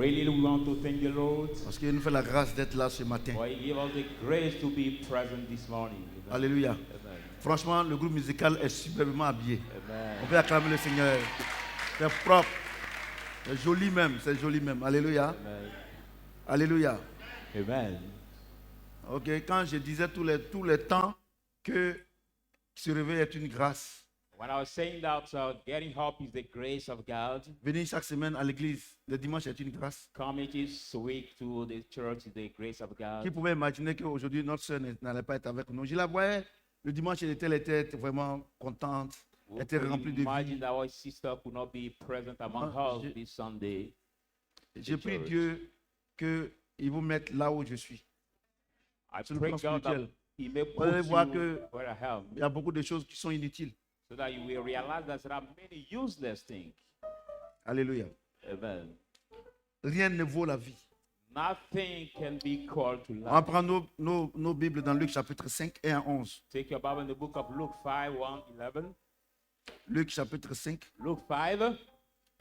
Really, we want to thank the Lord parce qu'il nous fait la grâce d'être là ce matin. for He gave us the grace to be present this morning. Amen. Alléluia. Amen. Franchement, le groupe musical est superbement habillé. Amen. On peut acclamer le Seigneur. C'est propre. C'est joli même. C'est joli même. Alléluia. Amen. Alléluia. Amen. Ok, quand je disais tout le temps que se réveiller est une grâce. When I was saying that getting up is the grace of God, Venir chaque semaine à l'église le dimanche est une grâce. coming each week to the church is the grace of Qui God. pouvait imaginer qu'aujourd'hui notre soeur n'allait pas être avec nous? Je la voyais le dimanche, elle était vraiment contente, Who elle était could remplie de imagine vie. that our sister could not be present among us this Sunday. J'ai prié Dieu qu'il vous mette là où je suis. I Sur le pray plan God that spirituel. He may Vous allez put voir you que where I am, il y a beaucoup de choses qui sont inutiles. so that you will realize that there are many useless things. Alléluia. Amen. Rien ne vaut la vie. Nothing can be called to On va life. prendre nos Bibles dans Luc chapitre 5 et 11. Take your Bible in the book of Luke 5, 1, 11. Luc chapitre 5 Luke 5,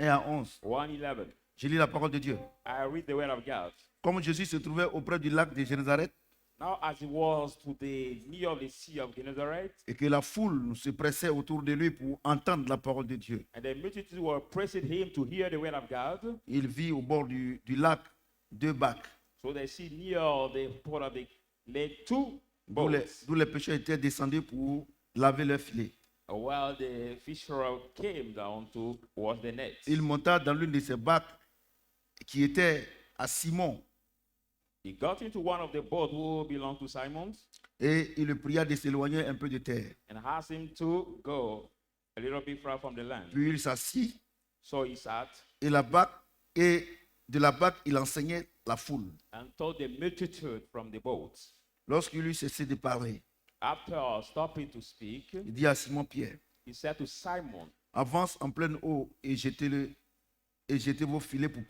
et 11. 1, 11. Je lis la parole de Dieu. I read the word of God. Comme Jésus se trouvait auprès du lac de Génézareth Now, as he was to the near of the sea of Gennesaret, et que la foule se pressait autour de lui pour entendre la parole de Dieu, and the multitude were pressing him to hear the word of God, il vit au bord du lac deux bacs, so they see near the port of the lake two d'où boats. les pêcheurs étaient descendus pour laver leurs filets. While the fisher came down to wash the nets. Il monta dans l'une de ces bacs qui était à Simon He got into one of the boats who belonged to Simon et il le pria de s'éloigner un peu de terre. and asked him to go a little bit far from the land. Puis il s'assit So he sat et de la bac il enseignait la foule. and told the multitude from the boat. Lorsqu'il eut cessé de parler, After stopping to speak, il dit à Simon Pierre, he said to Simon, avance en pleine eau et jetez vos filets pour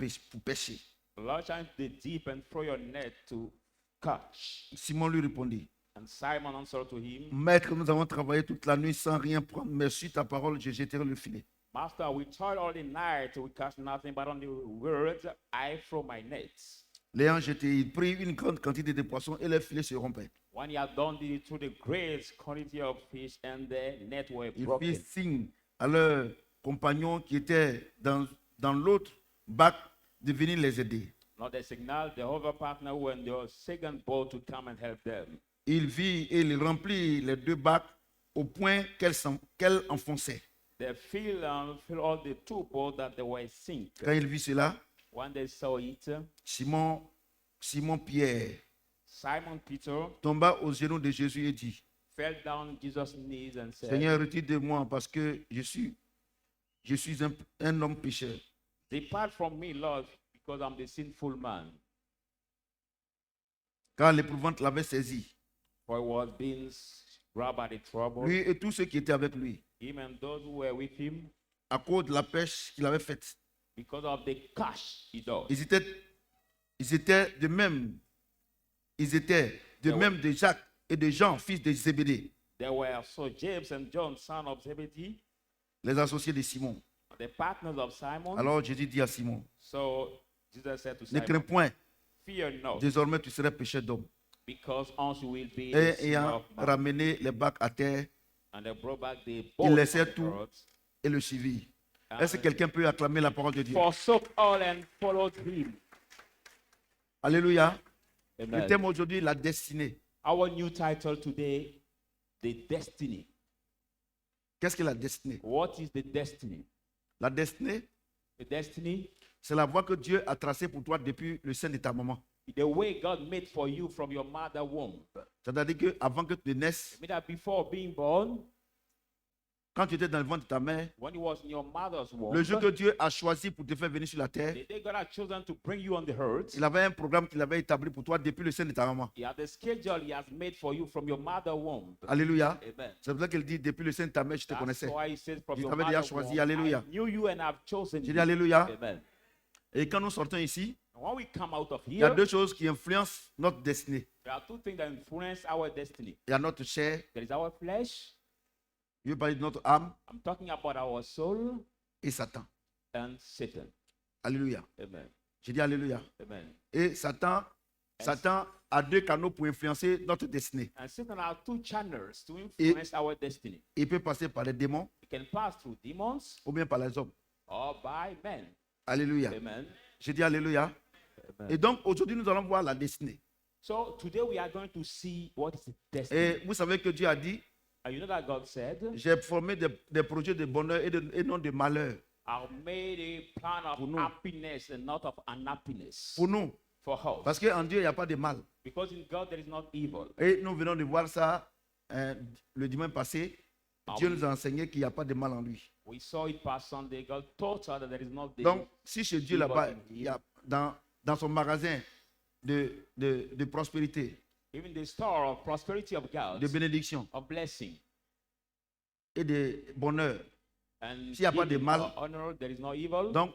pêcher. launch into the deep and throw your net to catch. Simon lui répondit, And Simon answered to him, Maître, nous avons travaillé toute la nuit sans rien prendre, mais sur ta parole, je jetterai le filet. Master, we toiled all the night, we catch nothing, but on the words I throw my nets. L'ayant jeté, il prit une grande quantité de poissons et les filets se rompaient. When he had done it to the great quantity of fish, and the net were Il broken. fit signe à leurs compagnons qui étaient dans l'autre bac de venir les aider. Now they signaled the other partner who were in the second boat to come and help them. Il vit et il remplit les deux bacs au point qu'elles enfonçaient. They fill all the two boats that they were sink. Quand il vit cela, When they saw it, Simon Pierre Simon Peter tomba aux genoux de Jésus et dit, fell down on Jesus' knees and said, Seigneur, retire de moi parce que je suis un homme pécheur. Depart from me, Lord, because I'm the sinful man. Car l'épouvante l'avait saisi, For he was being grabbed by the trouble, lui et tous ceux qui étaient avec lui, him and those who were with him, à cause de la pêche qu'il avait faite. because of the cash he does. Ils étaient de même de Jacques et de Jean, fils de Zébédée, There were so James and John, son of Zebedee, les associés de Simon. the partners of Simon. Alors Jésus dit à Simon, So Jesus said to ne crains Simon, point, fear not, désormais tu serais pécheur d'hommes. because also will be Et the son ayant of man. ramené les bacs à terre, And they brought back the il boat laissait on the tout road, et le suivit. Est-ce que quelqu'un peut acclamer la parole de Dieu? forsook all and followed him. Alléluia. Le Amen. thème aujourd'hui, la destinée. Our new title today, the destiny. Qu'est-ce que la destinée? What is the destiny? La destinée, The destiny, c'est la voie que Dieu a tracée pour toi depuis le sein de ta maman. the way God made for you from your mother womb. C'est-à-dire qu'avant que tu naisses, I mean that before being born, quand tu étais dans le ventre de ta mère, when you was in your mother's womb, le jour que Dieu a choisi pour te faire venir sur la terre, the day God had chosen to bring you on the earth, il avait un programme qu'il avait établi pour toi depuis le sein de ta maman. he had the schedule he has made for you from your mother womb. Alléluia. Amen. C'est pour ça qu'il dit, depuis le sein de ta mère, je te That's connaissais. why he says from Je your t'avais déjà mother choisi. womb, Alléluia. I knew you and I've chosen J'ai you. dit Alléluia. Amen. Et quand nous sortons ici, And when we come out of il y a here, deux choses qui influencent notre destinée. there are two things that influence our destiny. Il y a notre chair, There is our flesh. je veux parler de notre âme, I'm talking about our soul et Satan. and Satan. Alléluia. Amen. J'ai dit Alléluia. Amen. Et Satan a deux canaux pour influencer notre destinée. And Satan has two channels to influence our destiny. Il peut passer par les démons It can pass through demons ou bien par les hommes. or by men. Alléluia. Amen. J'ai dit Alléluia. Amen. Et donc aujourd'hui, nous allons voir la destinée. So today we are going to see what is the destiny. Et vous savez que Dieu a dit, And you know that God said, j'ai formé des projets de bonheur et non de malheur I've made a plan of Pour nous. happiness and not of unhappiness pour nous. for us. Parce qu'en Dieu, il n'y a pas de mal. Because in God there is not evil. Et nous venons de voir ça le dimanche passé. Ah Dieu oui. nous a enseigné qu'il n'y a pas de mal en lui. We saw it past Sunday. God taught us that there is not the Donc, si chez Dieu evil là-bas, in il y him. a dans son magasin de prospérité, Even the store of prosperity of God, de bénédiction of blessing, et de bonheur. and S'il y a pas de giving mal, or honor, there is no evil. Donc,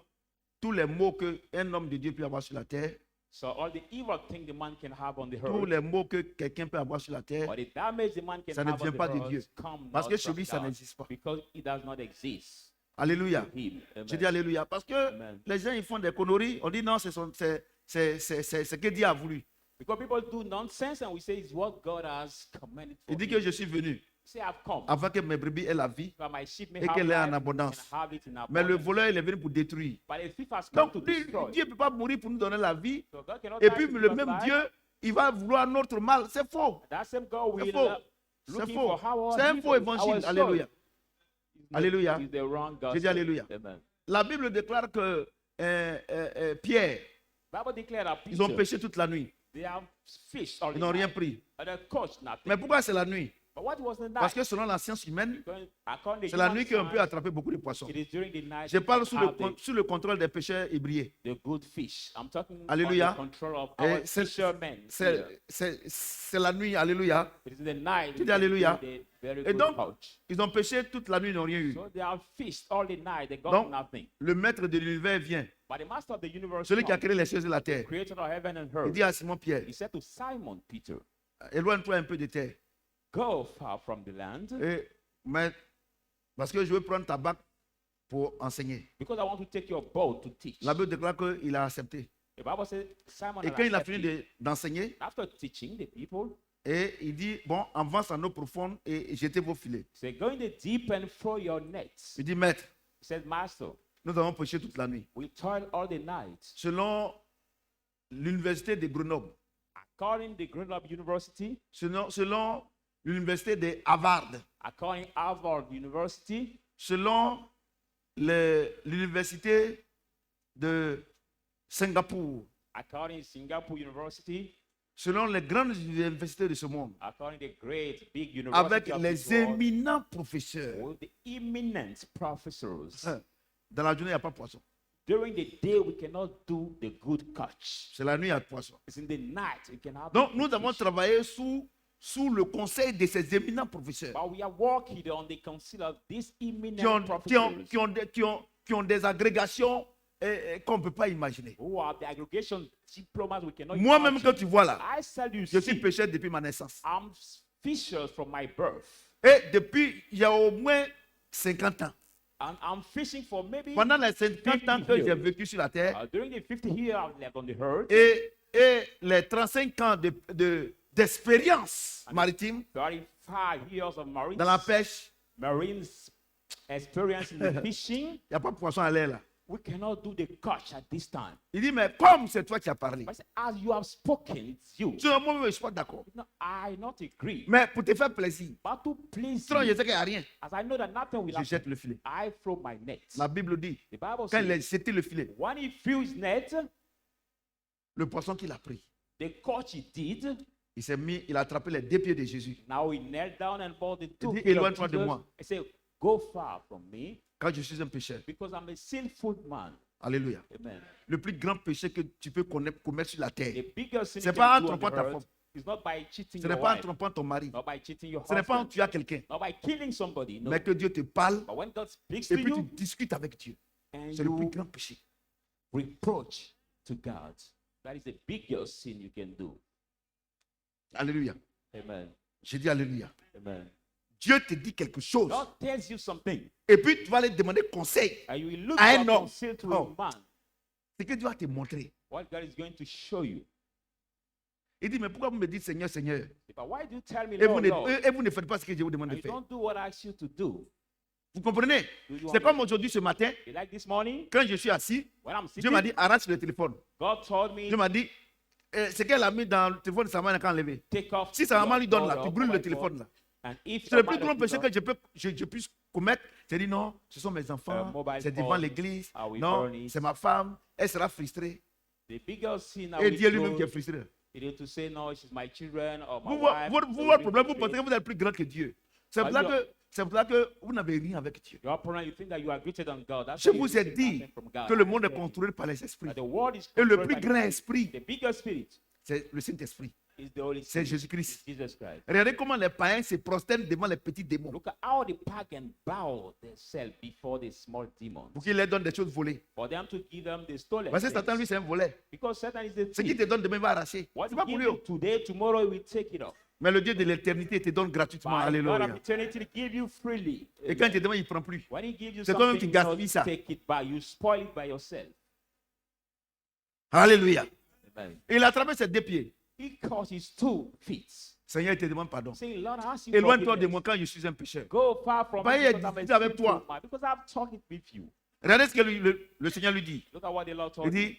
tous les mots qu'un homme de Dieu peut avoir sur la terre, So all the evil thing the man can have on the tous earth, les mots que quelqu'un peut avoir sur la terre, or the damage the man can ça ne have on vient the pas de earth, Dieu. come Parce not que chez from lui, ça God, n'existe pas. because it does not exist Alléluia. to him. Amen. Je dis Alléluia. Parce que Amen. les gens, ils font des conneries. On dit non, c'est ce que Dieu a voulu. Because people do nonsense and we say it's what God has commanded for Il dit me. que je suis venu Say I've come afin que mes brebis aient la vie. that my sheep may Et have qu'elle ait en life abondance. and have it in Mais le abundance. voleur, il est venu pour détruire. But the thief has come Donc, to lui, destroy. Dieu ne peut pas mourir pour nous donner la vie. So God cannot Et die puis, to le give us même life. Dieu, il va vouloir notre mal. C'est faux. That same God will C'est faux. C'est looking faux. for how C'est un faux évangile. Alléluia. Alléluia. Is the wrong J'ai dit gospel. Alléluia. Amen. La Bible déclare que Pierre, Bible declared that ils ont Peter, péché toute la nuit. they have fished all Ils the n'ont rien night, pris. and they caught nothing. Mais pourquoi c'est la nuit? But what was the night? Parce que selon la science humaine, According to c'est la human nuit qu'on peut science, attraper beaucoup de poissons. it is during the night Je parle we sous have sous le contrôle des pêcheurs ébriés. the good fish. I'm talking Alléluia. on the control of Et our c'est- fishermen. here. C'est la nuit, alléluia. It is the night. Tu dis Alléluia. they get the very Et good donc, pouch. ils ont pêché toute la nuit, ils n'ont rien eu. So they have fished all the night. They got Donc, nothing. le maître de l'univers vient, But the master of the universe, celui qui a come, créé les cieux et la terre. creator of heaven and Il earth, dit à Simon Pierre, he said to Simon Peter, éloigne-toi un peu de terre. go far from the land, Parce que je veux prendre ta bague pour enseigner. because I want to take your boat to teach. La Bible déclare qu'il a accepté. The Bible says Simon Et had quand il a accepted. fini d'enseigner, After teaching the people, et il dit, bon, avance en eau profonde et jetez vos filets. he said, go in the deep and throw your nets. Il dit, maître, He said, Master, nous avons pêché toute la nuit. we toil all the night. Selon l'université de Grenoble, According to Grenoble University, selon l'université de Harvard, according to Harvard University, selon l'université de Singapour, according to Singapore University, selon les grandes universités de ce monde, according to the great big university avec of les this world, éminents professeurs. with the eminent professors. Dans la journée, il n'y a pas de poisson. During the day, we cannot do the good catch. C'est la nuit, il y a de poisson. It's in the night we can have Donc, the nous good avons fish. travaillé sous le conseil de ces éminents professeurs But we are working on the council of these eminent qui ont, professors qui ont des agrégations qu'on ne peut pas imaginer. who are the aggregation diplomas we cannot Moi-même, que imagine. tu vois là, I said, you je suis see, pêcheur depuis ma naissance. I'm fishers from my birth. Et depuis, il y a au moins 50 ans. And I'm fishing for maybe Pendant les 50 ans que j'ai vécu sur la terre during the 50 years I've lived on the earth, et les 35 ans d'expérience maritime 35 years of marines, dans la pêche, marines experience in the fishing, il n'y a pas de poisson à l'air là. we cannot do the catch at this time. Il dit, mais comme c'est toi qui as parlé, But I said, as you have spoken, it's you. moi, je ne suis pas d'accord. No, I not agree. Mais pour te faire plaisir, But to please sinon je you, sais qu'il n'y a rien, as I know that nothing will je happen, jette le filet. I throw my net. La Bible dit, The Bible quand il a says, jeté le filet, when he threw his net, le poisson qu'il a pris, the catch he did, il a attrapé les deux pieds de Jésus. now he knelt down and bought the two dit, feet of éloigne-toi de Jesus. moi. He said, go far from me, Quand je suis un pécheur. because I'm a sinful man. Alléluia. Amen. Le plus grand péché que tu peux commettre sur la terre, The biggest sin C'est you pas can en do on trompant the ta earth femme. is not by cheating ce n'est your pas en wife, trompant ton mari, not by cheating your ce n'est pas en husband, tuant quelqu'un, not by killing somebody. No. mais que Dieu te parle But when God speaks et to puis tu you discutes avec Dieu. and C'est le plus you grand péché. reproach to God, that is the biggest sin you can do. Alléluia. Amen. J'ai dit Alléluia. Amen. Dieu te dit quelque chose God tells you something, et puis tu vas aller demander conseil. and you will look I for know. counsel to Oh. a man. Ce que Dieu va te montrer. what God is going to show you. Il dit, mais pourquoi vous me dites Seigneur, Seigneur, But why do you tell me, et vous, Lord, Lord, et vous ne faites pas ce que je vous demande and de you faire? don't do what I ask you to do? Vous comprenez? Do you C'est comme understand? aujourd'hui, ce matin, You like this morning, quand je suis assis, when I'm Dieu m'a sitting, dit, arrache le téléphone. God told me, Dieu m'a dit, ce qu'elle a mis dans le téléphone, sa main quand enlevé. take off Si sa maman lui donne là, your tu brûles le mobile téléphone phone, là. and if C'est your le plus mother grand péché does que je puisse commettre. J'ai dit non, ce sont mes enfants, mobile c'est devant phone, l'église. I will Non, burn it. c'est ma femme, elle sera frustrée. the biggest sin I Et will Dieu lui-même qui est do, frustré. it is to say, no, she's my children or my Vous, wife. votre so problème, you vous be pensez que vous êtes plus grand que Dieu. C'est But pour ça que vous n'avez rien avec Dieu. Your problem, you think that you are greater than God. That's Je why you vous ai receive dit nothing from God. que le monde I est tell you contrôlé par les esprits. that the world is Et le controlled plus by grand the esprit, The biggest spirit c'est le Saint-Esprit. is the Holy C'est Spirit. Jésus-Christ. It's Jesus Christ. Regardez comment les païens se prosternent devant les petits démons Look at how the pagan bow themselves before the small demons pour qu'ils leur donnent des choses volées. for them to give them the stolen Parce que things. Satan, lui, c'est un voleur. Because Satan is the Ce qu'il thief. te donne demain, il va arracher. What C'est you pas pour give lui. him today, tomorrow he will take it off. Mais le Dieu de l'éternité te donne gratuitement. By God Alléluia. of eternity to give you freely. Et quand il te demande, il ne prend plus. When he gives you C'est toi-même something, qui you don't gaspilles ça. take it back. You spoil it by yourself. Alléluia. Amen. Et il a attrapé ses deux pieds. He caused his 2 feet. Seigneur, il te demande pardon. Saying, Lord, I ask you Éloigne-toi de forgiveness. moi quand je suis un pécheur. Go far from Bah, me il a because I'm a discuté avec sinful toi. man, because I'm talking with you. Regardez ce que le Seigneur lui dit. Look at what the Lord Il told me. dit,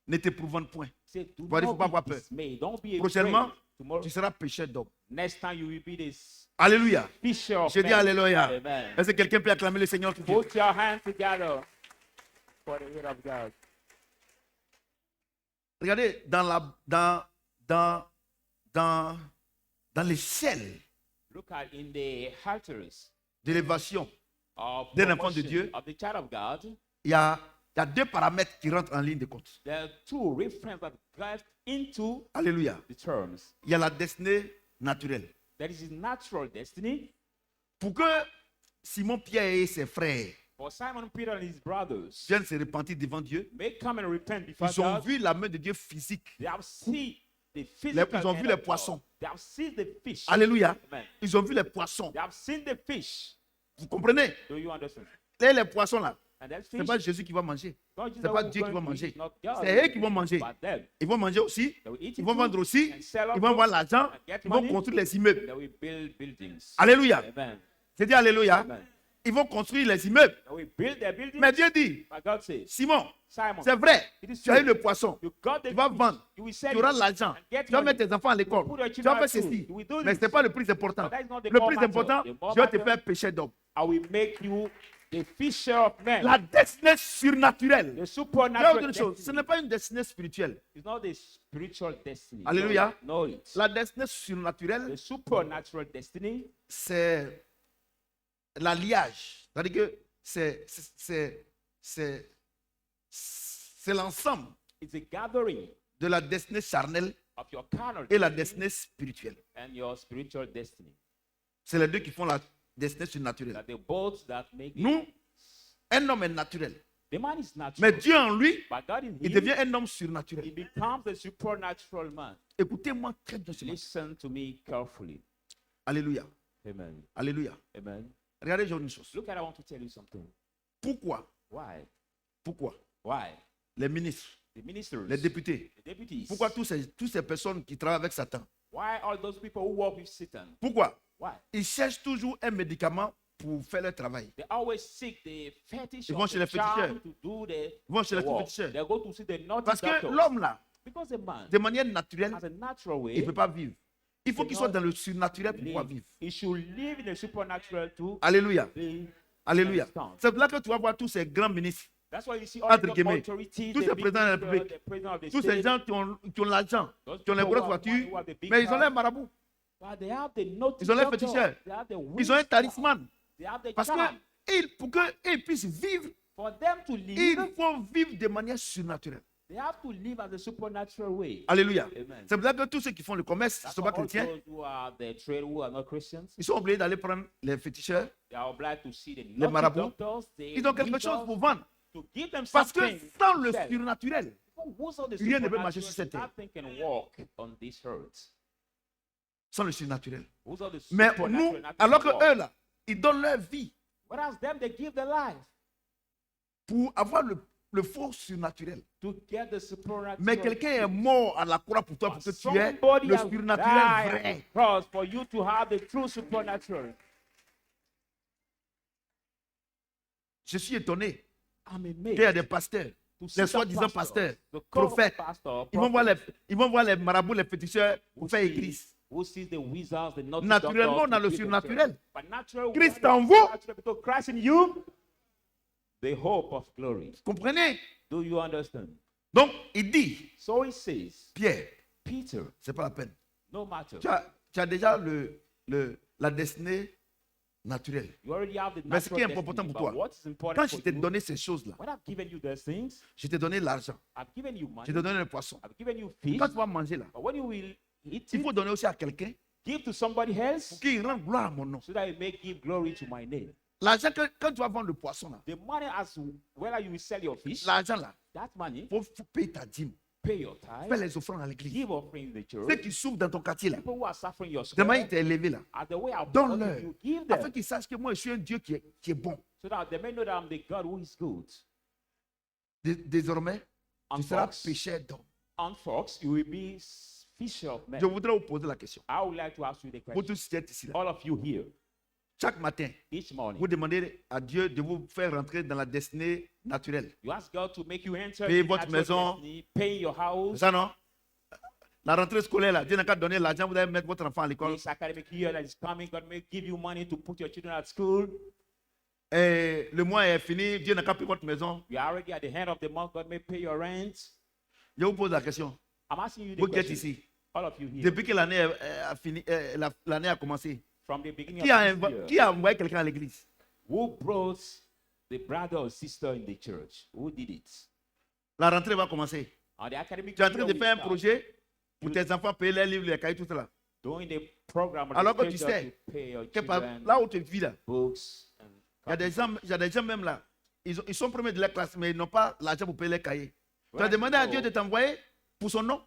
ne t'éprouvante point. He said, do Voilà, il faut pas not avoir be peur. dismayed. Don't be Prochainement, afraid. Tomorrow, tu seras pécheur d'homme. next time you will be this Alléluia. fisher of Je dis men. Alléluia. Amen. Est-ce que quelqu'un peut acclamer le Seigneur tout de suite? Put your hands together for the will of God. Regardez, dans l'échelle Look at in the arteries d'élévation, of D'un enfant de promotion Dieu. of the child of God. il y a deux paramètres qui rentrent en ligne de compte. There are 2 references that get into Alléluia. the terms. Il y a la destinée naturelle. That is his natural destiny. Pour que Simon-Pierre et ses frères For Simon Peter and his brothers, viennent se repentir devant Dieu, may come and repent before ils ont God. vu la main de Dieu physique. They have seen the physical Ils ont vu hand les of God. poissons. They have seen the fish. Alléluia. Amen. Ils ont vu les poissons. They have seen the fish. Vous comprenez? Do you understand? Et les poissons là, And that ce n'est fish, pas Jésus qui va manger. not Ce n'est pas Dieu qui va going to manger. eat, not God. C'est eux qui vont manger. But them. Ils vont manger aussi. They will eat Ils it vont too, vendre aussi. and sell Ils vont avoir l'argent. and get Ils vont money. construire les immeubles. They will build buildings. Alléluia. Amen. C'est dit Alléluia. Amen. Ils vont construire les immeubles. They will build their buildings. Mais Dieu dit, But God says, Simon, Simon, c'est vrai, it is tu as eu true. le poisson. You got the Tu vas fish. vendre. You will sell Tu auras it l'argent. and get Tu vas money. mettre tes enfants à l'école. Put your Tu children vas faire at school. ceci. You will do Mais this. ce n'est pas le plus important. But that is not the Le more plus matter. important, The more je vais te matter, faire pécher d'homme. I will make you the fisher of men. La destinée surnaturelle. The Je vais vous supernatural dire une chose, ce destiny. n'est pas une destinée spirituelle. It's not the spiritual destiny. Alléluia. No, it's La destinée surnaturelle, the supernatural destiny. c'est l'alliage. C'est-à-dire que c'est l'ensemble It's a gathering de la destinée charnelle of your carnal et la destiny destinée spirituelle. and your spiritual destiny. C'est les deux qui font la destinée surnaturelle. That the both that make it. Nous, un homme est naturel. The man is natural. Mais Dieu en lui, But God in il him, devient un homme he surnaturel. becomes a supernatural man. Écoutez-moi très bien ce matin. Listen to me carefully. Alléluia. Amen. Alléluia. Amen. Regardez, j'ai une chose. Look at, I want to tell you something. Pourquoi? Why? Pourquoi? Why? Les ministres, The ministers, les députés. the deputies. Pourquoi toutes ces personnes qui travaillent avec Satan? Why all those people who work with Satan? Pourquoi? Why? Ils cherchent toujours un médicament pour faire leur travail. They always seek the fetish Ils vont of chez the les féticheurs. charm to do the Ils vont chez les work. féticheurs. They go to see the naughty Parce que doctors. l'homme là, Because a man, de manière naturelle, has a natural way, il ne peut pas vivre. Il faut qu'il soit dans le surnaturel pour pouvoir live. vivre. He should live in the supernatural to Alléluia. be. Alléluia. understand. C'est là que tu vas voir tous ces grands ministres, That's why you see all Entre the guillemets, authorities, tous the ces big présidents de la ministers, République, the president of the tous ces state, gens qui ont l'argent, those qui ont les people grosses who voitures, have the big mais ils ont cars, l'air marabouts. but they have the naughty Ils ont les doctor, féticheurs. they have the Ils ont un witchcraft, talisman. they have the Parce charm. que pour qu'ils puissent vivre, For them to il live, faut vivre de manière surnaturelle. they have to live as a supernatural way. Alléluia. Amen. C'est pour ça que tous ceux qui font le commerce, ils ne That's sont why pas all chrétiens, those who are the trade who are not Christians, ils sont obligés d'aller prendre les féticheurs. they are obliged to see the Les naughty marabouts, doctors, the Ils ont quelque chose wizards, pour vendre. to give them Parce que something sans le to sell. surnaturel, Who's on the rien ne peut marcher supernatural, sur cette terre. nothing can walk on this earth. sans le surnaturel. Who's on the Mais supernatural, nous, nothing alors can que walk. eux là, ils donnent leur vie Whereas them, they give their life pour avoir le faux surnaturel. to get the supernatural. Mais quelqu'un est mort à la croix pour toi, pour que tu aies Somebody le has surnaturel died on vrai. the cross for you to have the true supernatural. Je suis étonné I'm qu'il y a amazed des pasteurs, to see les the soi-disant pastors, pasteurs, the call of prophètes. pastor, Ils vont voir les marabouts, les féticheurs pour faire église. who sees the wizards, the naughty Naturellement, doctors, on a le to build the surnaturel. church. But natural, Christ we have en the vous. supernatural because Christ in you, the hope of glory. Vous comprenez? Do you understand? Donc, il dit, So he says, Pierre, Peter, c'est pas la peine. no matter. Tu as déjà la destinée naturelle. You already have the Mais ce qui est natural important destiny, pour but toi, what is important quand for je t'ai you, donné ces choses-là, when I've given you those things, je t'ai donné l'argent, I've given you money, je t'ai donné le poisson. I've given you fish, Quand tu vas manger là, but when you will eat il it, faut donner aussi à quelqu'un give to somebody else pour qu'il rende gloire à mon nom. so that it may give glory to my name. L'argent, quand tu vas vendre le poisson là, The money, as whether you will sell your fish, l'argent là, that money, il faut payer ta dîme, pay your faire tithe, les offrandes à l'église. give offering in the Ceux church. qui souffrent dans ton quartier là, People who are suffering your de square, manière il t'a élevé là, as the way I've donne-leur, brought you, give afin them, qu'ils sachent que moi je suis un Dieu qui est bon. so that they may know that I'm the God who is good. Désormais, tu On seras Fox, pécheur d'homme. on Fox, you will be fisher of men. Je voudrais vous poser la question. I would like to ask you the Vous question. tous qui êtes ici là, All of you here, chaque matin, each morning, vous demandez à Dieu de vous faire rentrer dans la destinée naturelle. you ask God to make you enter Payez the votre natural maison. destiny, pay your C'est house. ça, non? La rentrée scolaire, là, Dieu n'a qu'à donner l'argent, vous allez mettre votre enfant à l'école. This academic year that is coming, God may give you money to put your children at school. Et le mois est fini, Dieu n'a qu'à payer votre maison. You are already at the end of the month, God may pay your rent. Je vous pose la question. I'm asking you the Vous qui êtes question. ici, All of you here, depuis que l'année a fini, l'année a commencé, from the beginning qui a, of this year, qui a envoyé quelqu'un à l'église? who brought the brother or sister in the church? Who did it? La rentrée va commencer. On the academic Tu es en train year de will faire un start, projet pour tes enfants, payer les livres, les cahiers, tout cela. doing the program of Alors the que tu scripture sais to pay your Que children là où tu vis là, books and il y a des gens même là, ils sont premiers de la classe, mais ils n'ont pas l'argent pour payer les cahiers. Tu as Right. demandé à So, Dieu de t'envoyer pour son nom.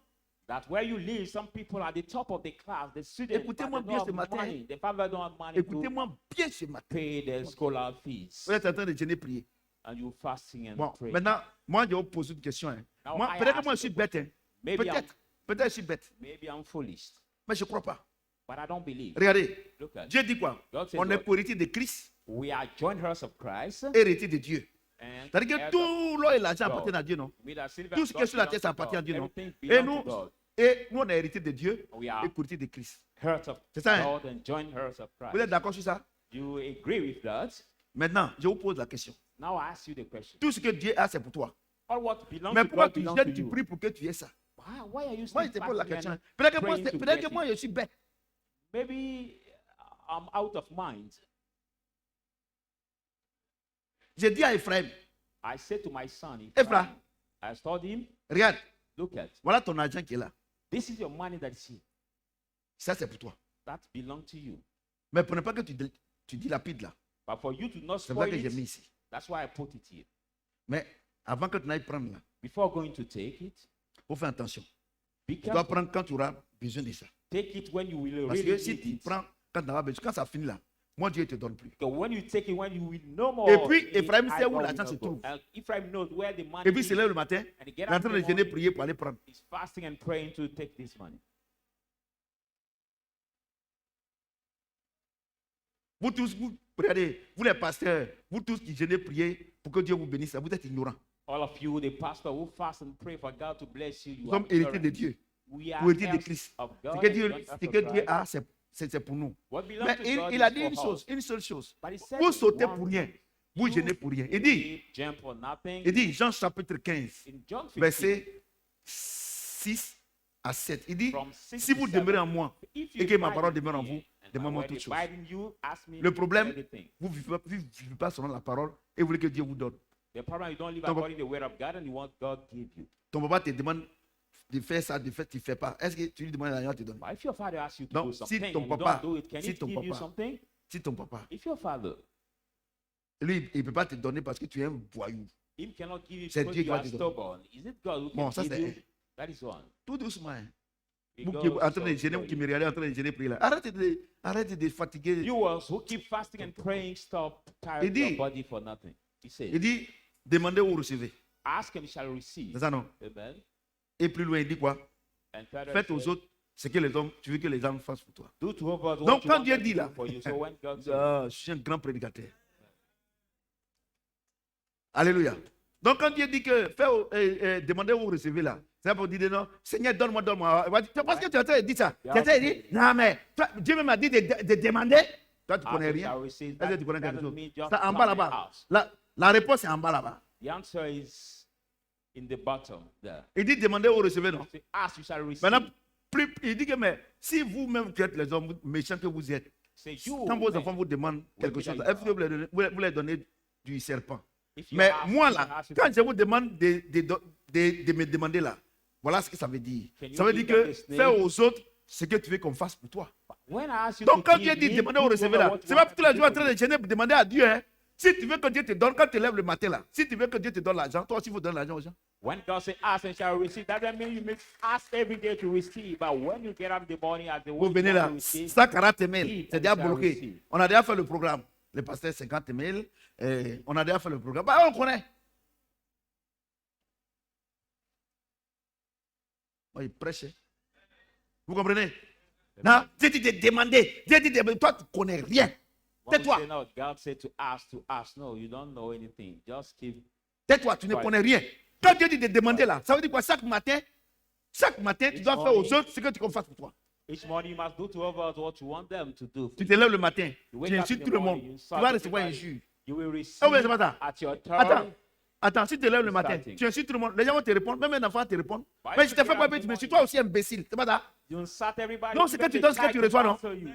that where you live, some people are at the top of the class, the students, but Écoutez-moi they bien don't ce have matin. money. The father don't have money to Écoutez-moi bien ce matin. pay their scholar fees, Vous êtes en train de jeûner, prier. and you fasting and Bon, praying. maintenant, moi, je vais vous poser une question. Hein. Now, Moi, I peut-être que ask moi, je suis you, bête. Hein. Maybe I'm, Peut-être je suis bête. maybe I'm foolish, Mais je ne crois pas. but I don't believe. Regardez, Look at Dieu dit quoi? God says On est what? héritier de Christ, We are joint heirs of Christ, héritier de Dieu. and C'est-à-dire que heirs of tout l'or et l'argent God. appartiennent à Dieu, non? me that silver Tout and ce qui est gold sur la belongs terre, ça to appartient à God. Dieu, non? Everything Et belongs nous, to God. on est héritier de Dieu We are et héritier de Christ. heirs of C'est ça, hein? God and joint heirs of Vous êtes Christ. d'accord sur ça? You agree with that? Maintenant, je vous pose la question. Now I ask you the question. Tout ce que Dieu a, c'est pour toi. All what belongs Mais to pourquoi God tu belongs jeûnes, to tu you. pries pour que tu aies ça? Why are you Moi, still je te pose la fasting question. and Peut-être que praying to peut-être get que moi, it? je suis bête. Maybe I'm out of mind. J'ai dit à Ephraim, I said to my son, Ephraim, I told him, regarde, look at, voilà ton argent qui est là. this is your money that is here. Ça, c'est pour toi. That belongs to you. Mais pour ne pas que tu dilapides là. But for you to not C'est pour ça spoil que j'ai mis it, ici. that's why I put it here. Mais avant que tu n'ailles prendre là, Before going to take it, il faut faire attention. be Tu dois careful. prendre quand tu auras besoin de ça. Take it when you will Parce really que si need tu it. prends quand tu auras besoin, quand ça finit là, moi Dieu ne te donne plus. Because when you take it, when you will no more. Et puis, need it, Ephraim I sait où will l'argent not se go. trouve. And Ephraim knows where the money Et puis il is. se lève le matin, And he il get est up en in train the de gêner, morning, prier pour aller prendre. he's fasting and praying to take this money. Vous tous, regardez, vous les pasteurs, vous tous qui gênez, priez pour que Dieu vous bénisse, vous êtes ignorants. All of you, the pastor who fast and pray for God to bless you, you Nous are sommes héritiers ignorant. de Dieu, We are ou héritiers de heirs Christ. of Ce God que and Dieu, joint heirs ce of que Dieu Christ. a, c'est pour nous. What belongs Mais to God il a is dit for une us. chose, une seule chose. But he said Vous sautez one pour rien, thing. vous You gênez pour rien. Il dit, sleep, jump for nothing. il dit, Jean chapitre 15, In John 15, verset 6 à 7. Il dit, from 6 si to vous 7, demeurez en moi, if you et que ma abide parole in demeure en me, vous, and my demandez-moi word toutes choses. abide in you, ask me Le problème, anything. vous ne vivez pas selon la parole et vous voulez que Dieu vous donne. The problem, you don't live Ton- according to the word of God and you want God to give you. Ton papa te demande de faire ça, de faire, tu ne fais pas. Est-ce que tu lui demandes l'argent, il te donne? But if your father asks you to Donc, do si something ton and you papa- don't do it, can si he ton give you papa- something? Si ton papa, If your father, lui, il ne peut pas te donner parce que tu es un voyou. him cannot give you C'est because Dieu qui you va are te donner. stubborn. Is it God who Bon, can ça, give c'est you? un. That is one. Tout doucement. Hein. It Vous qui êtes goes en train de so gêner, vous qui slowly. me regardez en train de gêner, prier là. Arrêtez de fatiguer. You ones who keep fasting and praying, stop Il tiring dit- your body for nothing. He says, Il dit, demandez ou recevez. Ask and you shall receive. C'est ça, non? Amen. Et plus loin, il dit quoi? And further Faites aux said, autres ce que les hommes, tu veux que les hommes fassent pour toi. do to others Donc, what you quand want Dieu them dit to là, do for you. So when God says, je suis un grand prédicateur. Alléluia. Donc, quand Dieu dit que demandez ou recevez là, c'est pour dire non, Seigneur, donne-moi, donne-moi. Parce que tu as dit ça. Tu as dit, non, mais toi, Dieu même a dit de demander. Toi, tu ne connais rien. Est-ce que tu connais quelque chose? Ça, en bas là-bas. La réponse est en bas là-bas. The answer is in the bottom there. Il dit demander ou recevez, non? Say, ask, you shall receive. Maintenant, il dit que mais si vous-même qui êtes les hommes méchants que vous êtes, Say, you, quand vos men, enfants vous demandent quelque chose, est-ce que vous leur donnez du serpent? if you Mais ask, moi you là, can ask quand it. je vous demande de me demander là, voilà ce que ça veut dire. Can you Ça veut give dire them que this name? fais aux autres ce que tu veux qu'on fasse pour toi. When I ask you Donc to quand give Dieu dit me, demandez ou do recevez over là, what c'est you pas want tous les to jours en do train de gêner pour demander à Dieu. Hein. Si tu veux que Dieu te donne, quand tu te lèves le matin là, si tu veux que Dieu te donne l'argent, toi aussi il faut donner l'argent aux gens. When God says ask and shall receive, that doesn't mean you must ask every day to receive. But when you get up in the morning at the Vous way venez you là, want to receive, 140 000, give c'est and déjà you shall bloqué. receive. On a déjà fait le programme. Le pasteur 50 000, on a déjà fait le programme. Bah, on connaît. Oh, il prêche. Hein. Vous comprenez? Non, Dieu dit de demander. Dieu dit de toi, tu ne connais rien. When we Tais-toi. say no, God said to ask, to ask. No, you don't know anything. Just keep. Tais-toi, tu ne Ouais. connais rien. Quand Dieu dit de demander là, ça veut dire quoi? Chaque matin, tu dois faire aux autres ce que tu qu'on fasse pour toi. Each morning you must do to others what you want them to do. Tu te lèves le matin, You wake tu up insultes in tout the le monde. morning, you Tu insult vas recevoir une everybody. injure. You will Ah receive oui, c'est pas ça. at your Attends, turn. attends, si tu te lèves le matin, Starting. tu insultes tout le monde, les gens vont te répondre, même un enfant te répond. Why Mais you je te fais get pas up in bête, the mais je suis morning? toi aussi imbécile. C'est pas ça. You insult everybody. Non, c'est que even tu the donnes ce que child tu will reçois, non? answer you.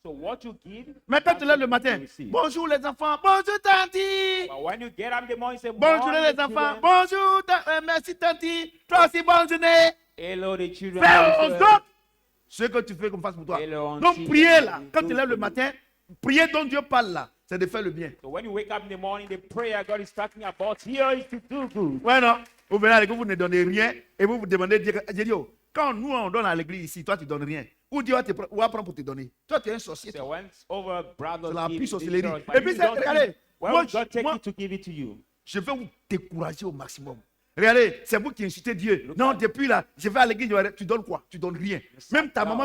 So what you give, Mais quand tu that's lèves le what you matin, receive. bonjour les enfants, bonjour tanti. But when you get up in the morning, say, Bonjour "Morning, les enfants, children." bonjour, merci tanti. Toi aussi, bonne journée. Hello, the children. Fais How aux is it? autres ce que tu fais qu'on fasse pour toi. Hello, Donc auntie. prier là, quand tu Do lèves le for you. matin, prier dont Dieu parle là, c'est de faire le bien. So when you wake up in the morning, the prayer God is talking about here is to do good. Ouais, non. Vous venez avec vous ne donnez rien et vous vous demandez, j'ai dit, oh, quand nous on donne à l'église ici, toi tu donnes rien. Ou Dieu va prendre pour te donner. Toi tu es un sorcier. So toi. when over brothers C'est la give pure this sorcellerie. church, but Et puis, you don't regardez, give, when moi, will God take moi- you to give it to you? Je vais vous décourager au maximum. Regardez, c'est vous qui incitez Dieu. Look Non, at- depuis là, je vais à l'église, tu donnes quoi? Tu donnes rien. Même ta down.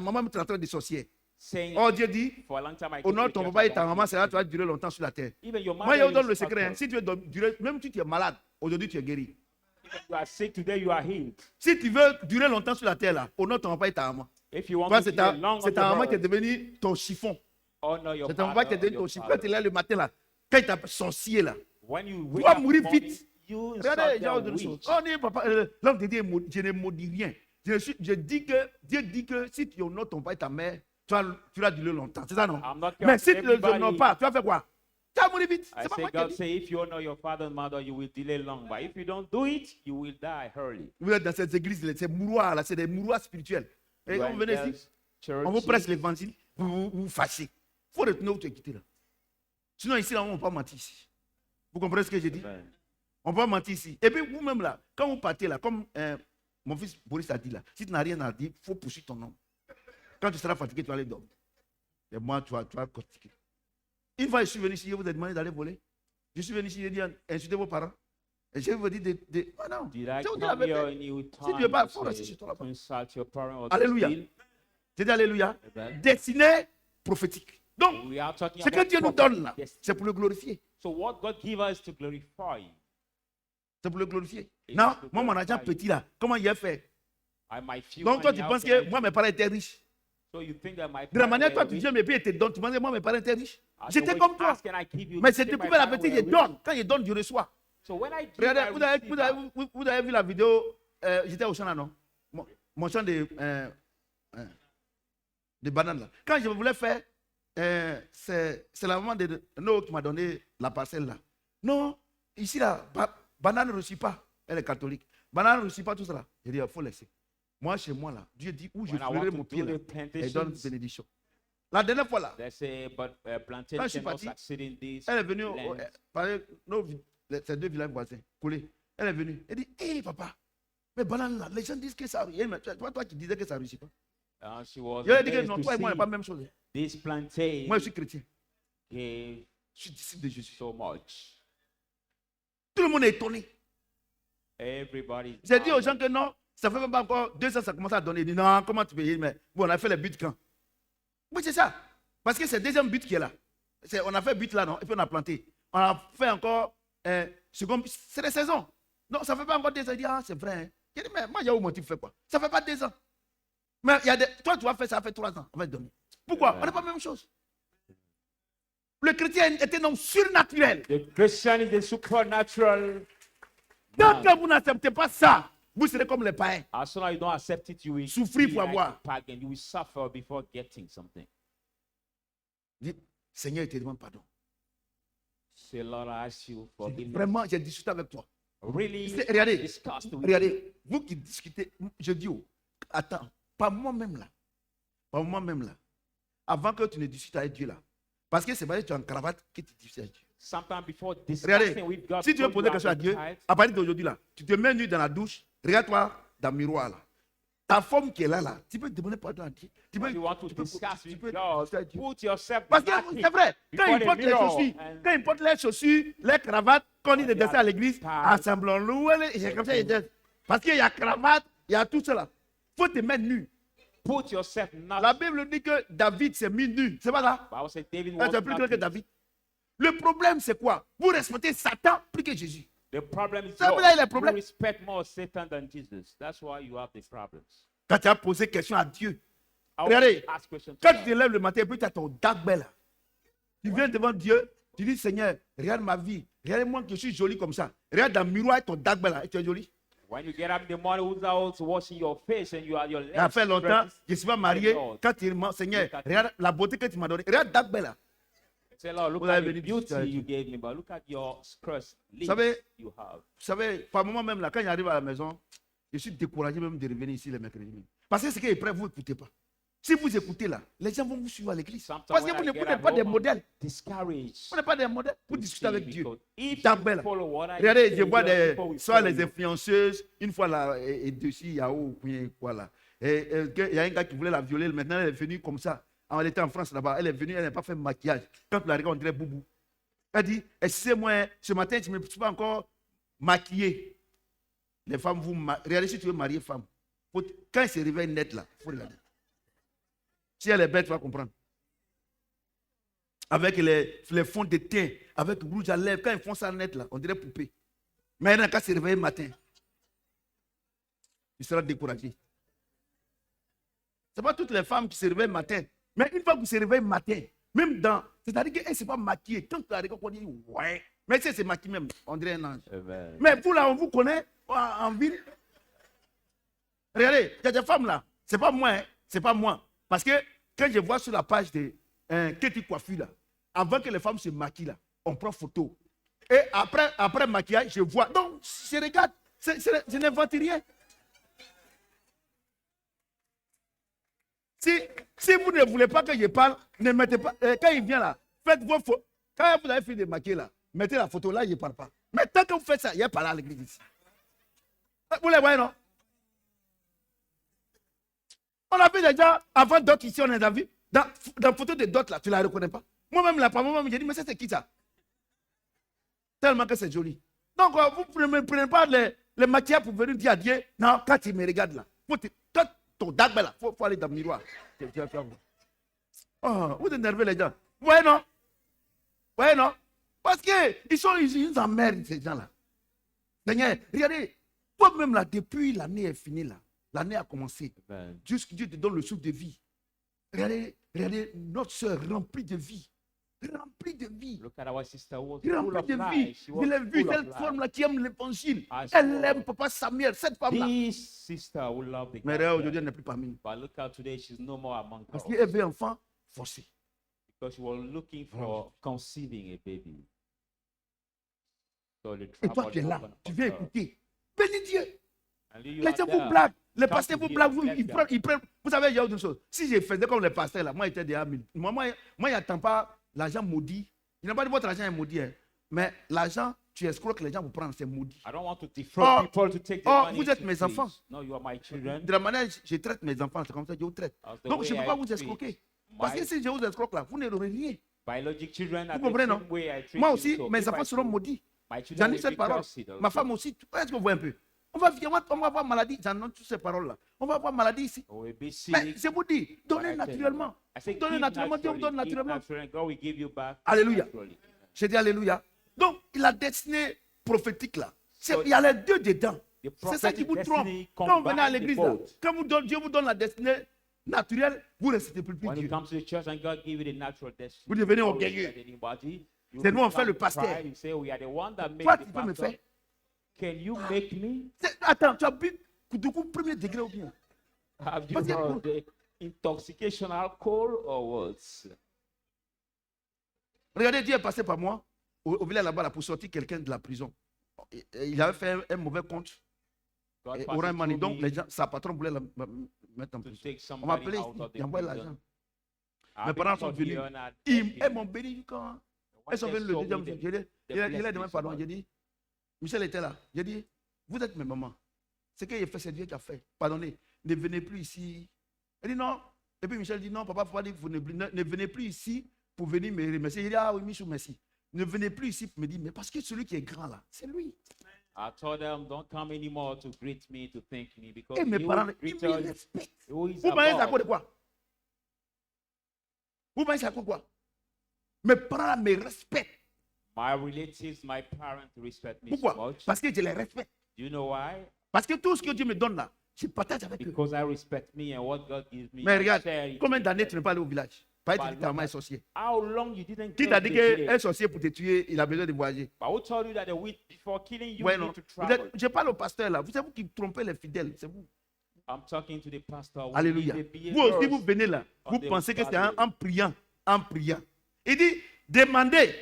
maman tu es en train de sorcier. Saying, Oh, Dieu dit, for a long time I honore keep ton the papa et church, ta I don't maman, give c'est là it. tu vas durer longtemps sur la terre. Even your Moi, mother je donne le is secret. Hein. suffering. Si tu veux durer, même si tu es malade, aujourd'hui tu es guéri. If you are sick today, you are healed. Si tu veux durer longtemps sur la terre, là, honore ton papa et ta maman. If you want Toi, to c'est be ta, a long c'est ta maman qui est devenue ton chiffon. honor your C'est ta maman qui est father, devenue your ton chiffon. father. Quand tu es là le matin, là, quand il t'a sorcier, là, When you tu wake vas up in mourir the morning, vite. you Regardez, insult les gens their d'autres choses. witch. Oh, non, papa, l'homme te dit, je ne maudis rien. Je dis que, Dieu dit que si tu honores ton père et ta mère, tu vas durer longtemps. C'est ça, non? I'm not Mais si tu ne les everybody- honores pas, tu vas faire quoi? Tu vas mourir vite. I C'est pas say, moi qui ai God dit. say, if you honor your father and mother, you will delay long. But if you don't do it, you will die early. Vous êtes dans cette église, c'est mouroirs, là, c'est des mouroirs spirituels. Et You quand are vous in venez those ici, on vous churches. prêche l'évangile, vous fâchez. Il faut retourner où tu es quitté là. Sinon, ici, là, on ne peut pas mentir ici. Vous comprenez ce que j'ai dit? Amen. On ne peut pas mentir ici. Et puis, vous-même là, quand vous partez là, comme mon fils Boris a dit là, si tu n'as rien à dire, il faut poursuivre ton nom. Quand tu seras fatigué, tu vas aller dormir. Et moi, tu vas cortiquer. Une fois, je suis venu ici, je vous ai demandé d'aller voler. Je suis venu ici, j'ai dit, insultez vos parents. Et je vous dis oh non. Did I Je vous dis la come here vérité. and you Si tu veux pas, time faut to rester say- chez toi là-bas. to insult your parent or to Alléluia. steal? J'ai dit alléluia. Amen. Destinée prophétique. Donc, We are talking ce que about Dieu nous prophetic donne là, destiny. c'est pour le glorifier. So what God give us to glorify. C'est pour le glorifier. Et Non, c'est moi, mon glorifier. argent petit là, comment il a fait? I might feel Donc, toi, money, tu how penses can que I moi, do- mes parents étaient riches. So you think that my De la parents manière, were toi, tu rich? viens, mes pieds te donnent. Tu penses que moi, mes parents étaient riches. I said, J'étais when comme you toi. ask, can I give you? Mais You c'est think depuis my que la parents petite, were je rich? donne. Quand je donne, je reçois. So when I give, Regardez, I vous avez, receive vous back. avez- vous avez vu la vidéo, j'étais au champ là, non? Mon champ de bananes là. Quand je voulais faire, c'est la maman de Noé qui m'a donné la parcelle là. Non, ici là, banane ne reçoit pas. Elle est catholique. Banane ne reçoit pas tout ça. J'ai dit, il faut laisser. Moi, chez moi là, Dieu dit où je When I want ferai to mon do pied là. the Elle donne plantations, bénédiction. La dernière fois là, they say, but plantation Quand je suis cannot parti, succeed in this elle est venue, land. ces deux villages voisins, coulés. Elle est venue. Elle dit, hé papa, mais banane là, les gens disent que ça réussit. Toi qui disais que ça ne réussit pas. She was Je lui ai dit que amazed non, to toi et moi, on n'est see pas la même chose. this plantain Moi, je suis chrétien. gave Je suis disciple de Jésus. so much. Tout le monde est étonné. Everybody. J'ai dit aux gens que non, ça fait même pas encore 2 ans, ça commence à donner. Ils disent non, comment tu payes? Mais bon, on a fait les buts quand? Oui, c'est ça. Parce que c'est le deuxième but qui est là. On a fait but là, non? Et puis on a planté. On a fait encore second. C'est des saisons. Non, ça ne fait pas encore 2 ans. Il dit, ah, c'est vrai. Hein. Il dit, mais moi, il y a où mon type fait quoi? Ça ne fait pas 2 ans. Mais il y a des... toi, tu vas faire ça, ça fait 3 ans. On va te donner. Pourquoi? On n'est pas la même chose. Le chrétien est un homme surnaturel. The Christian is the supernatural. Tant que vous n'acceptez pas ça, vous serez comme les païens. As soon as you don't accept it, you will Souffrir be pour like avoir. a pagan. You will suffer before getting something. Dites, Seigneur, il te demande pardon. Say, Lord, I ask you forgiveness. Vraiment, j'ai discuté avec toi. Really Regardez, discussed with you. regardez, vous qui discutez, je dis, oh, attends, pas moi-même là. Pas moi-même là. Avant que tu ne discutes avec Dieu là. Parce que c'est parce que tu es en cravate que tu discutes avec Dieu. Sometimes before Regardez, discussing with God, si tu veux before poser you quelque chose à have Dieu, the tithe, à partir d'aujourd'hui là, tu te mets nu dans la douche, regarde-toi dans le miroir là. Ta forme qui est là, tu peux demander pardon à Dieu. Tu peux, what you want to tu peux- discuss tu with peux God, discuter avec Dieu. put yourself Parce que naked c'est vrai, quand before ils the portent les mirror chaussures, and quand ils portent les chaussures, les cravates, quand ils they descendent à are l'église, tied. assemblons-nous, et c'est comme ça, ils disent. Parce qu'il y a cravate, il y a tout cela. Il faut te mettre nu. put yourself La naked. Bible dit que David s'est mis nu. C'est pas ça? Bible said David Ah, was tu es plus grand que naked. David. Le problème, c'est quoi? Vous respectez Satan plus que Jésus. The problem is Ça, vous avez les you problèmes. respect more Satan than Jesus. That's why you have the problems. Quand tu as posé question à Dieu, I regardez, want to ask questions to quand tu God. te lèves le matin, puis tu as ton dagbel là. Tu viens devant Dieu, tu dis Seigneur, regarde ma vie, regarde-moi que je suis joli comme ça. Regarde dans le miroir ton dagbel là, et tu es joli. When you get up in the morning without washing your face and you are your legs Ça fait longtemps, dressed, je ne suis pas marié. Lord. Quand tu dis Seigneur, regarde la beauté que tu m'as donnée. Regarde dagbel là. say, Lord, look Vous at avez the venu beauty discuter you gave me, but look at your skirts, lips savez- you have. Vous savez, par moment même là, quand j'arrive à la maison, je suis découragé même de revenir ici le mercredi. Parce que ce qui est prêt, vous n'écoutez pas. Si vous écoutez là, les gens vont vous suivre à l'église. Sometimes Parce que when vous I ne get n'êtes at pas des home, I'm modèles. discouraged. Vous n'êtes pas des modèles pour to discuter see, avec Dieu. because if Dagbel. you follow what I Regardez, say, je vois your des, people will soit follow les you. influenceuses, une fois là, et dessus, il y a où, quoi là. Il y a un gars qui voulait la violer, maintenant elle est venue comme ça. Elle était en France là-bas, elle est venue, elle n'a pas fait maquillage. Quand tu la regardes, on dirait Boubou. Elle dit, excusez-moi, ce matin, je ne me suis pas encore maquillée. Les femmes, regardez si tu veux marier femme. Quand elle se réveille net là, il faut regarder. Si elle est bête, tu vas comprendre. Avec les fonds de teint, avec rouge à lèvres, quand ils font ça net là, on dirait poupée. Mais elle n'a qu'à se réveiller le matin. Tu seras découragé. Ce n'est pas toutes les femmes qui se réveillent le matin. Mais une fois que vous se réveillez le matin, même dans. C'est-à-dire qu'elle ne s'est pas maquillée. Quand tu la regardes, on dit ouais. Mais si elle se maquille même, on dirait un ange. Amen. Mais vous là, on vous connaît en ville. Regardez, il y a des femmes là. Ce n'est pas moi, hein. C'est pas moi. Parce que quand je vois sur la page de Ketty Coiffure là, avant que les femmes se maquillent là, on prend photo. Et après maquillage, je vois. Donc, je regarde. Je n'invente rien. Si vous ne voulez pas que je parle, ne mettez pas. Quand il vient là, faites vos photos. Quand vous avez fini de maquiller là, mettez la photo là, je ne parle pas. Mais tant que vous faites ça, il y a pas là à l'église ici. Vous les voyez, non? On a vu déjà, avant d'autres ici, on les a vus. Dans la photo de d'autres là, tu ne la reconnais pas. Moi-même, là, par moi-même, j'ai dit, mais ça, c'est qui ça? Tellement que c'est joli. Donc, vous ne me prenez pas les maquillages pour venir dire à Dieu, non, quand tu me regardes là, quand ton dagbe là, il faut aller dans le miroir. Oh, vous énervez les gens. Ouais, non? Ouais, non? Parce qu'ils emmerdent ces gens là. Seigneur, regardez, toi-même là, depuis l'année est finie là, l'année a commencé. Amen. Jusqu'à Dieu te donne le souffle de vie. Regardez notre soeur remplie de vie. Remplie de vie. Look at our sister was full Remplie of de life. vie. She Je was l'ai vue, full of cette life. femme-là qui aime l'évangile. Ah, Elle sure. aime Papa Samuel, cette femme-là. This sister who loved the Mais regarde, aujourd'hui, gospel. elle n'est plus parmi nous. But look out today, she's no more among Parce us. qu'elle veut enfant forcé. Because she was looking for conceiving a baby. So the Et toi, trouble tu es là. opened Tu up viens for her. écouter. Bénis Dieu. And you Les are gens vous there. blaguent. Les Come pasteurs to vous hear blaguent. them. Ils prennent. Vous savez, il y a autre chose. Si je faisais comme les pasteurs, là, moi, j'étais déjà. Moi, il n'attend pas l'argent maudit. Il n'a pas dit votre argent est maudit. Hein. Mais l'argent, tu escroques les gens pour prendre, c'est maudit. I don't want to defraud people to take the money. Vous êtes to mes preach. enfants. No, you are my children. De la manière je traite mes enfants, c'est comme ça que je vous traite. That's the Donc, way je ne peux I pas vous treat escroquer. Parce que my si je vous escroque là, vous n'aurez rien. biologic children are Vous the comprenez, same way I treat Moi you. aussi, So mes if enfants I seront do, maudits. my J'en children ai will cette be parole. cursed Ma also. femme aussi. Est-ce que vous voyez un peu? On va avoir maladie. J'annonce toutes ces paroles-là. On va avoir maladie ici. We'll be sick. Mais je vous dis, But donnez I tell you, naturellement. I say, Donnez give naturellement, Dieu vous donne naturally, give naturellement. naturally, God will give you back Alléluia. naturally. J'ai dit Alléluia. Donc, la destinée prophétique là, So, il y a les deux dedans. the C'est ça qui prophetic vous trompe. destiny Quand vous venez à combine the l'église, là, both. quand Dieu vous donne la destinée naturelle, vous ne respectez plus When Dieu. you come to the church and God give you the natural destiny, Vous devenez you don't orgueilleux. respect anybody. You C'est nous, on become fait le pasteur. pride. You say, we are the one that make Toi, the tu peux me pastor. faire. Can you make me? Attends, tu as bu Koudoukou premier degré ou bien? Have you Parce que- heard the intoxication alcohol or what? Regardez, Dieu est passé par moi au village là-bas là, pour sortir quelqu'un de la prison. Il avait fait un mauvais compte. God Et passes Oran Mani, through donc me les gens, sa patron voulait la mettre en to prison. take On m'a somebody appelé out of ici, the il envoie prison. l'argent. I've Mes been parents sont called venus. here and I Ils helped him. m'ont béni du camp. When Elles sont they venues le saw deuxième me, jour. they- J'ai dit, they il a blessed demandé me pardon. so J'ai much. dit, Michel était là. J'ai dit, vous êtes mes mamans. Ce qu'il a fait, c'est Dieu qui a fait. Pardonnez, ne venez plus ici. Elle dit non. Et puis Michel dit non, papa, faut pas dire que vous ne venez plus ici pour venir me remercier. J'ai dit, ah oui, Michou, merci. Ne venez plus ici pour me dire, mais parce que celui qui est grand là, c'est lui. I told them, don't come anymore to greet me, to thank me, because Et mes he parents, will ils return me respectent. who is Vous pensez c'est à cause above. de quoi? Vous pensez c'est à cause de quoi? Mes parents me respectent. My relatives, my parents respect me so Pourquoi? much. Parce que je les respecte. Do you know why? Parce que tout ce que Dieu me donne là, je partage avec eux. Because I respect me and what God gives me. Mais I regarde, share it combien with d'années them. tu n'es pas allé au village? Pas Bah, être littéralement un sorcier. How long you didn't Qui go t'a to dit the qu'un village? sorcier pour te tuer, il a besoin de voyager? But who told you that the week before killing you, Ouais, you non. need to Vous travel? êtes- je parle au pasteur là. C'est vous qui trompez les fidèles. C'est vous. I'm talking to the pastor. We Alléluia. need to be Vous aussi, first. vous venez là. Vous on the pensez que c'est Bible. en priant. En priant. Il dit, demandez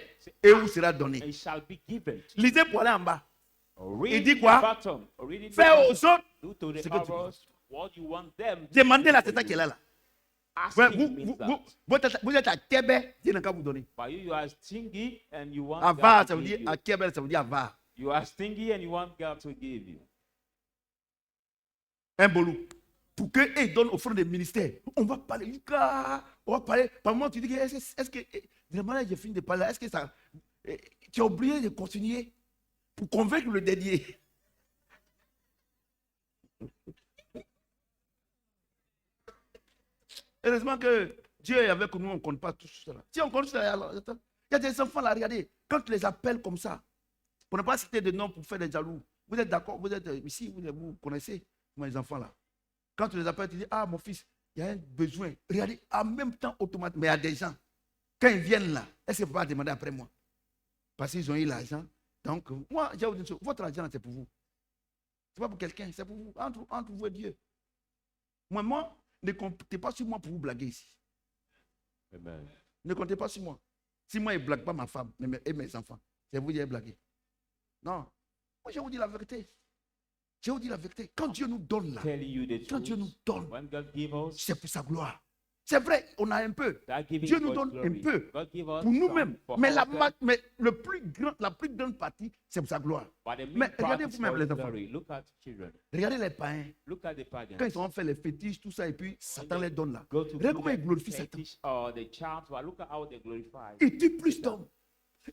et vous sera donné. It shall be given. to you. Lisez pour aller en bas. Read dit the quoi? bottom. Read the Fais bottom. aux autres. Do to the ce que tu others what you want them to Demandez do là, for c'est ça you. qui est là. là. Asking Ouais, means that. vous êtes à Québec, Dieu n'a qu'à vous donner. But you are stingy and you want Avar, God ça to veut give dire, you. à Québec, ça veut dire Avar. You are stingy and you want God to give you. Un bolou. Pour qu'ils donnent au front des ministères. On va parler, Yuka, on va parler. Par moment, tu dis, est-ce que, de manière j'ai fini de parler, est-ce que ça, tu as oublié de continuer pour convaincre le dédié. Heureusement que Dieu est avec nous, on ne compte pas tout cela. Si on compte cela, alors, il y a des enfants là, regardez, quand tu les appelles comme ça, pour ne pas citer de noms pour faire des jaloux, vous êtes d'accord, vous êtes ici, vous connaissez mes enfants là. Quand tu les appelles, tu dis, ah mon fils, il y a un besoin. Regardez, en même temps, automatiquement, mais il y a des gens, quand ils viennent là, est-ce qu'il ne faut pas demander après moi? Parce qu'ils ont eu l'argent. Donc, moi, j'ai une chose, votre argent, c'est pour vous. Ce n'est pas pour quelqu'un, c'est pour vous, entre vous et Dieu. Moi, ne comptez pas sur moi pour vous blaguer ici. Amen. Ne comptez pas sur moi. Si moi, je ne blague pas ma femme et mes enfants, c'est vous qui avez blagué. Non. Moi, je vous dis la vérité. Je vous dis la vérité. Quand Dieu nous donne là, Telling you the quand Dieu nous truth. donne, When God gives us, c'est pour sa gloire. C'est vrai, on a un peu. that giving Dieu is nous for donne His un glory. peu God give us pour some nous-mêmes. for Mais, ourselves. la plus grande partie, c'est pour sa gloire. But the Mais main part regardez is vous-même for les His enfants. glory. Look at children. Regardez les païens. Look at the pagans. Quand ils ont fait les fétiches, tout ça, et puis Satan they les donne là. Go to Regardez do comment ils the glorifient Satan. fetish or the charms, but look at how they glorify. Ils tuent plus d'hommes.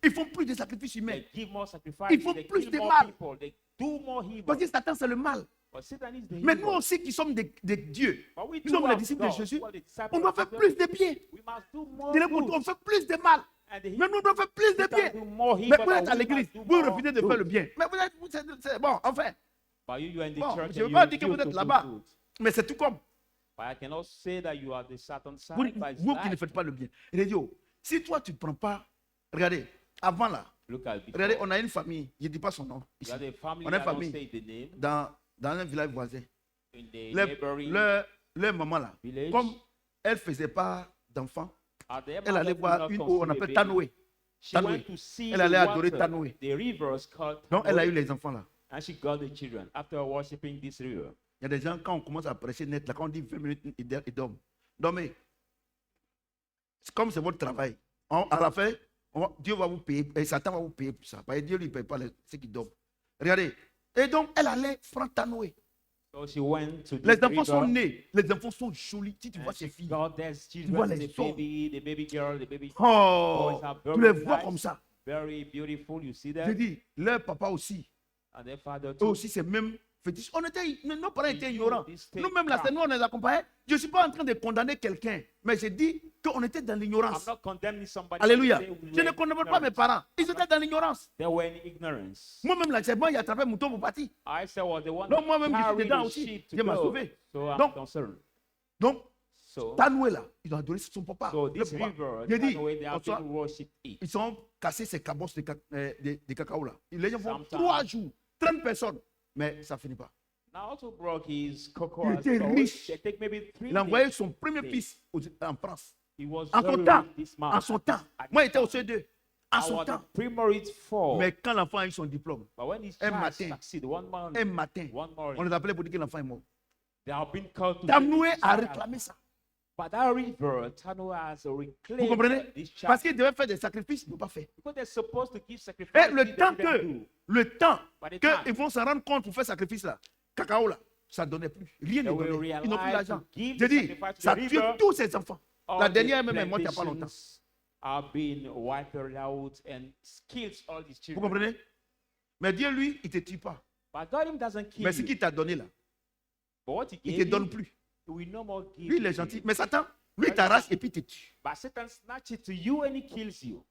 Ils font plus de sacrifices humains. They give more sacrifices. Ils font They plus kill de more mal. people. They do more evil. Parce que Satan, c'est le mal. But Satan is the Mais evil. nous aussi qui sommes des dieux, But we nous too sommes les are disciples de God. Jésus, We are the disciples on doit of faire Jesus. plus de bien. We must do more On good. fait plus de mal. And the Mais nous devons faire plus de Satan bien. do more evil, Mais vous but êtes à we l'église, must do vous more refusez de good. faire le bien. Mais c'est bon, enfin. But you are in the Bon, church je ne and veux you pas dire que vous refuse to êtes do là-bas. good. Mais c'est tout comme. But I cannot say that you are the Satan side. Vous, But it's vous qui ne like, faites pas le bien. Il dit, oh, si toi tu ne prends pas, regardez, avant là, look at before. regardez, on a une famille, je ne dis pas son nom, You ici, are the family on a that une don't famille say the name dans un village voisin. in the Leur, neighboring leur maman là, village. comme elle ne faisait pas d'enfants, And the elle allait mother voir did not une eau, on conceive a appelle baby. Tanoé. She Tanoé. went to see Elle allait the adorer water, Tanoé. the rivers called Donc elle a eu Tanoé, les enfants là. and she got the children after worshiping this river. Il y a des gens, quand on commence à prêcher net, là, quand on dit 20 minutes, ils dorment. Dormez. Comme c'est votre travail, à la fin, Dieu va vous payer, et Satan va vous payer pour ça. Parce que Dieu ne lui paye pas ceux qui dorment. Regardez. Et donc, elle allait prendre Tanoé. So she went to Les this enfants sont river, nés, les enfants sont jolis. Si tu vois and ces she filles, got their vois children, les the baby girl, the baby oh, boys are tu les very vois nice, comme ça. very beautiful. You see Je them, dis, leur papa aussi, and their father eux too. aussi, c'est même fétiche. Nos parents étaient ignorants. This take Nous-mêmes, là, c'est nous, on les accompagnait. Je ne suis pas en train de condamner quelqu'un, mais j'ai dit qu'on était dans I'm l'ignorance. not condemning somebody. Alléluia. They Je ne were condamne pas mes parents. Ils étaient dans l'ignorance. They were in ignorance. Moi-même, là, c'est moi qui ai attrapé mon mouton pour partir. I said, well, the one Donc, moi-même, je suis carried dedans the aussi. sheep to Dieu m'a go. sauvé. So I'm Donc, concerned. Donc, So, Tanoué, là, ils ont adoré son papa. so Le this papa. river, J'ai dit, Tanoué, they have François, been worship it. ils ont cassé ces cabosses de cacao là. Les gens font Sometimes. 3 jours, 30 personnes. Mais ça ne finit pas. Now also broke his cocoa. Il était riche. They take maybe 3 Il a envoyé days. son premier fils en France. He was En very son temps. rich, this man. En son temps. At Moi, his j'étais au time. CE2. En I son was temps. the primary four. Mais quand l'enfant a eu son diplôme, But when his un child matin, succeed, one un matin, one on morning, les appelait pour dire que l'enfant est mort. they have been called to Tanoué take this a child. réclamé ça. But that river, Tanoué has Vous reclaimed comprenez? this child. Parce qu'il devait faire des sacrifices, il ne pas fait. Because they're supposed to give sacrifice. Et le they temps didn't do. By the time qu'ils vont s'en rendre compte pour faire sacrifice là, cacao là, ça ne donnait plus. Rien ne they will donnait. Ils n'ont plus realize d'argent. to give J'ai the dit, sacrifice to ça the tue river, tous ces enfants. all La the dernière même est morte il n'y a pas longtemps. plantations are being wiped out and kills all these Vous children. comprenez? Mais Dieu, lui, il ne te tue pas. But God him doesn't kill Mais ce you. qu'il t'a donné là, But what he il ne gave te donne you, plus. he will no more give Lui, il est to gentil. you. Mais Satan, lui, il t'arrache et puis il te tue. But Satan snatches it to you and he kills you.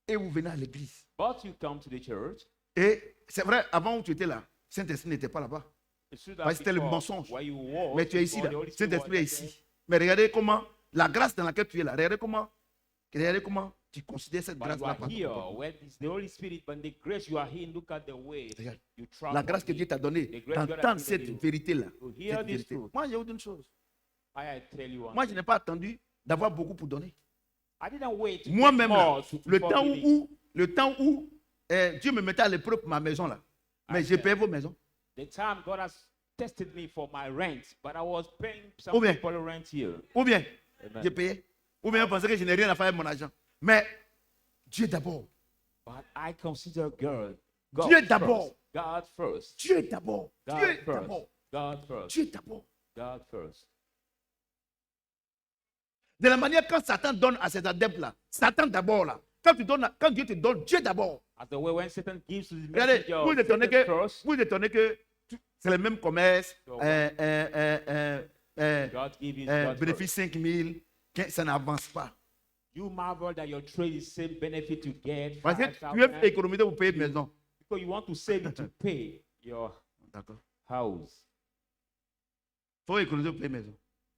Et vous venez à l'église. But you come to the church. Et c'est vrai, avant où tu étais là, Saint-Esprit n'était pas là-bas. It's true Parce that que c'était le before, mensonge. where you walk, Mais tu es ici before là. the Holy Spirit Saint-Esprit est was there. ici. Mais regardez comment, la grâce dans laquelle tu es là, regardez comment tu considères cette But grâce you là. are here, where is the Holy Spirit, but the grace you are here, look at the way Regarde. you travel. La grâce que Dieu t'a donnée, The grace God has d'entendre given cette you. vérité-là. To hear Cette this vérité. truth. Moi, j'ai autre une chose. I tell you one Moi, je thing. n'ai pas attendu d'avoir beaucoup pour donner. I didn't wait to get Moi-même, là, more to le before temps giving. où Dieu me mettait à l'épreuve pour ma maison là, mais j'ai payé vos maisons. The time God has tested me for my rent, but I was paying some Ou bien. people rent here. Ou bien, Amen. j'ai payé. Ou bien, on pensait que je n'ai rien à faire avec mon argent. Mais Dieu d'abord. But I consider God. Dieu d'abord. God first. Dieu d'abord. God Dieu first. d'abord. God first. Dieu d'abord. God first. De la manière quand Satan donne à ses adeptes là, Satan d'abord là. Quand Dieu te donne, Dieu d'abord. As the way when Satan gives to the Regardez, messenger, vous étonnez Satan que, first, vous étonnez que c'est le même commerce, So, God gives you God bénéfice 5 000, ça n'avance pas. first. You marvel that your trade is same benefit you get. Parce que 5,000, tu veux économiser pour payer une maison. because you want to save it to pay your D'accord. house. Il faut économiser pour payer une maison.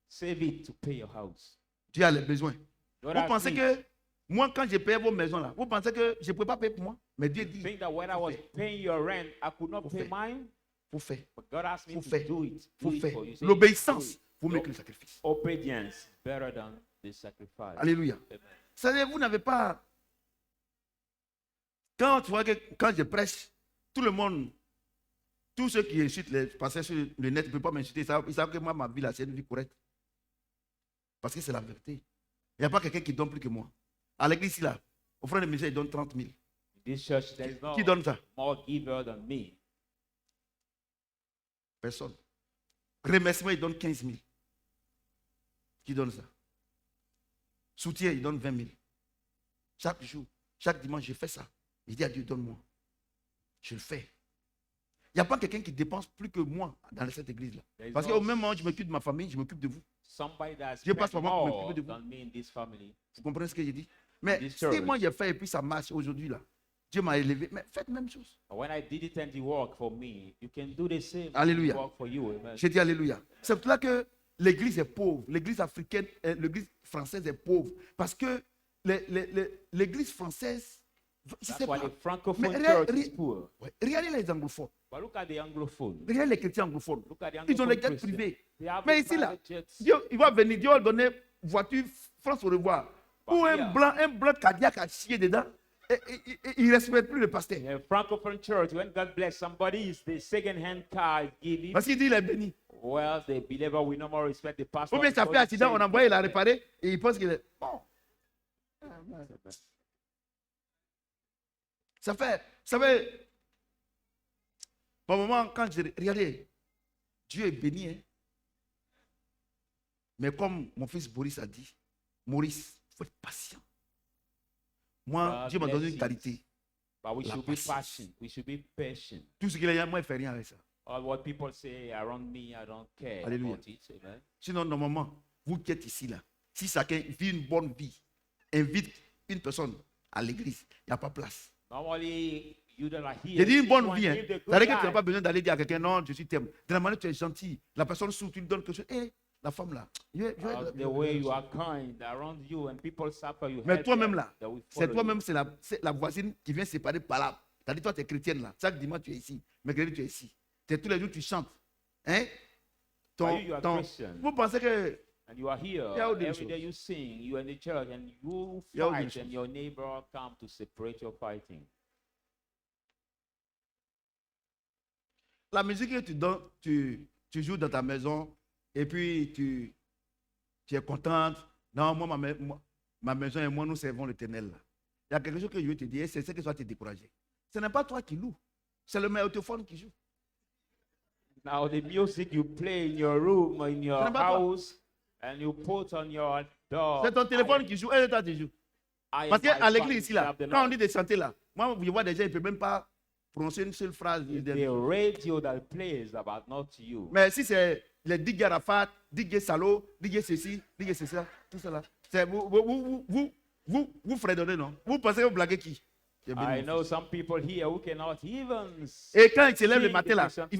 Save it to pay your house. Dieu a les besoins. God Vous has pensez needs. que moi, quand j'ai payé vos maisons là, vous pensez que je ne pouvais pas payer pour moi? Mais Dieu dit, Think that when I was paying your rent, I could not Faut pay faire. mine, faut faire. but God asked me Faut to faire. do it. Faut Do it faire. for you. Say, L'obéissance do it. vaut mieux que le sacrifice. Obedience is better than the sacrifice. Alléluia. Amen. C'est-à-dire, vous n'avez pas. Quand tu vois que quand je prêche, tout le monde, tous ceux qui insultent les pasteurs sur le net ne peuvent pas m'insulter. Ils savent que moi, ma vie là, c'est une vie correcte. Parce que c'est la vérité. Il n'y a pas quelqu'un qui donne plus que moi. À l'église ici, là, au frère de ministère, il donne 30 000. This church, there is no Qui donne ça? more giver than me. Personne. Remerciement, il donne 15 000. Qui donne ça? Soutien, il donne 20 000. Chaque jour, chaque dimanche, je fais ça. Je dis à Dieu, donne-moi. Je le fais. Il n'y a pas quelqu'un qui dépense plus que moi dans cette église-là. There is Parce no qu'au même moment, je m'occupe de ma famille, je m'occupe de vous. somebody that's Dieu passe spent par moi pour more m'occuper de vous. than me in this family. Vous comprenez ce que j'ai dit? Mais This si church. moi j'ai fait et puis ça marche aujourd'hui, là, Dieu m'a élevé. Mais faites la même chose. But when I did it and it worked for me, you can do the same. Alléluia. It work for you. Amen. J'ai dit Alléluia. C'est pour cela que l'église est pauvre. L'église africaine, l'église française est pauvre. Parce que l'église française, je ne That's sais why pas. the francophone Mais church is poor. Ouais, regardez les anglophones. But look at the anglophone. Regardez les chrétiens anglophones. Look at the Ils ont les anglophone jets Christians. privés. They have Mais ici, là, private jets. Dieu, il va venir, Dieu va donner voiture France au revoir. Ou un blanc cardiaque à chier dedans. Et il ne respecte plus le pasteur. In a francophone church, when God bless somebody, it's the second-hand car is given. Parce qu'il dit il est béni. Well, the believer will no more respect the pastor. Ou bien ça because fait he accident, on said- a envoyé, il a réparé et il pense qu'il est bon. Ça fait. Par moment, quand je regardez, Dieu est béni. Hein? Mais comme mon fils Boris a dit, Maurice, il faut être patient. Moi, God Dieu m'a donné bless une you. qualité. But we La should be patience. patient. We should be patient. Tout ce qu'il a, moi, il ne fait rien avec ça. All what people say around me, I don't care Alléluia. about it. Amen. Sinon, normalement, vous qui êtes ici, là, si chacun vit une bonne vie, invite une personne à l'église, il n'y a pas place. Normally, you that are here, J'ai dit une if bonne you vie. Hein. live the good C'est-à-dire que tu n'as life, pas besoin d'aller dire à quelqu'un, non, je suis t'aime. De la manière que tu es gentil, la personne souffre, tu lui donnes quelque chose. Hé, la femme là. the way you are kind around you and people suffer, you Mais help toi-même them, là, they will c'est follow toi-même, c'est la voisine qui vient séparer par là. C'est-à-dire, toi, tu es chrétienne là. Chaque dimanche, tu es ici. Mercredi, tu es ici. Tous les jours, tu chantes. Hein? But you are Christian. Vous pensez que. And you are here. Il y a autre Every day chose. you sing, you are in the church, and you Il y a autre fight, chose. and your neighbor come to separate your fighting. La musique que tu donnes, tu joues dans ta maison et puis tu es contente. Non, moi, ma maison et moi, nous servons l'Éternel. Là. Il y a quelque chose que je veux te dire, c'est ce que soit te décourager. Ce n'est pas toi qui loues, c'est le magnétophone qui joue. Now the music you play in your room or in your n'est pas toi. house, and you put on your door. C'est ton téléphone qui joue et toi tu joues. Parce qu'à l'église ici, là, quand on dit de chanter là, moi, je vois des gens, ils ne peuvent même pas prononcer une seule phrase. The radio that plays about not you. Mais si c'est les DJ Rafat, DJ Salo, DJ ceci, DJ ceci, tout cela, c'est vous fredonnez, non? Vous pensez que vous blaguez qui? I know some people here who cannot even. Et quand il se lève le sing matin the là, Christian il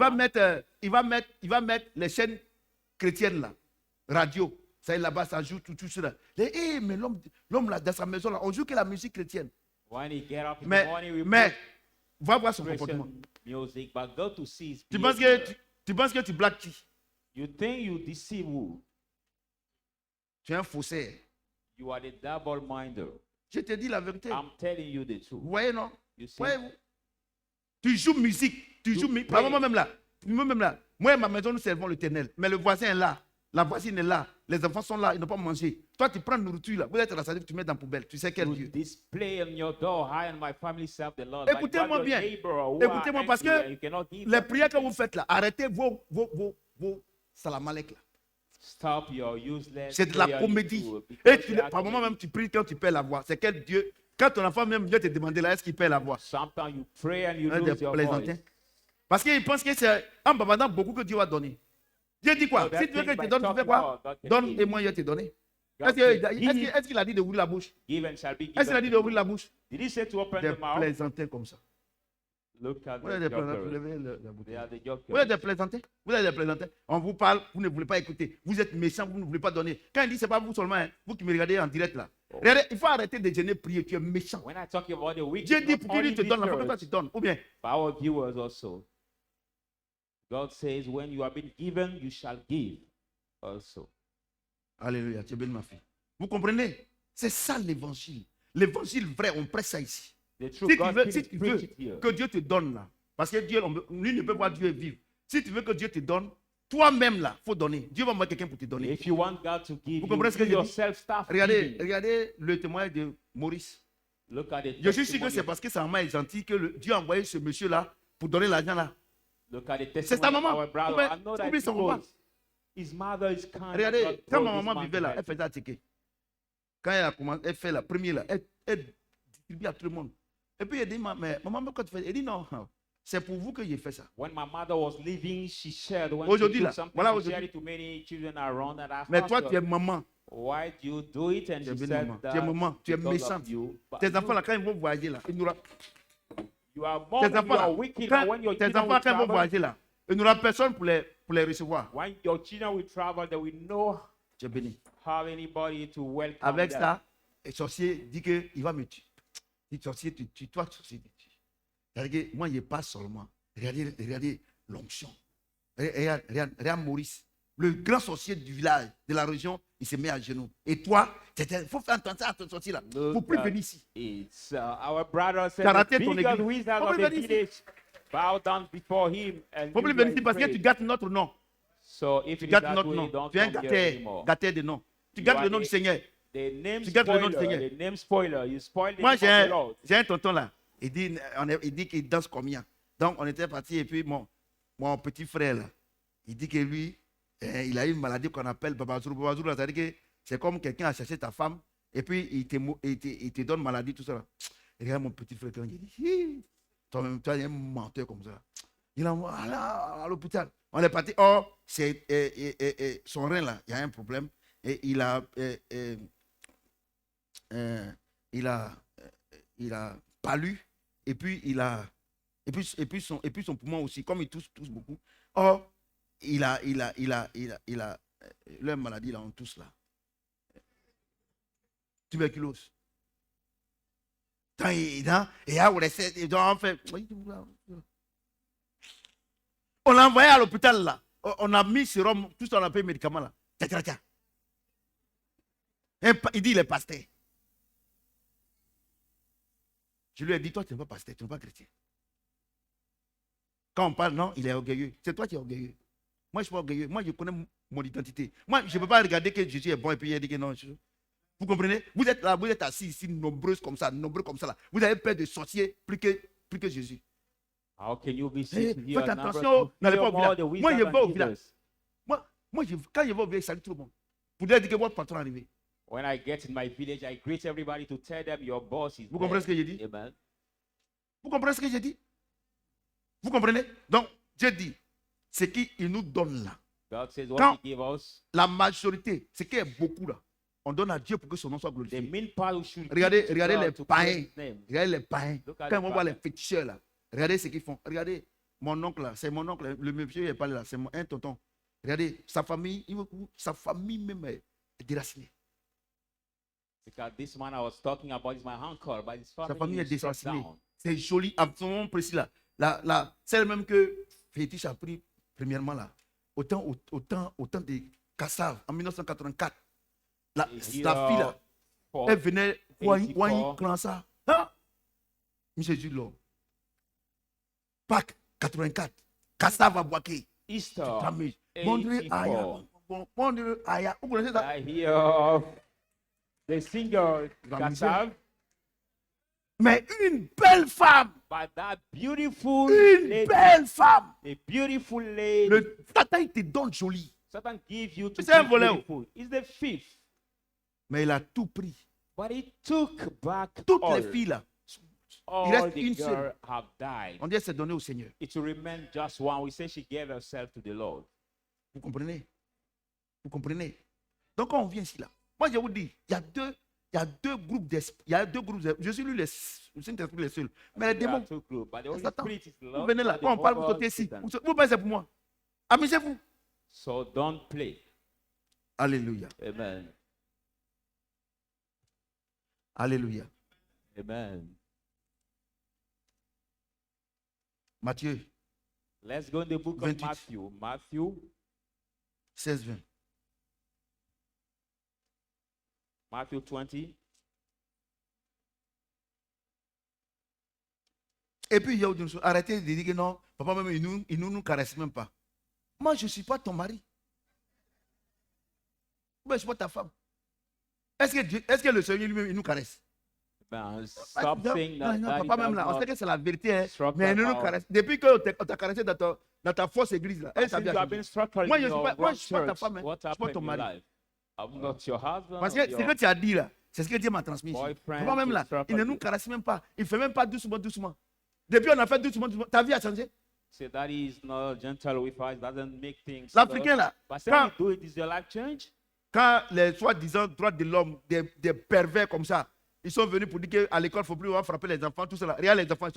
va song. mettre les chaînes chrétiennes là, radio. Ça là-bas, ça joue tout cela. Mais l'homme là, dans sa maison là, on joue que la musique chrétienne. When he get up in the Mais morning, we va put voir son comportement. Christian music, but go to see his Tu penses behavior. que tu blagues qui? You think you deceive who? Tu es un faussaire. You are the double-minder. Je te dis la vérité. I'm telling you the truth. Vous voyez, non? You see? Voyez-vous? Tu joues musique. Tu joues musique. play. Moi-même là. Moi et ma maison, nous servons l'Éternel. Mais le voisin est là. La voisine est là. Les enfants sont là. Ils n'ont pas mangé. Toi, tu prends la nourriture là. Vous êtes rassasié, tu mets dans la poubelle. Tu sais quel You Dieu. display on your door, I and my family serve the Lord. Écoutez-moi But you have bien. your neighbor who are Écoutez-moi parce angry and que you cannot give les them prières que anything. vous faites là, arrêtez vos salamalek là. Stop your useless C'est de la prayer comédie. you do, Et because they are par moment comedy. même, tu pries quand tu perds la voix. C'est quel Dieu? Quand ton enfant même vient te demander là, est-ce qu'il perd la voix? Sometimes you pray and you Un des lose your plaisantins. voice. Parce qu'il pense que c'est en bavardant beaucoup que Dieu va donner. Dieu dit quoi? So that Si tu veux que thing je te by donne, tu fais talking quoi? about God can Donne give. et moi je vais te donner. God Est-ce said, give, qu'il a dit d'ouvrir la bouche? give and shall be Est-ce qu'il a dit given. d'ouvrir la bouche? Did he say to open Des the mouth? plaisantins comme ça. Look at Vous êtes the des plaisantins. jokers. Levez la They bouteille. are the Vous êtes jokers. des plaisantins. Vous êtes des plaisantins. On vous parle, vous ne voulez pas écouter. Vous êtes méchants, vous ne voulez pas donner. Quand il dit, c'est pas vous seulement, hein, vous qui me regardez en direct là. Regardez, il faut arrêter de gêner, prier. Tu es méchant. When I talk about the wicked, Dieu dit not pour qu'il only te donne, la fois que toi victors, tu donnes. Ou bien, but our viewers also. God says, when you have been given, you shall give also. alléluia, tu es belle ma fille. Vous comprenez? C'est ça l'évangile. L'évangile vrai, on presse ça ici. The Si truth, tu God veux, can si tu preach veux it here. que Dieu te donne là, parce que Dieu, lui ne peut pas Dieu vivre. Si tu veux que Dieu te donne, toi-même là, il faut donner. Dieu va envoyer quelqu'un pour te donner. If you want God to give Vous you, comprenez ce que you je dis? yourself start Regardez, giving. regardez le témoignage de Maurice. Look at the Je suis sûr que testimony c'est of- parce que sa maman est gentille que Dieu a envoyé ce monsieur-là pour donner l'argent là. Look at the C'est testimony sa of maman. our brother. Oublie- I know that oublie son papa. because his mother is kind. Regardez, God quand brought ma this maman man vivait to là, help elle faisait un ticket. Quand elle a commencé, elle fait la première là, elle distribue à tout le monde. Et puis elle dit, mais maman, quand tu fais, elle dit non, c'est pour vous que j'ai fait ça. When my mother was living, she shared. When Aujourd'hui, she là, took something, voilà, she shared aujourd'hui. it to many children around. And I Mais asked toi, her, tu es maman, why do you do it? And tu es she belle said maman, that tu es maman, tu es because of méchante. you. But Tes enfants là, quand ils vont voyager là, you are more tes than you enfants are là, wicked. quand But when your tes children enfants will quand ils vont travel, voyager là, il n'y aura personne pour les recevoir. when your children will travel, they will know Tu es béni. have anybody to welcome Avec them. ça, le sorcier dit qu'il va me tuer. Il dit, sorcier, tu tues, toi, sorcier, tu tues. Regardez, moi, je n'ai pas seulement. Regardez l'onction. Regarde Maurice, le grand sorcier du village, de la région, il se met à genoux. Et toi, il faut faire attention à ton sorcier là. Il ne faut plus Look at venir ici. It's our brother said T'as the raté ton biggest église. wizard Faut of plus the venir ici. village bow down before him and Il ne faut plus give venir him ici parce que praise. tu gâtes notre nom. So if Tu it is gâtes that notre way, nom. don't Tu es un come here gâteur, anymore. gâteur de nom. Tu You gâtes are le nom the- du Seigneur. The name Tu gâtes le nom du spoiler, Seigneur. the name spoiler, you spoil the Moi, name of the Lord. j'ai un tonton là. Il dit qu'il danse combien. Donc, on était parti et puis mon petit frère là, il dit que lui, il a une maladie qu'on appelle Babazour. Babazour, là, c'est-à-dire que c'est comme quelqu'un a cherché ta femme et puis il te donne maladie, tout ça. Là. Et regarde mon petit frère quand il dit, toi-même, toi, il y a un menteur comme ça. Il envoie à l'hôpital. On est parti. Oh, c'est son rein là, il y a un problème. Et il a palu. Et puis son poumon aussi, comme il tousse beaucoup. Oh, il a leur maladie là, on tousse là. Tuberculose. On l'a envoyé à l'hôpital là. On a mis sérum, tout ça, on a payé médicaments là. Tiens. Il dit il est pasteur. Je lui ai dit, toi tu n'es pas pasteur, tu n'es pas chrétien. Quand on parle, non, il est orgueilleux. C'est toi qui es orgueilleux. Moi je ne suis pas orgueilleux. Moi je connais mon identité. Moi je ne peux pas regarder que Jésus est bon et puis il dit que non. Vous comprenez? Vous êtes là, vous êtes assis ici, nombreux comme ça là. Vous avez peur de sorcier plus que Jésus. How can you be seated here? Faites attention, n'allez pas au village. Moi, je vais au village. Quand je vais au village, je salue tout le monde. Pour dire que votre patron est arrivé. When I get in my village, I greet everybody to tell them your boss is Vous comprenez ce que j'ai dit? Amen. Vous comprenez ce que j'ai dit? Vous comprenez? Donc, Dieu dit, ce qu'il nous donne là. God says what Quand he gave us. la majorité, ce qui est beaucoup là, on donne à Dieu pour que son nom soit The glorifié. main part we should Regardez, give to regardez God les to païens. praise his name. Regardez les païens. Look at Quand the on voit les païens. féticheurs là, regardez ce qu'ils font. Regardez mon oncle là, c'est mon oncle, le monsieur qui est pas là, c'est un tonton. Regardez, sa famille même est déracinée. Because this man I was talking about is my uncle, but his Sa family famille est is struck déracinée. down. C'est joli, à ce moment précis là. Celle même que Fétiche a pris premièrement là. Autant de Kassav en 1984. La fille là, elle venait voir clan ça. Hein? Monsieur Jules, Pâques 84. Kassav à Boaké. Easter. Mondre Aya. Mondre Aya. Vous connaissez ça? I hear of the singer Kassav, Mais une belle femme. but that beautiful Une lady, belle femme. a beautiful lady. Le Satan il te donne joli. Satan gives you to C'est un be voleur. beautiful. It's the fifth, Mais il a tout pris. but he took back Toutes all. les filles là. Il All reste the une girls seule. have died. On dit qu'elle s'est donnée au Seigneur. It will remain just one. We say she gave herself to the Lord. Vous comprenez? Vous comprenez? Donc quand on vient ici là, moi je vous dis, il y a deux groupes d'esprits. Il y a deux groupes. Je suis lui le Saint-Esprit les seuls. Mais les There are démons, two groups, but the Holy Satan, Spirit is vous love. venez là, but quand on the parle, vous devil sautez is ici. Satan. Vous pensez pour moi. Amusez-vous. So don't play. Alléluia. Amen. Alléluia. Amen. Matthieu Let's go in the book of 28. Matthew. Matthew 16, 20. Matthew 20. Et puis il y a une chose, arrêtez de dire que non, papa même il nous caresse même pas. Moi je ne suis pas ton mari. Moi je ne suis pas ta femme. Est-ce que le Seigneur lui-même il nous caresse? Man, stop saying that. Non, Daddy papa même does là, on not sait que c'est la vérité, hein, struck mais il that nous out. caresse. Depuis qu'on t'a caressé dans ta fausse église là, elle Since s'habille you à have been changer. struck in Moi, je your suis pas wrong ta church, femme, hein. what Je suis pas happened ton in mari. life? I'm not your husband. Parce or que ce que your tu as dit là, c'est ce que Dieu m'a transmis. Ici. boyfriend Papa même to là, struck il ne at nous you. caresse même pas. Il ne fait même pas doucement. Depuis on a fait doucement. Ta vie a changé. Say that is not gentle with us, doesn't make things. L'Africain là, But say when quand, you do it, is your life change? quand les soi-disant droits de l'homme, des pervers comme ça, ils sont venus pour dire qu'à l'école, il ne faut plus frapper les enfants, tout cela. Regarde, les enfants,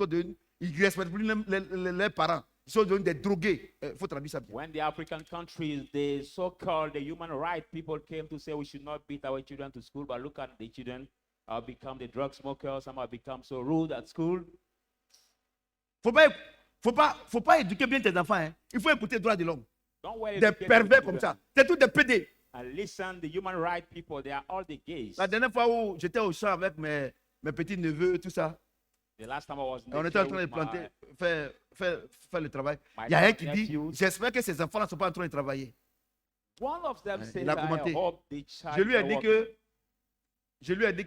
ils ne respectent plus les parents. Ils sont devenus des drogués. Il faut traduire ça bien. When the African countries, the so-called the human rights people came to say we should not beat our children to school, but look at the children have become the drug smokers, some have become so rude at school. Faut pas éduquer bien tes enfants. Hein. Il faut écouter les droits de l'homme. Don't worry. Des pervers comme ça. C'est tous des PD. And listen, the human rights people, they are all the gays. La dernière fois où j'étais au champ avec mes petits neveux, tout ça, The last time I was in the on était en field train de with planter, faire le travail. my Il y a un qui dit, nephews, j'espère que ces enfants ne sont pas en train de travailler. one of them Il said, a I commenté. hope the child Je lui ai will dit work.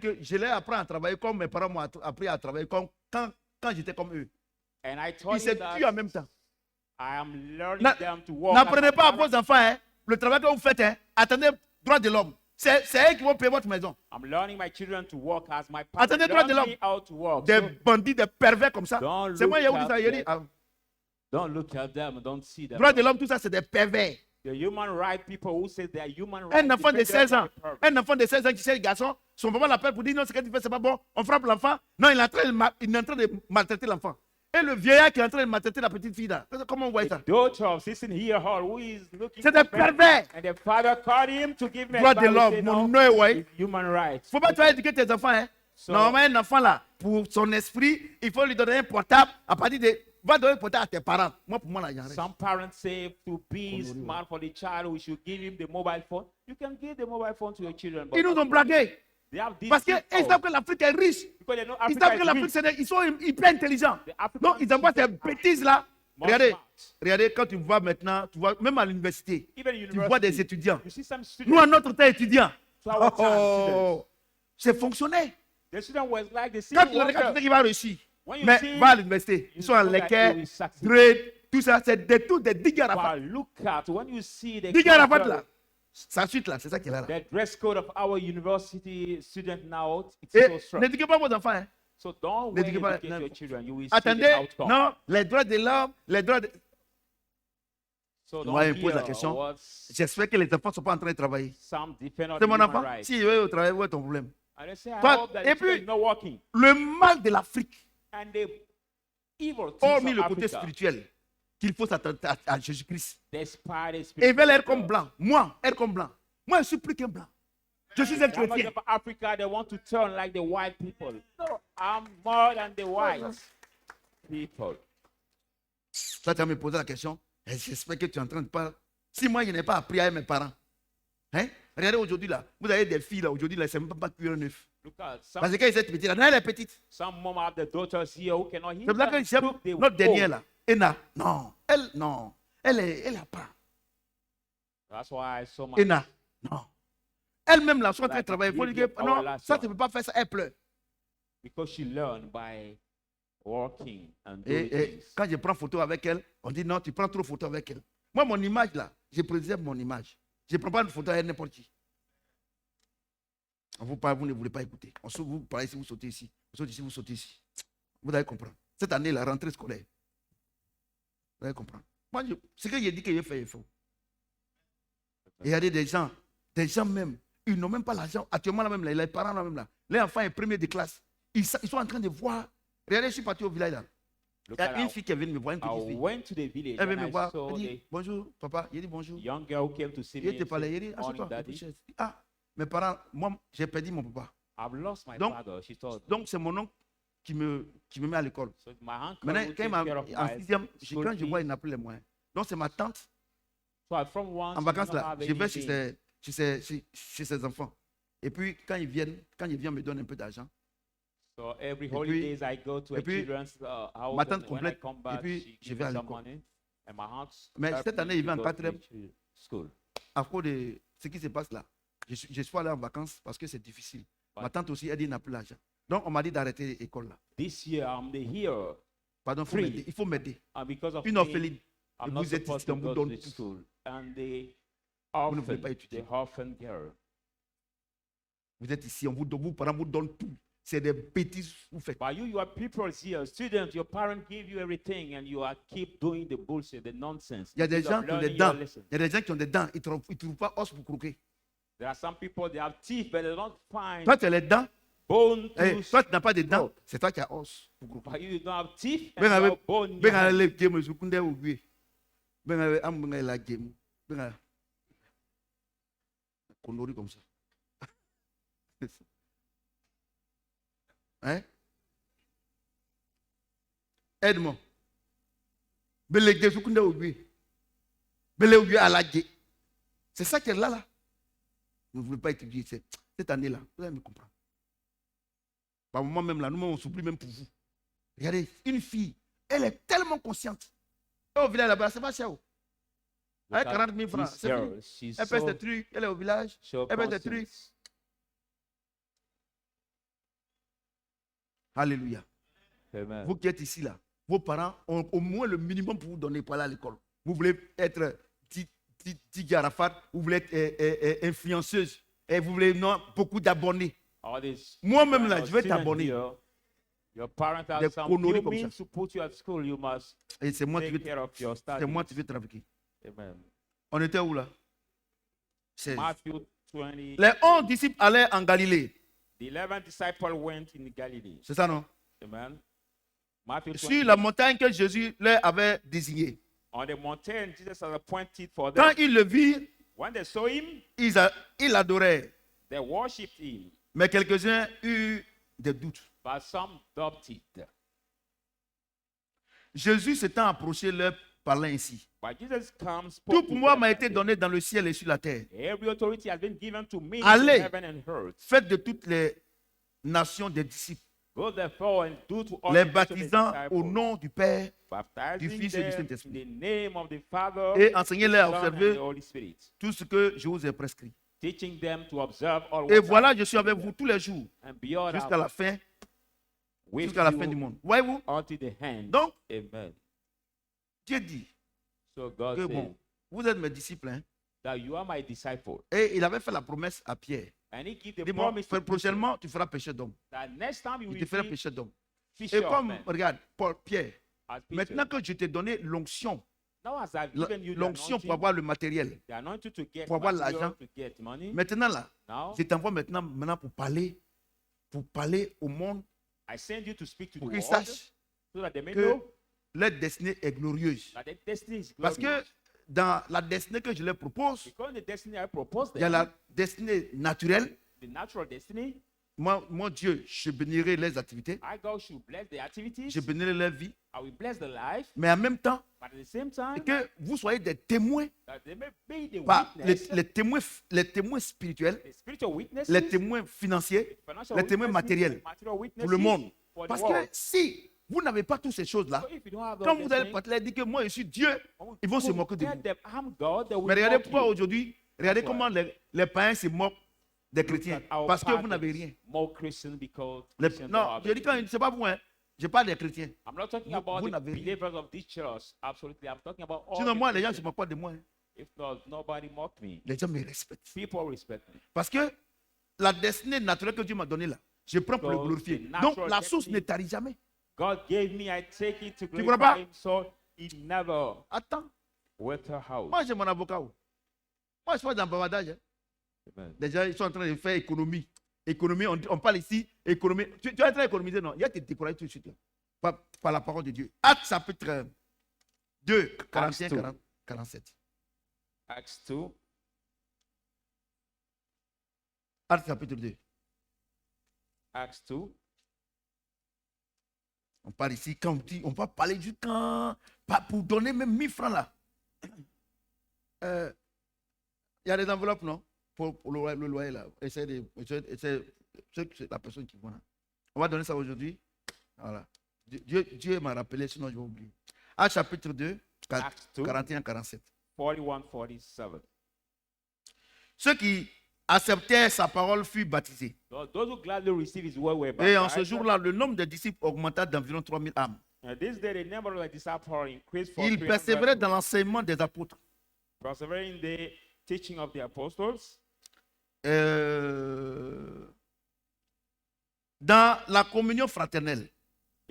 que je leur apprends à travailler comme mes parents m'ont appris à travailler quand j'étais comme eux. And I Ils told se him that tuent en même temps. I am learning Na- them to work. N'apprenez as pas à my vos enfants hein, le travail que vous faites. Hein, attendez, droit de l'homme. C'est eux qui vont payer votre maison. I'm learning my children to work as my Attendez, parents droit de learn l'homme. me how to work. Des So bandits, des pervers comme ça. don't C'est moi look qui ai dit ça. at Il a dit, them. Don't look at them. Don't see them. Droits de l'homme, tout ça, c'est des pervers. The human rights people who say they are human rights. Un enfant de defenders 16 ans, are perverts. un enfant de 16 ans qui sait le garçon, son papa l'appelle pour dire non, ce que tu fais, c'est pas bon. On frappe l'enfant. Non, il est en train de maltraiter l'enfant. Et le vieillard qui est en train de maltraiter la petite fille là. Comment on voit ça? The daughter of sitting here, her who is looking C'est for des pervers. and the father called him to give me Droits de advice, l'homme, say, mon no, œil, ouais. it's human rights. Faut pas toi éduquer tes enfants, hein. So- Normalement, un enfant là, pour son esprit, il faut lui donner un portable à partir de. Va donner un portable à tes parents. Moi, pour moi, là, il y a rien. Some parents say to be smart for the child, we should give him the mobile phone. You can give the mobile phone to your children, but Ils nous ont blagué. they have this Parce qu'ils people, savent que l'Afrique est riche. because they know Ils Africa savent que is l'Afrique, rich. c'est ils sont hyper intelligents. The African Non, ils envoient ces people are bêtises là. more Regardez, smart. regardez, quand tu vois maintenant, tu vois, même à l'université, Even in tu vois des university, étudiants. you see some Nous, students, à notre temps, étudiants. to our time, students. C'est fonctionnaire. The student was like the Quand city tu le regardes, tu sais worker. qu'il va réussir. When you Mais see, va à l'université. Ils sont en know that Lecker, he will succeed. Grade, tout ça, c'est des tout des digues à la fin. but look at when you see the Digues à la fin culture, là. Sa suite là, c'est ça qui est là. the dress code of our university student now, it's Et so strong. n'éduquez pas vos enfants. Hein. So don't n'éduquez when pas- educate non. your children, you will see the Attendez, outcome. non, les droits de l'homme, les droits de... So Moi, don't il me pose la hear question. what's J'espère que les enfants ne sont pas en train de travailler. some defend C'est mon human enfant. rights. S'il veut au travail, où est ton problème? And they say, I Toi, hope that et the children puis- is not working. Le mal de l'Afrique, And the evil things hormis of le côté Africa, spirituel, qu'il faut s'attendre à Jésus-Christ. despite the Et spirit ils veulent être of comme God. blanc. Moi, être comme blanp. Moi, je suis plus qu'un blanc. Je suis un The language chrétien. of Africa, they want to turn like the white people. No, I'm more than the white people. Toi, tu vas me poser la question. Et j'espère que tu es en train de parler. Si moi, je n'ai pas appris à mes parents. Hein? Regardez aujourd'hui là. Vous avez des filles là. Aujourd'hui là, c'est même pas cuire neuf. Look at some, Parce que quand ils sont petits là, non, elle est petite. some mom have the daughters here who cannot hear. C'est pour ça que j'aime notre dernière là. Ena. Non. Elle, non. Elle apprend. That's why so much. Ena. Non. Elle-même là, soit en train de Like travailler. Il faut lui Lydia dire, non, Paola, ça, so- tu ne peux pas faire ça. Elle pleure. Because she learned by working and Et, doing things. quand je prends photo avec elle, on dit non, tu prends trop photo avec elle. Moi, mon image là, je préserve mon image. Je ne prends pas une photo avec n'importe qui. On vous parle, vous ne voulez pas écouter. On saute, vous parlez ici, vous sautez ici. Vous sautez ici, vous sautez ici. Vous allez comprendre. Cette année, la rentrée scolaire. Vous allez comprendre. Moi, ce que j'ai dit que j'ai fait, il faut. Et il y a des gens même, ils n'ont même pas l'argent. Actuellement, là même, là, les parents là même là, les enfants sont premiers de classe. Ils sont en train de voir. Regardez, je suis parti au village là. Il Look y at a une how fille qui est venue me voir, une I petite fille. went to the village Elle vient and me I voir. saw Elle dit the bonjour, papa. Il dit bonjour. young girl who came to see me Il te and parlait. said, Il dit morning, assieds-toi. daddy. Je dis, ah, mes parents, moi, j'ai perdu mon papa. I've lost my Donc- father. She told me. Donc, c'est mon oncle qui me met à l'école. So my uncle Maintenant, who quand il takes care of m'a en my sixième, school quand je vois, fees. il n'a plus les moyens. Donc, c'est ma tante. So from one, En she vacances, did not là, have je vais anything. chez ses enfants. Et puis, quand ils viennent, me donnent un peu d'argent. So every puis- holidays I go to et a puis, children's house. ma tante And when I complète, come et back, puis, she je gives vais à me some l'école. money. And my aunt Mais helped cette année, me il va to en go to quatrième. the school. À cause de ce qui se passe là, je suis allé en vacances parce que c'est difficile. Ma Ouais. tante aussi, elle dit, n'a plus l'argent. Donc, on m'a dit d'arrêter l'école là. This year I'm the hero. Pardon, Free. il faut m'aider. And because of Une me, orpheline. I'm Et not vous êtes supposed ici, on to vous go donne to the tout. school. And the Vous ne voulez orphan, pas étudier. the orphan girl. Vous êtes ici, vos parents vous donnent tout. C'est des bêtises que vous faites. But you are people here, students, your parents give you everything and you are keep doing the bullshit, the nonsense. Il y a des instead gens of qui ont des learning your dents. lesson. Il y a des gens qui ont des dents. Ils ne trouvent pas os pour croquer. There are some people, they have teeth, but they don't find Toi, tu as les dents. bone Eh, tooth. toi, tu n'as pas de dents. No. C'est toi qui as os pour croquer. But you don't have teeth and Ben you avec- have bone in your Ben hand. avec les game, je connais où oui. Ben avec la game. Ben avec connerie comme ça. Hein? Aide-moi. Ben les gars, je connais où oui. Ben les où à la gué. C'est ça qui est là. Vous ne voulez pas étudier cette année-là. Vous allez me comprendre. Par moment même là, nous on supplie même pour vous. Regardez, une fille, elle est tellement consciente. Et au village là-bas, c'est pas cher. Look Avec at 40 000 francs, this c'est girl. fini. She's Elle fait so, ses trucs, elle est au village. so elle fait des trucs. conscious. Alléluia. Amen. Vous qui êtes ici là, vos parents ont au moins le minimum pour vous donner pour aller à l'école. Vous voulez être Tigui Arafat, vous voulez être influenceuse, et vous voulez non, beaucoup d'abonnés. All these Moi-même, là, people, je vais students t'abonner. here, Your parents Des have some conneries few comme ça. means to put you at school. You must Et c'est moi qui take vais, care of your c'est moi qui studies. vais trafiquer. Amen. On était où là? 16. Matthew 20. Les 11 disciples allaient en Galilée. The 11 disciples went in Galilee. C'est ça, non? Amen. Matthew 20. Sur la montagne que Jésus leur avait désignée. On the mountain, Jesus has appointed for Quand them. ils le virent, When they saw him, ils l'adoraient. they worshipped him, Mais quelques-uns eurent des doutes. but some doubted. Jésus s'étant approché leur parlant ainsi. But Jesus comes. Tout spoke to pouvoir them m'a and été said, donné dans le ciel et sur la terre. every authority has been given to me Allez. in heaven and earth. Faites de toutes les nations des disciples, Go therefore and do to all les the nations baptisant disciples, au nom du Père baptizing du Fils et du them Saint-Esprit. in the name of the Father, et enseignez-les à Son, and the observer Holy Spirit, tout ce que je vous ai prescrit. teaching them to observe all Et what voilà, I je suis avec vous tous les jours and beyond jusqu'à la fin, with jusqu'à la you fin du monde. Voyez-vous? until the end. Donc, Amen. Dieu dit So God que said bon, vous êtes mes disciples. Hein? that you are my disciple. Et il avait fait la promesse à Pierre. And he gave the Dis-moi, promise to Peter prochainement, tu feras péché d'homme. that next time you Il will te fera be péché d'homme. Et fisher of comme, men. regarde, Pierre, As Peter. maintenant que je t'ai donné l'onction, Now as I've given you the l'onction pour anointing, avoir le matériel, the anointing to get pour avoir material, l'argent. to get money, maintenant là, now je t'envoie maintenant pour parler au monde, I send you to speak to the pour qu'ils world sachent so that they may que know leur destinée est glorieuse. that their destiny is Parce glorious. que dans la destinée que je leur propose, Because the destiny I proposed il y a them, la destinée naturelle. the natural destiny, Moi, Dieu, je bénirai les activités, I God should bless the activities, je bénirai leur vie, I will bless the life, mais en même temps, but at the same time, que vous soyez des témoins, that they may be the pas witness, les témoins spirituels, the spiritual witnesses, les témoins financiers, financial les témoins witnesses, matériels material pour witnesses le monde. for the Parce world. que si vous n'avez pas toutes ces choses-là, So if you don't have quand those vous allez things, parler, dire que moi je suis Dieu, ils vont se moquer de tell vous. them, I'm God, they will Mais regardez mock pourquoi you. aujourd'hui, regardez That's comment les païens se moquent des Look chrétiens. at our Parce que vous pagans, n'avez rien. more Christians because Les- Christians don't non, have je dis quand anything. c'est pas vous, hein. Je parle des chrétiens. I'm not talking vous- about vous the n'avez rien. believers of this church. Absolutely. I'm talking about all Sinon, the moi, les gens ne se Christians. moquent pas de moi. Hein. If not, nobody mocked me. Les gens me respectent. People respect me. Parce que la destinée naturelle que Dieu m'a donnée là, je prends pour le Because glorifier. the Donc, natural la source destiny- ne tarit jamais. God gave me, I take it to comprends glorify pas? him, so he never Attends, went her house. moi j'ai mon avocat. Moi je suis pas dans le bavardage. Hein. Amen. Les gens ils sont en train de faire économie. Économie, on parle ici, économie. Tu es en train d'économiser, non? Il y a te décourager tout de suite. Là. Par la parole de Dieu. Acte chapitre 2, 41, 2. 47. Acts 2. Acte chapitre 2. Acts 2. On parle ici, quand on dit, on va parler du camp, pas pour donner même 1000 francs là. Il y a des enveloppes, non? Pour le loyer là. C'est la personne qui voit là. On va donner ça aujourd'hui. Voilà. Dieu m'a rappelé, sinon je vais oublier. Acte chapitre 2, Acts 2. 41-47. 41-47. Ceux qui acceptaient sa parole furent baptisés. Those who gladly receive his word were Et en ce baptized. jour-là, le nombre de disciples augmenta d'environ 3000 âmes. And this day, the number of the disciples increased for Ils 300, persévéraient dans l'enseignement des apôtres. persevering in the teaching of the apostles, Dans la communion fraternelle,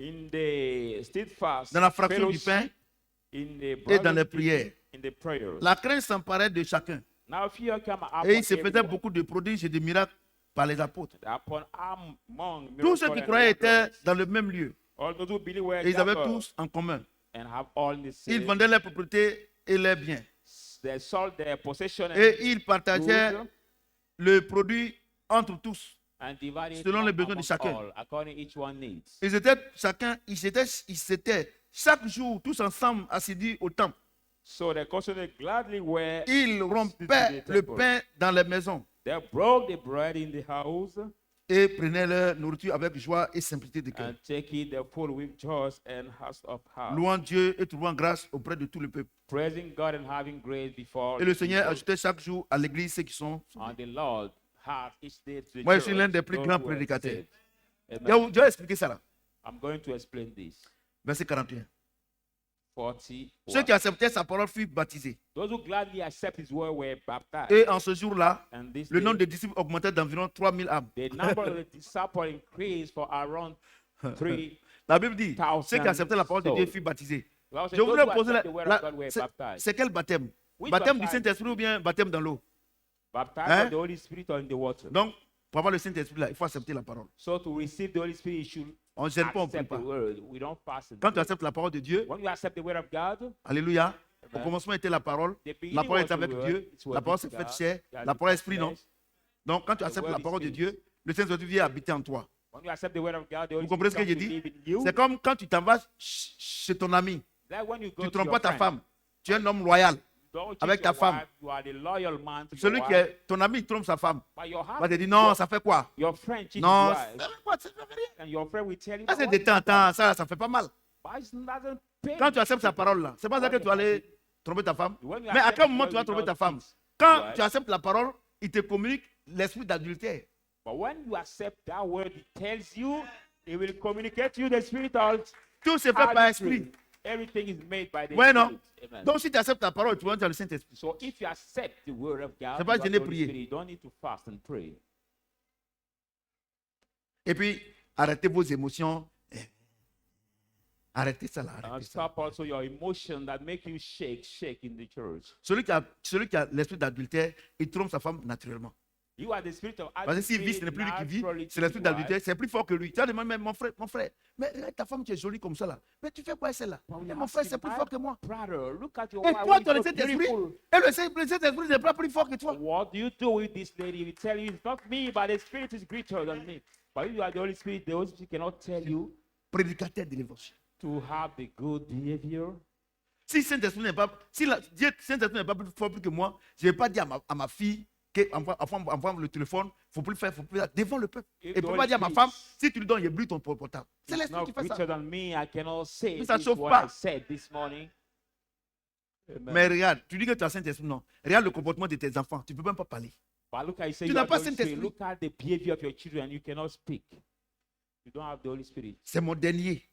in the steadfast dans la fraction du pain fellowship, in the et dans les brotherly prières. teaching, in the prayers. La crainte s'emparait de chacun. Now fear come upon Et il se faisait everyone, beaucoup de prodiges et de miracles par les apôtres. upon among Tous ceux qui miracles and croyaient étaient wonders. dans le même lieu. All those who believe were Et ils avaient gathered tous en commun. and have all the Ils same. vendaient leurs propriétés et leurs biens. They sold their possession Et ils partageaient goods le produit entre tous. and divided selon les it besoins de among chacun. all, according each one needs. Ils s'étaient chaque jour tous ensemble assidus au temple. So they constantly gladly were. Ils rompaient le pain dans les maisons They broke the bread in the house et prenaient leur nourriture avec joie et simplicité de cœur, and taking the food with joy and hearts of heart, louant Dieu et trouvant grâce auprès de tout le peuple. praising God and having grace before Et le the Seigneur people. ajoutait chaque jour à l'église ceux qui sont. And the Lord had each day to the Moi, je suis church l'un des plus those grands who were prédicateurs. saved. Amen. Je vais expliquer ça là. I'm going to explain this. Verset 41. 40. Ceux qui acceptaient sa parole furent baptisés. Those who gladly accept his word were baptized. Et en ce jour-là, And this le day, nombre de disciples augmentait d'environ 3000 âmes. the number of the disciples increased for around La Bible dit, ceux qui acceptaient la parole de Dieu furent baptisés. Je voudrais poser c'est quel baptême? Baptême du Saint-Esprit ou bien baptême dans l'eau? Baptized Hein? of the Holy Spirit or in the water. Donc, pour avoir le Saint-Esprit, là, il faut accepter la parole. So to receive the Holy Spirit, you should On ne gêne pas, on ne prie accept the pas. word. We don't fast and Quand tu pray. acceptes la parole de Dieu, When you accept the word of God, alléluia, au Amen. commencement était la parole, the la beginning parole was est the avec word, Dieu, it was la parole with s'est faite God, chair, God la parole became esprit, non? flesh. Donc, quand tu The acceptes word la is parole de spirit. Dieu, le Saint-Esprit vient habiter en toi. When you accept the word of God, the Holy Vous comprenez ce que Spirit j'ai comes to dit? live in you. C'est comme quand tu t'en vas chez ton ami, That when you go tu ne to trompes your pas ta friend, femme, tu es un homme loyal. don't cheat avec ta your femme. wife, you are the loyal man to your Celui qui wife. est ton ami, il trompe sa femme. But your Il va te dire non, ça fait quoi? your friend cheats Non, his ça wife, fait quoi? Ça fait rien. and your friend will tell you, Ça, c'est "What de temps en temps, ça fait pas mal. But it doesn't pay." Quand tu acceptes sa parole là, c'est pas ça que tu vas aller tromper ta femme. When you Mais à accept quel his moment word tu vas tromper ta without femme? it, Quand right? tu acceptes la parole, il te communique l'esprit d'adultère. But when you accept that word, it tells you, it will communicate to you the spirit of Tout se fait par adultery. esprit. Everything is made by the Ouais, non? Spirit. Amen. Donc si tu acceptes la parole, tu vas entrer dans le Saint-Esprit. So if you accept the word of God, C'est pas you have gêner the Holy prier. Spirit, you don't need to fast and pray. Et puis, arrêtez vos émotions. Arrêtez ça là. And Arrêtez ça. stop also your emotion that make you shake in the church. Celui qui a l'esprit d'adultère, il trompe sa femme naturellement. You are the spirit of Parce que s'il vit, ce n'est plus lui qui vit, c'est l'esprit d'adultère, c'est plus fort que lui. Tu vas demander, mais mon frère, mais ta femme, tu es jolie comme ça là. Mais tu fais quoi celle-là? Mais mon frère, c'est plus fort que moi. Brother, look at your Et wife. toi, who is tu as le so Saint-Esprit, beautiful. et le Saint-Esprit n'est pas plus fort que toi. What do you do with this lady? He tell you it's not me, but the spirit is greater than me. But if you are the Holy Spirit cannot tell you Prédicateur de l'évangile. to have the good behavior. Si Saint-Esprit n'est pas, Saint-Esprit n'est pas plus fort que moi, je ne vais pas dire à ma fille envoie le téléphone, il ne faut plus le faire, devant le peuple. Et je ne peux pas dire à ma femme, si tu lui donnes, il brûle ton portable. C'est It's l'esprit not qui fait ça. greater than me. I cannot say Mais ça this chauffe what pas. I said this morning. Amen. Mais regarde, tu dis que tu as Saint-Esprit, non. Regarde le comportement de tes enfants, tu ne peux même pas parler. But look at you say Tu you n'as have pas the Holy Saint-Esprit. Spirit. Look at the behavior of your children. You cannot speak. You don't have the Holy Spirit. C'est mon dernier.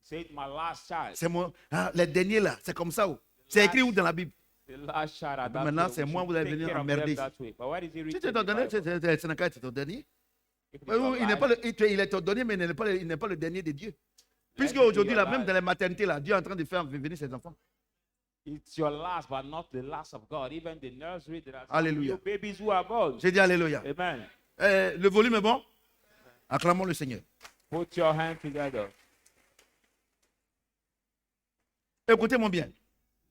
Say it, my last child. C'est mon. Ah, les derniers là, c'est comme ça. C'est écrit où dans la Bible? The last child at that Maintenant, way, c'est we moi, should vous allez take venir care of emmerder. them that way. But why is it Si written tu es in ton the dernier, Bible? Sénégal, c'est ton dernier. If it's Oui, your il n'est life, pas il est ton dernier, mais il n'est pas le dernier de Dieu. let Puisque it be aujourd'hui, your là, même life. dans les maternités, là, Dieu est en train de faire venir ses enfants. It's your last, but not the last of God. Even the nursery, there are some Alléluia. new babies who are born. J'ai dit Alléluia. Amen. Le volume est bon? Acclamons le Seigneur. Put your hands together. Écoutez-moi bien.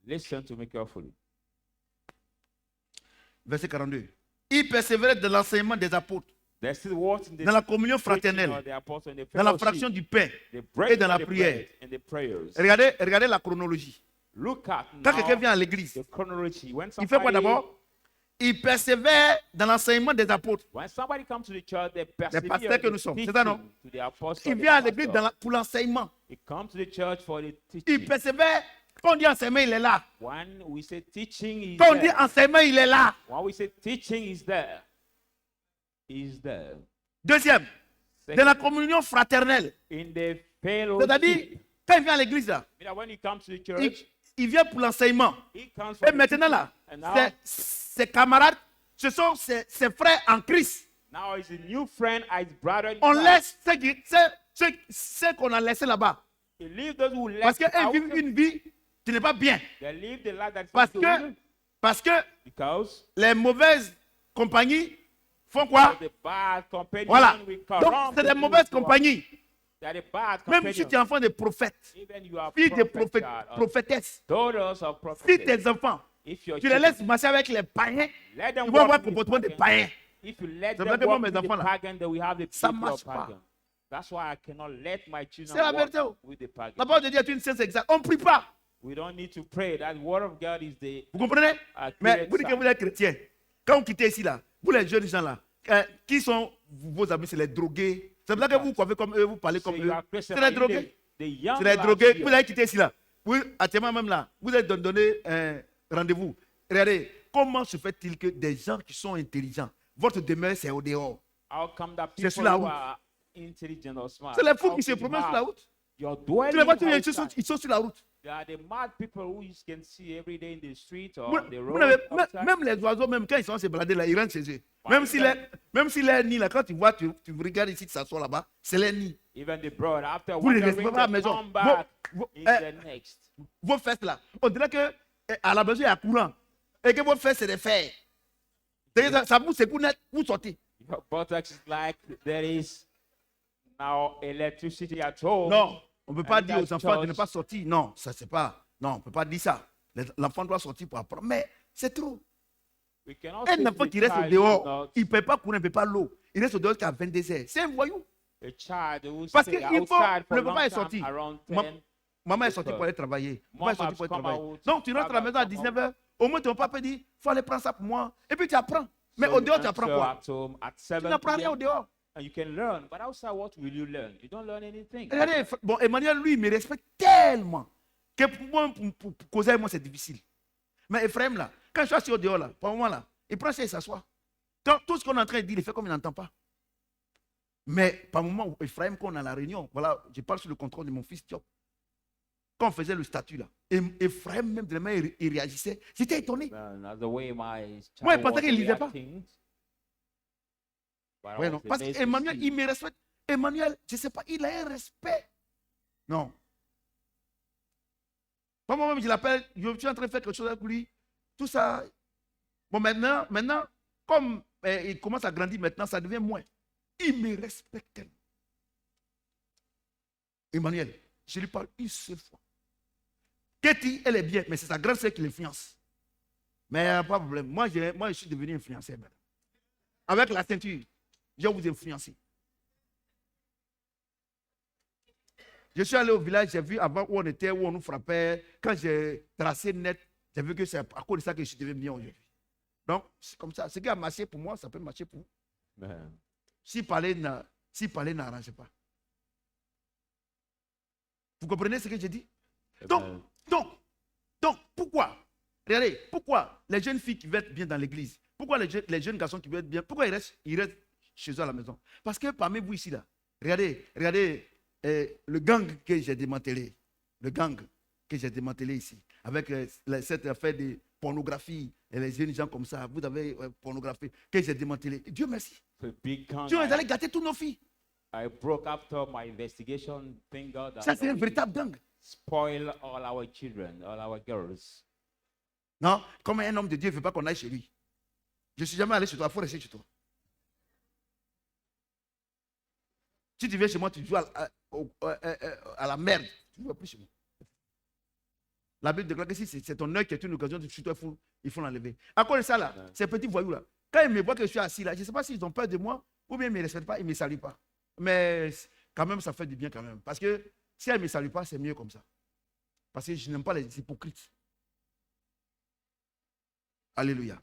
Listen to me carefully. Verset 42. Il persévérait dans l'enseignement des apôtres, There's still words in the dans la communion preaching fraternelle, of the apostles and the dans la fellowship, fraction du pain. the breaking dans la of the prière. bread and the prayers. Regardez la chronologie. Look at Quand now quelqu'un vient à l'église, the chronology. When il fait quoi somebody, d'abord? Il persévère dans l'enseignement des apôtres. when somebody comes to the church, they pasteurs persevere que in nous the sommes, c'est teaching ça, non? to the apostles. Il the vient à l'église pastors. pour l'enseignement. He comes to the church for the Il teaching. persévère. Quand on dit enseignement, il est là. When we say teaching, he's Quand on dit there. enseignement, il est là. When we say teaching, is there. He's there. Deuxième, dans la communion fraternelle. In the fellowship. C'est-à-dire, quand il vient à l'église, là, When he comes to the church, il vient pour l'enseignement. he comes for Et the maintenant, là, teaching. And now, ses camarades, ce sont ses frères en Christ. now he's a new friend, his brother in On Christ. laisse ceux qu'on a laissés là-bas. He leave those who Parce left qu'ils out. vivent une vie qui n'est pas bien. They live the life that's Parce not que, good. parce que Because les mauvaises compagnies font quoi? the bad companion Voilà. will Donc, corrupt c'est des the mauvaises people. compagnies. They are the bad Même si companions. tu es enfant de prophètes, Even you are fille de prophet child or prophétesses, daughters of si prophets. tes enfants, If your tu les children- laisses marcher avec les païens, let them ils vont avoir walk le with comportement des pagan. païens. If you let C'est them vrai que moi, walk mes with the enfants, là, pagan, they will have the ça people marche of pas. pagan. That's why I cannot let my children C'est la walk vérité. with the pagan. La parole de Dieu est une science exacte. On ne prie pas. We don't need to pray. That word of God is the Vous comprenez? accurate Mais vous dites que sign. vous êtes chrétien. Quand vous quittez ici, là, vous les jeunes gens là, qui sont vos amis? C'est les drogués. C'est pour ça que vous coiffez comme eux, vous parlez So comme you eux. are Christian, C'est les but you drogués. the young C'est les lads drogués. here. Vous avez quitté ici là. Vous, actuellement même là, vous êtes donné un rendez-vous. Regardez, comment se fait-il que des gens qui sont intelligents, votre demeure c'est au dehors? How come that C'est sur people la who route. are intelligent or smart? C'est les fous how qui se can promènent sur have la route. Your Tu dwelling les vois, outside? ils sont sur la route. They are the mad people who you can see every day in the street or Vous- on the vous road. n'avez- outside. même les oiseaux, même quand ils sont se balader là, ils rentrent chez eux. Why Même is si that? Même si les nids, là, quand tu vois, tu regardes ici, tu s'assois là-bas, c'est les nids. Even the brother, after Vous ne restez wandering, pas à la they maison. come back in Eh, the next. vos fesses là, on dirait que à la maison, il y a courant. Et que vos fesses, c'est des fers. Ça vous secoue net, vous sortez. Your buttocks is like there is now electricity at home. Non, on ne peut pas And dire aux that's enfants de ne just- pas sortir. Non, ça c'est pas. Non, on ne peut pas dire ça. L'enfant doit sortir pour apprendre. Mais c'est trop. We cannot Un say to enfant the qui reste au child, dehors, not il ne peut pas courir, il ne peut pas l'eau. Il reste au dehors jusqu'à 22 heures. C'est un voyou. a child who Parce stay qu'il faut. outside for Le a long papa est time, sorti. around Ma- 10. Maman est sortie pour aller travailler. Papa est sorti pour aller come travailler. out, Donc tu rentres à la Baba maison à come 19 heures. Au moins ton papa dit, il faut aller prendre ça pour moi. Et puis tu apprends. Mais So au you dehors, tu apprends enter quoi? at home at Tu 7 n'apprends rien au p.m. dehors. and you can learn, but outside, what will you learn? You don't learn anything. Regardez, bon, Emmanuel, lui, il me respecte tellement que pour moi, pour causer avec moi, c'est difficile. Mais Ephraim, là, quand je suis assis au dehors, là, pour moi, là, il prend ça et s'assoit. Donc, tout ce qu'on est en train de dire, il fait comme il n'entend pas. Mais par moment, Ephraim, quand on est à la réunion, voilà, je parle sous le contrôle de mon fils Diop. Quand on faisait le statut, là, Ephraim, même de la main, il réagissait. J'étais étonné. That's the way my child Moi, il pensait was qu'il lisait pas. reacting. But I Ouais, was non. Parce amazed to qu'Emmanuel, see. il me respecte. Emmanuel, je ne sais pas, il a un respect. Non. Pas moi-même, je l'appelle, je suis en train de faire quelque chose avec lui. Tout ça. Bon, maintenant, comme il commence à grandir maintenant, ça devient moins. Il me respecte tellement. Emmanuel, je lui parle une seule fois. Katie, elle est bien, mais c'est sa grande sœur qui l'influence. Mais pas de problème. Moi, je suis devenu influenceur maintenant. Avec la ceinture, je vais vous influencer. Je suis allé au village, j'ai vu avant où on était, où on nous frappait. Quand j'ai tracé net, j'ai vu que c'est à cause de ça que je suis devenu bien aujourd'hui. Donc, c'est comme ça. Ce qui a marché pour moi, ça peut marcher pour vous. Man. Si parler n'arrange pas. Vous comprenez ce que j'ai dit? Amen. Donc, pourquoi? Regardez, pourquoi les jeunes filles qui veulent être bien dans l'église, pourquoi les jeunes garçons qui veulent être bien, pourquoi ils restent chez eux à la maison? Parce que parmi vous ici, là, regardez, le gang que j'ai démantelé, ici, avec cette affaire de pornographie, et les jeunes gens comme ça, vous avez pornographie, que j'ai démantelé. Dieu merci. The big gun. Dieu est allé gâter toutes nos filles. I broke after my investigation. Thank God that Ça, c'est un we véritable gang. spoil all our children, all our girls. Non, comme un homme de Dieu ne veut pas qu'on aille chez lui. Je ne suis jamais allé chez toi, il faut rester chez toi. Si tu viens chez moi, tu joues à la merde. Tu ne vas plus chez moi. La Bible déclare que si c'est ton œil qui est une occasion de tuer toi, il faut l'enlever. À cause de ça, là, ces petits voyous-là, quand ils me voient que je suis assis là, je ne sais pas s'ils ont peur de moi ou bien ils ne me respectent pas, ils ne me saluent pas. Mais quand même, ça fait du bien quand même. Parce que si elle ne me salue pas, c'est mieux comme ça. Parce que je n'aime pas les hypocrites. Alléluia.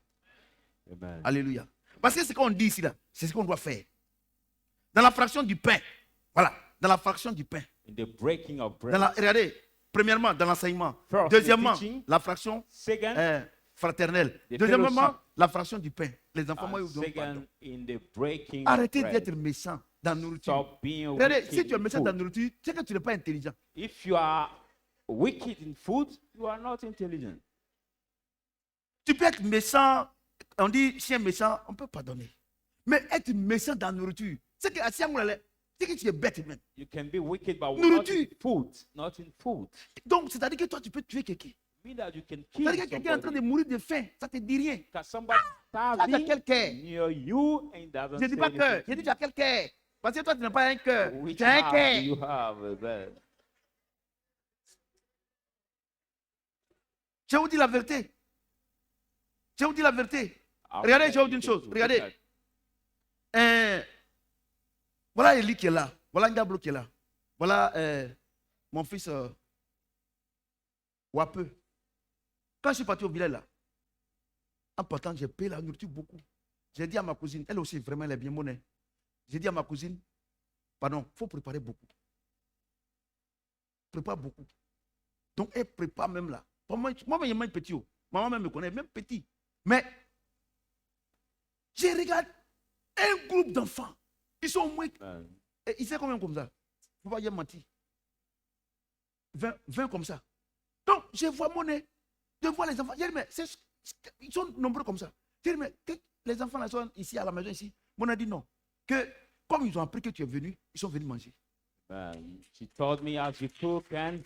Amen. Alléluia. Parce que ce qu'on dit ici, là, c'est ce qu'on doit faire. Dans la fraction du pain. Voilà. Dans la fraction du pain. In the breaking of bread. Regardez, premièrement, dans l'enseignement. First, Deuxièmement, the teaching. la fraction Second, fraternelle. The Deuxièmement, fellowship. la fraction du pain. Les enfants, moi, and ils vous donnent pardon. second, in the breaking Arrêtez of bread. d'être méchant dans la nourriture. Stop being Regardez, wicked si tu es in méchant dans la food. nourriture, c'est que tu n'es pas intelligent. If you are wicked in food, you are not intelligent. Tu peux être méchant, on dit chien méchant, on peut pardonner. Mais être méchant dans la nourriture, c'est que tu es bête même. You can be wicked, but not Nourriture. in food. Not in food. Donc, c'est-à-dire que toi, tu peux tuer quelqu'un. Mean that you can kill C'est-à-dire que quelqu'un est en train de somebody. mourir de faim, ça ne te dit rien. Because somebody Tu as starving quel cœur? near you and doesn't Je ne dis say pas cœur, anything je to dis tu you. as quel cœur? Parce que toi, tu n'as pas un cœur. Which Tu as un heart do cœur. you have? Amen. Je vous dis la vérité. Je vous dis la vérité. I'll Regardez, tell je vous dis you une the chose. truth. Regardez. Look Voilà Eli qui est là. Voilà Ngablo qui est là. Voilà mon fils Wapeu. Quand je suis parti au village là, en partant, j'ai payé la nourriture beaucoup. J'ai dit à ma cousine, elle aussi vraiment elle est bien monnaie. J'ai dit à ma cousine, pardon, il faut préparer beaucoup. Prépare beaucoup. Donc elle prépare même là. Moi, je mange petit. Maman même me connaît, même petit. Mais je regarde un groupe d'enfants. Ils sont au moins. Amen. Ils sont combien comme ça? Il ne faut pas y mentir. 20 comme ça. Donc, je vois mon nez. Je vois les enfants. Je dis, mais ils sont nombreux comme ça. Je dis, mais les enfants là sont ici à la maison ici. On a dit non. Que comme ils ont appris que tu es venu, ils sont venus manger. She told me as you cook and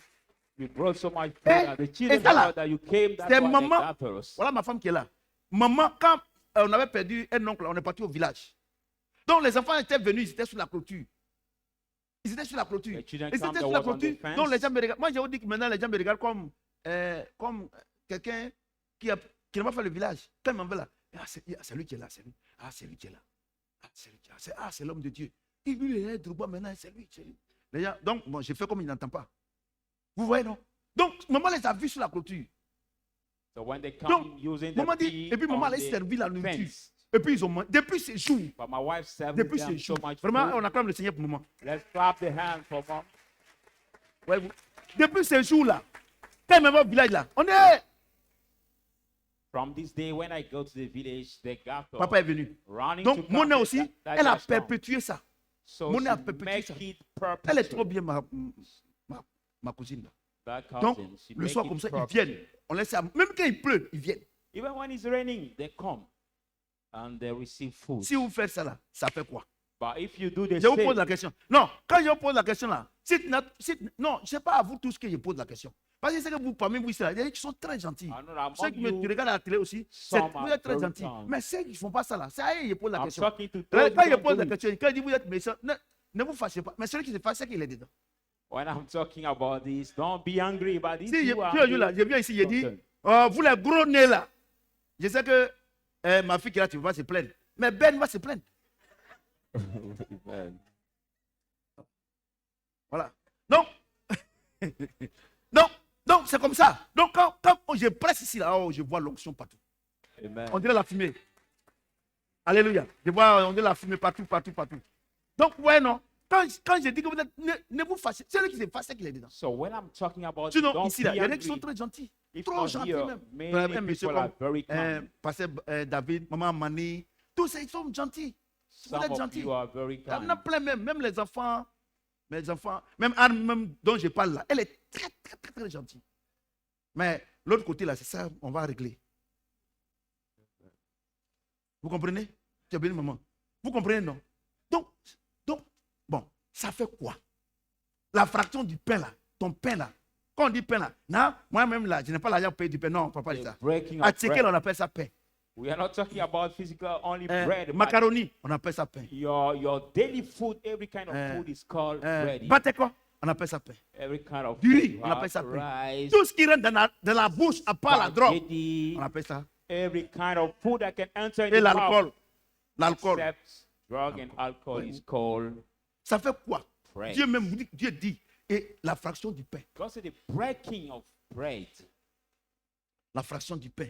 you brought so much food, Eh, and the children ça là, thought that you came. That's c'est why they maman. gather us. Voilà ma femme qui est là. Maman, quand on avait perdu un oncle, on est parti au village. Donc les enfants étaient venus, ils étaient sur la clôture. Ils étaient sur la clôture. The children Ils come, étaient there sur la was on the clôture. fence. Donc les gens me regardent. Moi, j'ai dit que maintenant les gens me regardent comme quelqu'un qui n'a pas fait le village. Quand ils m'en veulent là, c'est lui qui est là, c'est lui. Ah, c'est lui qui est là. Ah, c'est lui qui est là. Ah, c'est l'homme de Dieu. Il lui est droit maintenant, c'est lui. Les gens, donc, bon, j'ai fait comme il n'entend pas. Vous voyez, non? Donc, maman les a vus sur la clôture. So when they come Donc, using the maman dit, key et puis maman on allait the servir la nourriture. fence. Et puis ils ont mangé. Depuis ces jours, But my wife served depuis them ces so jours, much vraiment, food. on acclame le Seigneur pour maman. Let's clap the hands for mom. Voyez-vous? Depuis ces jours-là, quand même au village là, on est. From this day, when I go to the village, they got Papa est venu. running to Donc, come Mona to aussi, that elle a touchdown. perpétué ça. So Mona a she perpétué make ça. it Elle est trop perpetual. bien, ma cousine. Là. That Donc, cousin, she le make soir it comme ça, ils perpetual. viennent. On laisse ça. Même quand il pleut, ils viennent. Even when it's raining, they come and they receive food. Si vous faites ça là, ça fait quoi? But if you do the Je vous pose same, la question. Non, quand je vous pose la question là, non, je ne sais pas à vous tous que je pose la question. Parce que c'est que vous, parmi vous, là, il y a des qui sont très gentils. I know that Ceux among qui me you, regardent à la télé aussi, some vous are êtes très very gentils. kind. Mais ceux qui ne font pas ça là, c'est à eux que je pose la I'm question. talking to Quand those who je don't pose do la it. question, quand je dis vous êtes méchants, ne vous fâchez pas. Mais celui qui se fâche, c'est qu'il est dedans. When I'm talking about this, don't be angry about this. Si You are un jour là, je viens ici, je dis, concerned. oh, vous les gros nez là, je sais que ma fille qui est là, tu vas se plaindre. Mais Ben va se plaindre. Amen. Voilà. Donc, donc c'est comme ça. Donc, quand je presse ici, là, oh, je vois l'onction partout. Amen. On dirait la fumée. Alléluia. Je vois, on dirait la fumée partout. Donc, ouais, non. Quand je dis que vous êtes, ne vous fâchez. C'est lui qui se fâche, c'est qu'il est dedans. So when I'm talking about Sinon, don't ici, be là, il y en a qui sont angry. très gentils. If Trop not gentils here, même. many Un monsieur people are comme very kind. Pasteur David, Maman Mani, tous ils sont gentils. Vous Some êtes of gentils. you are very Il y en kind. a plein même les enfants, même Anne même dont je parle là, elle est très gentille. Mais l'autre côté là, c'est ça, on va régler. Vous comprenez? Tu as bien maman. Vous comprenez, non? Donc, bon, ça fait quoi? La fraction du pain là, ton pain là. Quand on dit pain là, non, moi-même là, je n'ai pas l'argent pour payer du pain. Non, papa dit The ça. breaking À of Tchéquel, bread. on appelle ça pain. We are not talking about physical only bread. but Macaroni, on appelle ça pain. your daily food, every kind of food is called bread. Bateko, on appelle ça pain. Every kind of Du riz, food. on appelle ça pain. Rice, Tout ce qui rentre dans la bouche, à part la drogue, spaghetti, on appelle ça. every kind of food that can enter in Et the l'alcool. mouth, L'alcool. except drug and alcohol is called Ça fait quoi? bread. Dieu dit, et la fraction du pain. God said the breaking of bread. La fraction du pain.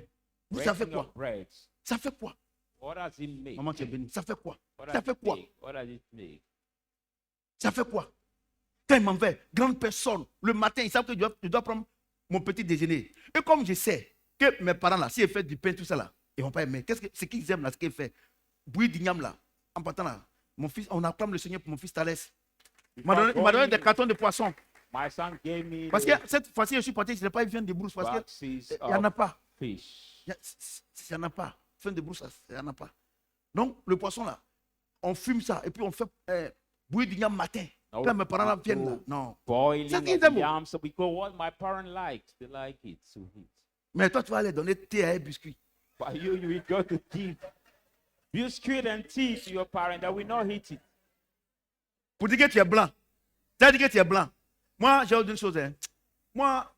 Ça fait Breaking quoi? of bread. Ça fait quoi? What does it make? Maman, tu es bénie. Ça fait quoi? What Ça does fait it quoi? make? What does it make? Ça fait quoi? Quand il m'en fait, grande personne, le matin, ils savent que je dois prendre mon petit déjeuner. Et comme je sais que mes parents là, s'ils font du pain, tout ça là, ils ne vont pas aimer. Ce qu'ils aiment là, ce qu'ils font? Bouillir d'igname là, en partant là. Mon fils, on acclame le Seigneur pour mon fils Thalès. Il m'a donné des cartons de poissons. My son gave me Parce que the cette fois-ci, je suis parti, je n'ai pas eu viande de brousse. Parce boxes qu'il n'y en a of pas. fish. Il n'y en a pas. Viande de brousse, il n'y en a pas. Donc, le poisson là, on fume ça et puis on fait bouillir d'igname matin. No, Quand mes parents là we viennent là, do non. Boiling Ça, c'est of des mots. yams, so because what my parents liked, they like it to eat. Mais toi, tu vas aller donner thé et biscuit. But you will go to give biscuit and tea to your parents that will not eat it. Pour dire que tu es blanc. Tu as dit que tu es blanc. Moi, j'ai une chose. Hein. Moi,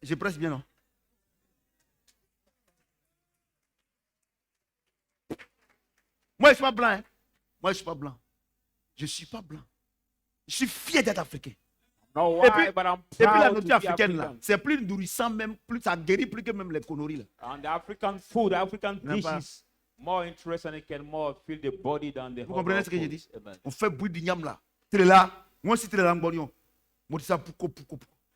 je presse bien, non? Moi, je ne suis pas blanc. Hein. Moi, je ne suis pas blanc. Je ne suis pas blanc. Je suis fier d'être africain. No Et why, puis, but I'm et puis la proud to nourriture be africaine, là, African. c'est plus nourrissant, même plus, ça guérit plus que même les conneries. Là. And the African food, African N'est-ce pas? dishes, more interesting and it can more fill the body than the Vous whole comprenez ce que je food. dis? Amen. On fait bouillir du yam là. Tu es là. Moi aussi, tu es là en Bognon. Moi, je dis ça pour.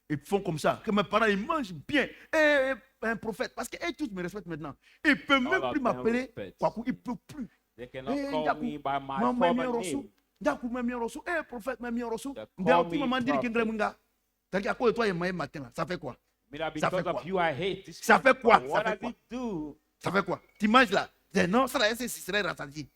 Ils font comme ça. Que mes parents, ils mangent bien. Et un prophète. Parce qu'eux tous me respectent maintenant. Ils ne peuvent même of plus them m'appeler. respect. Kwaku. Ils ne peuvent plus. They cannot Eh, call Yakou, me by my Maman, former Rosu. name. Yakou, Maman, Rosu. Eh, prophète, Maman, Rosu. They D'ailleurs, call tu me m'as dit prophet. que Munga. C'est-à-dire, à cause de toi, il y a matin là. Ça fait quoi? May that Ça because fait of quoi? you, I hate this. Ça fait quoi? What Ça fait does quoi? it do? Ça fait quoi? Tu manges là. Non, ça là, c'est rassasié.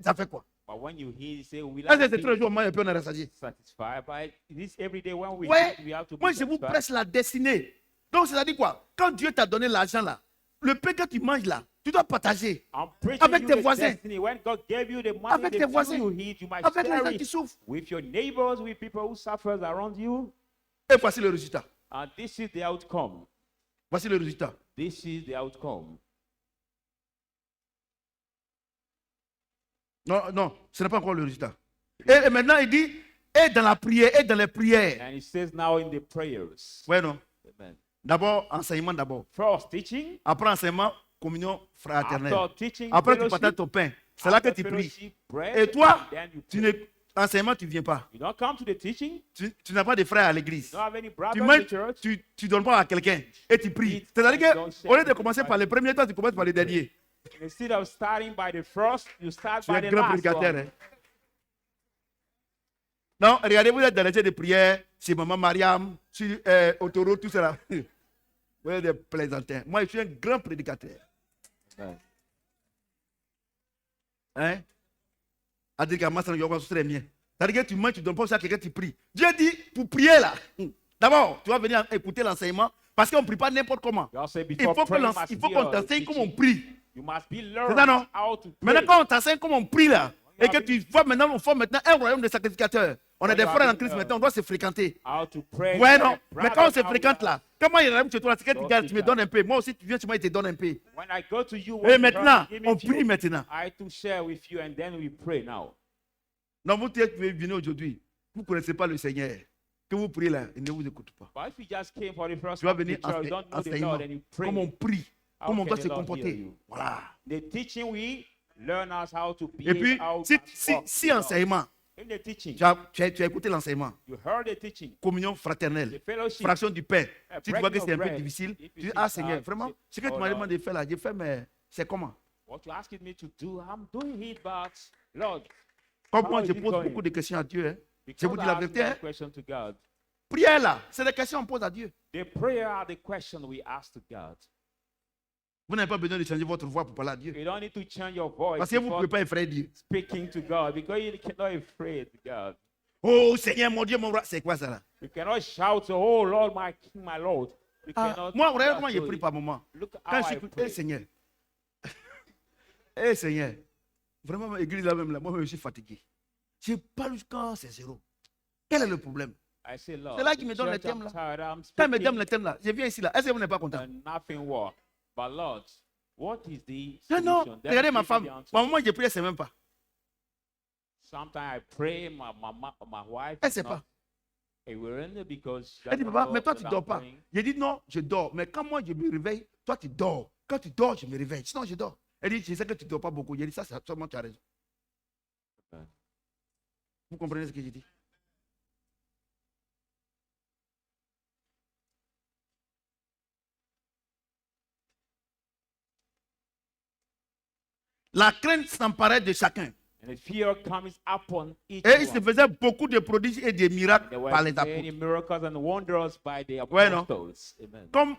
Ça fait quoi? But when you heal, you say, will Est-ce que I c'est tous les be jours, moi, et puis on est rassasié? satisfied? But this every day when we Ouais, eat, we have to be moi, je vous satisfied. presse la destinée. Donc, c'est-à-dire quoi? Quand Dieu t'a donné l'argent là, le pain que tu manges là, tu dois partager I'm preaching avec you tes the voisins. destiny. When God gave you the money, Avec the tes food voisins. you eat, you must avec les share gens qui it souffrent. with your neighbors, with people who suffer around you. Et voici le résultat. And this is the outcome. Voici le résultat. This is the outcome. Non, non, ce n'est pas encore le résultat. Et maintenant, il dit, et dans la prière, et dans les prières. And it says now in the prayers. Ouais, non. Amen. D'abord, enseignement d'abord. First teaching. Après, enseignement, communion fraternelle. After teaching, Après, tu fellowship. partages ton pain. C'est là que After tu pries. fellowship, bread, Et toi, and then you tu pray. n'es, enseignement, tu ne viens pas. You don't come to the teaching. Tu n'as pas de frères à l'église. You don't have any Tu brothers in manges, the church. tu donnes pas à quelqu'un et tu pries. C'est-à-dire qu'au lieu de commencer par les premiers, toi, tu commences par les derniers. Instead of starting by the first, you start Tu es by un the grand last prédicateur. one. Hein. Non, regardez, vous êtes dans les jeux de prière, chez Maman Mariam, sur Autoro, tout cela. Vous êtes des plaisantins. Moi, je suis un grand prédicateur. Ouais. Hein? C'est-à-dire que tu manges, tu ne donnes pas ça à quelqu'un, tu pries. Dieu dit, pour prier là, d'abord, tu vas venir écouter l'enseignement parce qu'on ne prie pas n'importe comment. You also say Il before faut praying, qu'on must be t'enseigne comment on teaching. prie. You must be C'est ça, learned non? how to pray. Maintenant, quand on t'enseigne comment on prie là, et que tu vois maintenant, on forme maintenant un royaume de sacrificateurs. On a des frères en Christ maintenant, on doit se fréquenter. How to pray. Ouais, non. Brothers, Mais quand on se how fréquente to- là, comment il arrive chez toi, c'est que tu Don't gardes, tu me teach donnes un peu. Moi aussi, tu viens chez moi, il te donne un peu. When I go to you, Et what you maintenant, have, give on it to you. prie maintenant. I to share with you and then we pray now. Non, vous qui venez aujourd'hui, vous ne connaissez pas le Seigneur. Que vous priez là, il ne vous écoute pas. But if you just came for the first Tu vas time to venir church, you don't know the enseignement. Lord and you pray. Comment on prie, How comment on can doit the se Lord hear comporter. you? Voilà. The teaching we learn us how to Et behave, puis, how si, to si, walk si with God. enseignement, In the teaching, tu as écouté l'enseignement, you heard the teaching, communion the fraternelle, fellowship. fraction du pain. Si tu vois que breaking c'est un of peu bread. difficile, If you tu dis, see ah that, Seigneur, you vraiment, say, ce que tu oh m'as Lord, demandé de faire là, j'ai fait, mais c'est comment? what you asking me to do, I'm doing it, but Lord, Comme how moi, is je it pose going? beaucoup de questions à Dieu. Hein. Je Because vous dis I la ask vérité. that Hein. question to God. Prière là, c'est des questions qu'on pose à Dieu. The prayer are the question we ask to God. Vous n'avez pas besoin de changer votre voix pour parler à Dieu. You don't need to change your voice Parce que vous ne before pouvez pas effrayer Dieu. speaking to God because you cannot afraid God. Oh Seigneur, mon Dieu, mon roi. C'est quoi ça là? You cannot shout, "Oh Lord, my King, my Lord." You Ah, cannot. moi, regardez just comment je do prie it. par moment. Look Quand how je I suis pray. Seigneur. Seigneur. Vraiment, l'église là même là, moi je suis fatigué. Je parle jusqu'à c'est zéro. Quel est le problème? I say, Lord, C'est là qu'il the me donne le church, thème, I'm là. tired, I'm Quand il me speaking, donne le thème là, je viens ici là. Est-ce que vous n'êtes pas content? and nothing work. But Lord, what is the Non, non. solution? Then Regardez ma give me femme. the answer. Ma maman, je prie, elle ne sait même pas. Sometimes I pray, my wife. Elle ne is sait not pas. aware because she Elle dit, doesn't papa, know mais toi, that tu ne I'm dors pas. praying. J'ai dit, non, je dors. Mais quand moi, je me réveille, toi, tu dors. Quand tu dors, je me réveille. Sinon, je dors. Elle dit, je sais que tu ne dors pas beaucoup. J'ai dit, ça, c'est seulement tu as raison. Ouais. Vous comprenez ce que j'ai dit? La crainte s'emparait de chacun. And the fear comes upon each Et il se one. faisait beaucoup de prodiges et de miracles There were par les many apôtres. miracles and wonders by the Ouais, non? apostles. Amen. Comme